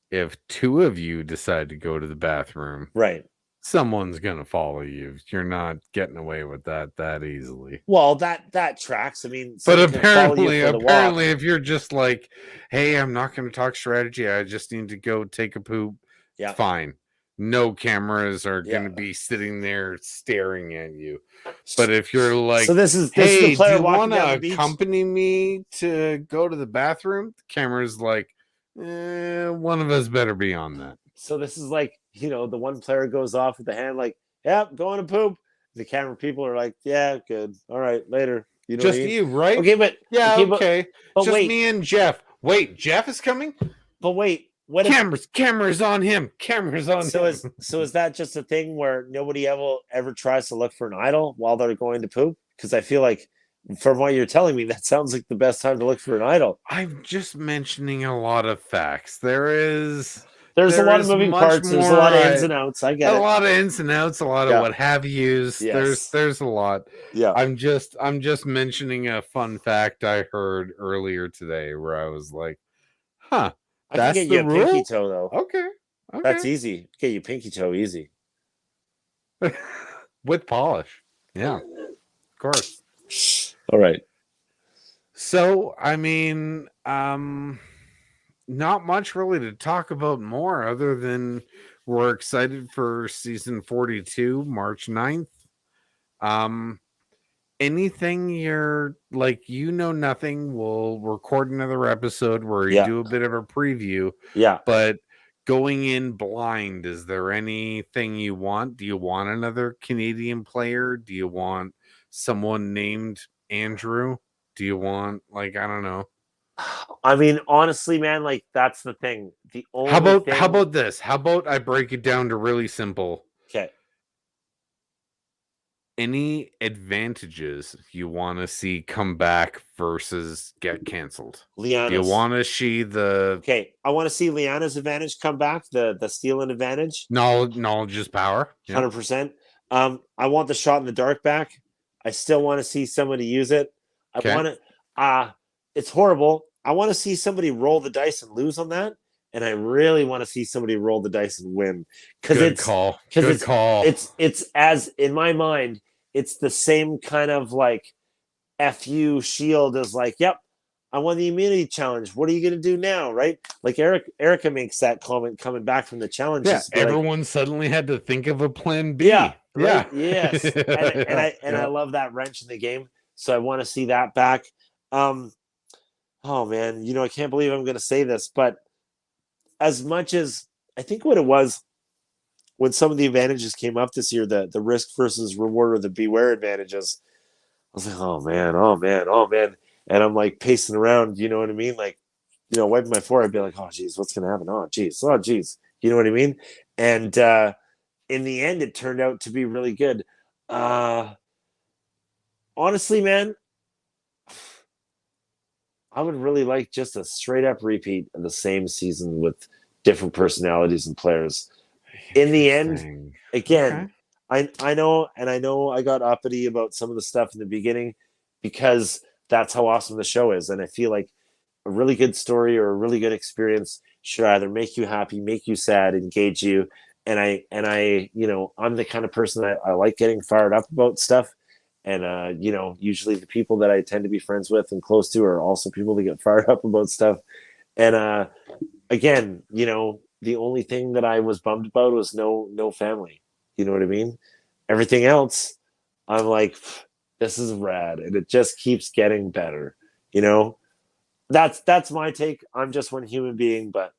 If 2 of you decide to go to the bathroom, right, someone's gonna follow you. You're not getting away with that easily. Well, that tracks. I mean, but apparently, if you're just like, hey, I'm not going to talk strategy, I just need to go take a poop. Yeah, fine. No cameras are going to be sitting there staring at you. But if you're like, so this is hey, the player do you want to accompany me to go to the bathroom? The camera's like, one of us better be on that. So this is like, the one player goes off with the hand, like, "Yep, going to poop." The camera people are like, "Yeah, good. All right, later." You know what I Just mean? you, right? Okay, but Yeah, okay, but okay. but Just wait, me and Jeff. Wait, Jeff is coming? what if Cameras on him. Cameras on him. so is that just a thing where nobody ever tries to look for an idol while they're going to poop? Because I feel like from what you're telling me, that sounds like the best time to look for an idol. I'm just mentioning a lot of facts. There is There's a there lot of is moving much parts. There's a more lot of ins and outs. I get a it. lot of ins and outs, a lot of Yeah. what have yous. Yes. There's a lot. Yeah. I'm just mentioning a fun fact I heard earlier today where I was like, huh, I can that's get the you a pinky rule? toe though. Okay. Okay. That's easy. Get you pinky toe easy. With polish. Yeah, of course. All right. So, I mean, not much really to talk about more other than we're excited for season 42, March 9th. Um, anything you're like, nothing, we'll record another episode where we Yeah. do a bit of a preview, Yeah. but going in blind, is there anything you want? Do you want another Canadian player? Do you want someone named Andrew? Do you want, like, I don't know. I mean, honestly, man, like that's the thing. The How only about how thing. about this? How about I break it down to really simple? Okay. Any advantages you want to see come back versus get canceled? Do you Liana's. want to see the Okay. I want to see Liana's advantage come back. The stealing advantage. knowledge is power? Yeah. 100%. I want the shot in the dark back. I still want to see somebody use it. I Okay. want to. It's horrible. I want to see somebody roll the dice and lose on that, and I really want to see somebody roll the dice and win because Good call. because Good call. it's as in my mind, it's the same kind of like fu shield as like, yep, I won the immunity challenge. What are you going to do now, right? Like Erica makes that comment coming back from the challenge, Yeah. just to be like, Everyone suddenly had to think of a plan B. yeah, Yeah. right, yes, and I love that wrench in the game, so I want to see that back. Oh man, I can't believe I'm going to say this, but as much as I think what it was when some of the advantages came up this year, the risk versus reward or the beware advantages, I was like, oh man, oh man, oh man. And I'm like pacing around, you know what I mean? Like, wiping my forehead, be like, oh geez, what's gonna happen? Oh geez, oh geez. You know what I mean? And in the end, it turned out to be really good. Honestly, man, I would really like just a straight up repeat of the same season with different personalities and players. In the end, again, Okay. I know, and I know I got uppity about some of the stuff in the beginning because that's how awesome the show is. And I feel like a really good story or a really good experience should either make you happy, make you sad, engage you. And I, I'm the kind of person that I like getting fired up about stuff. And usually the people that I tend to be friends with and close to are also people that get fired up about stuff. And again, the only thing that I was bummed about was no family. You know what I mean? Everything else, I'm like, this is rad, and it just keeps getting better. You know, that's my take. I'm just one human being, but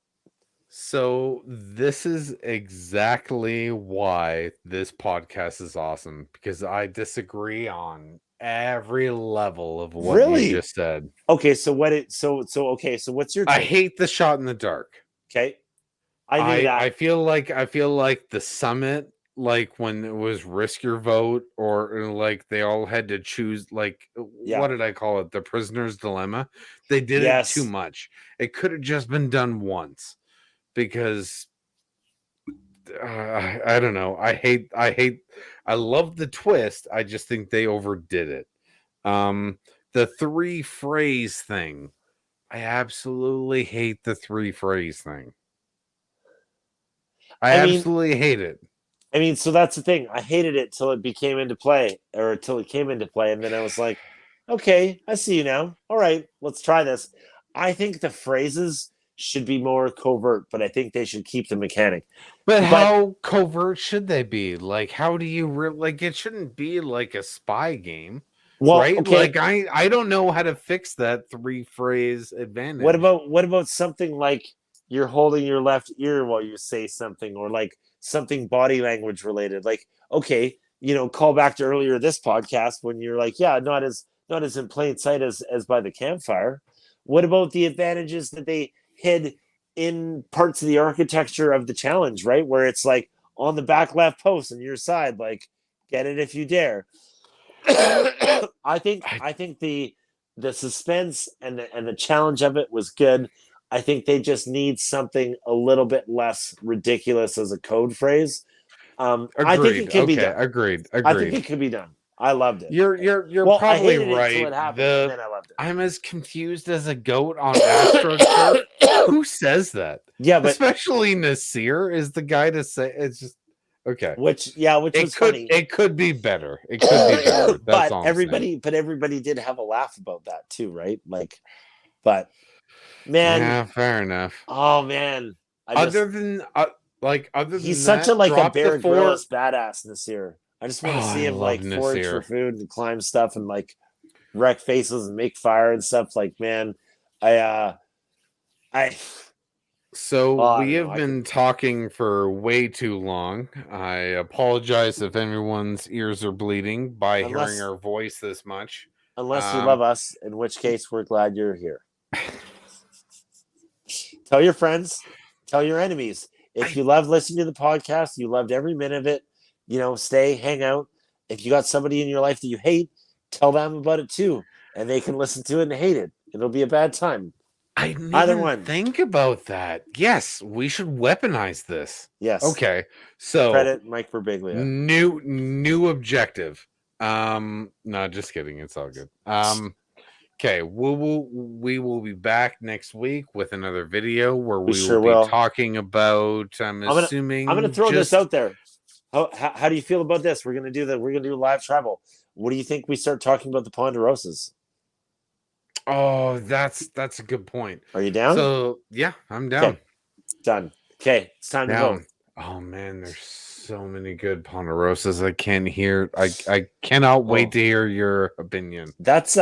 So this is exactly why this podcast is awesome, because I disagree on every level of what you really, just said. okay. So what it so okay. So what's your I take? hate the shot in the dark. Okay, I knew I that. feel like the summit, like when it was risk your vote, or like they all had to choose, like, Yeah. what did I call it? The prisoner's dilemma. They did it too Yes. much. It could have just been done once, because I don't know. I love the twist. I just think they overdid it. The three phrase thing. I absolutely hate the three phrase thing. I I mean, absolutely hate it. so that's the thing. I hated it till it became into play, or till it came into play, and then I was like, okay, I see you now. All right, let's try this. I think the phrases should be more covert, but I think they should keep the mechanic. But But how covert should they be? Like, how do you like? It shouldn't be like a spy game, well, right? okay. Like, I don't know how to fix that three phrase What advantage. about what about something like you're holding your left ear while you say something, or like something body language related. Like, okay, call back to earlier this podcast when you're like, yeah, not as in plain sight as by the campfire. What about the advantages that they hid in parts of the architecture of the challenge, right? Where it's like on the back left post on your side, like, get it if you dare. I think the suspense and the challenge of it was good. I think they just need something a little bit less ridiculous as a code phrase. I think it Agreed. can be Okay, done. agreed. I think Agreed. it could be done. I loved it. You're Well, I probably hated it until right. it happened, and then I loved I'm as confused as a goat on AstroTurf. it. Who says that? Yeah, but Especially Nasir is the guy to say it's just okay. which was funny. It could be better. It could be better. That's but all I'm saying. everybody did have a laugh about that too, right? Like, but man, Yeah, fair enough. oh man, Other than other he's than such a that, like a drop the Bear four. Grylls badass this year. I just Oh, want to see I him love like forage for Nasir. food and climb stuff and like wreck faces and make fire and stuff. Like, man, I So I we don't know. have been talking for way too long. I apologize if anyone's ears are bleeding by hearing unless our voice this much. unless you love us, in which case we're glad you're here. Tell your friends, tell your enemies. If you love listening to the podcast, you loved every minute of it, stay, hang out. If you got somebody in your life that you hate, tell them about it too. And they can listen to it and hate it. It'll be a bad time. I didn't Either even one. think about that. Yes, we should weaponize this. Yes. Okay. So Credit Mike Birbiglia. new objective. No, just kidding. It's all good. Okay, we will be back next week with another video where we sure will be will. talking about. I'm gonna throw this out there. How do you feel about this? We're gonna do live travel. What do you think we start talking about the Ponderosas? Oh, that's a good point. Are you down? So yeah, I'm down. Okay. Done. Okay, it's time to vote. Oh man, there's so many good Ponderosas. I can't hear. I cannot wait to hear your opinion. That's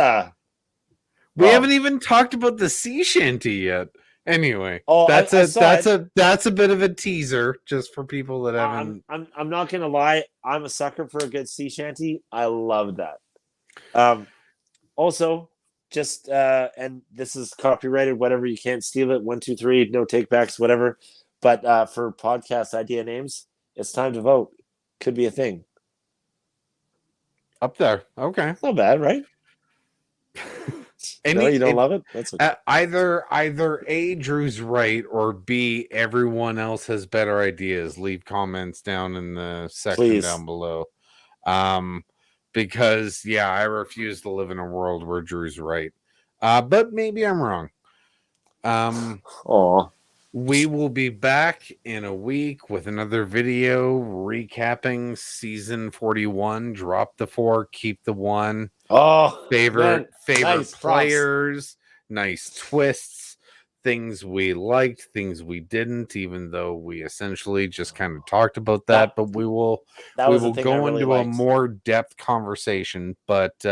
we haven't even talked about the sea shanty yet. Anyway, that's a bit of a teaser just for people that haven't. I'm not gonna lie. I'm a sucker for a good sea shanty. I love that. Also, just and this is copyrighted. Whatever, you can't steal it. 1, 2, 3, no takebacks. Whatever. But for podcast idea names, it's time to vote. Could be a thing. Up there. Okay. Not bad, right? No, you don't love it? That's okay. Either A, Drew's right, or B, everyone else has better ideas. Leave comments down in the section down below. Because I refuse to live in a world where Drew's right. But maybe I'm wrong. We will be back in a week with another video recapping season 41. Drop the 4, keep the 1. Favorite nice players, nice twists, things we liked, things we didn't, even though we essentially just kind of talked about that. But we will go into a more depth conversation. But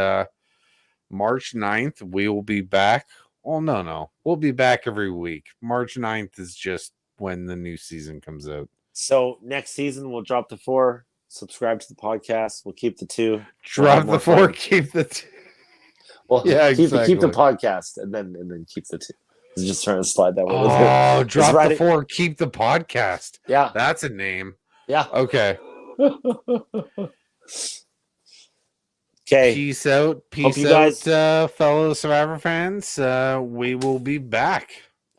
March 9th, we will be back. Oh, no. We'll be back every week. March 9th is just when the new season comes out. So next season, we'll drop the 4. Subscribe to the podcast. We'll keep the 2. Drop the 4, keep the 2. Well, keep the podcast and then keep the 2. I was just trying to slide that one. Oh, drop the 4, keep the podcast. Yeah, that's a name. Yeah. Okay. Okay. Peace out. Peace out, fellow Survivor fans. We will be back.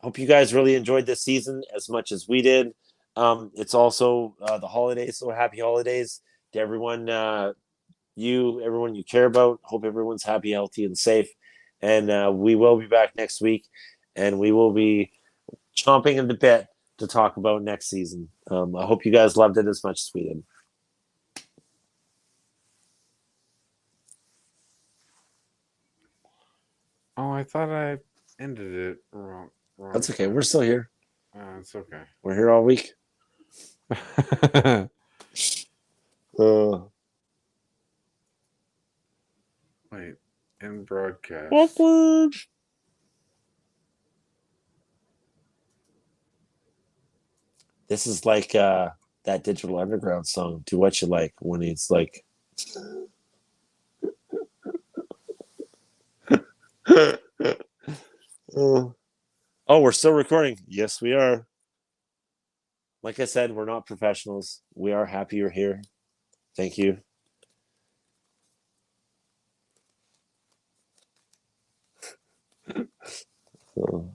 Hope you guys really enjoyed this season as much as we did. It's also the holidays, so happy holidays to everyone. Everyone you care about. Hope everyone's happy, healthy, and safe. And we will be back next week, and we will be chomping at the bit to talk about next season. I hope you guys loved it as much as we did. Oh, I thought I ended it wrong. That's okay. We're still here. It's okay. We're here all week. Wait, end broadcast. Awkward. This is like that Digital Underground song, Do What You Like, when he's like oh, we're still recording. Yes, we are. Like I said, we're not professionals. We are happy you're here. Thank you. Oh.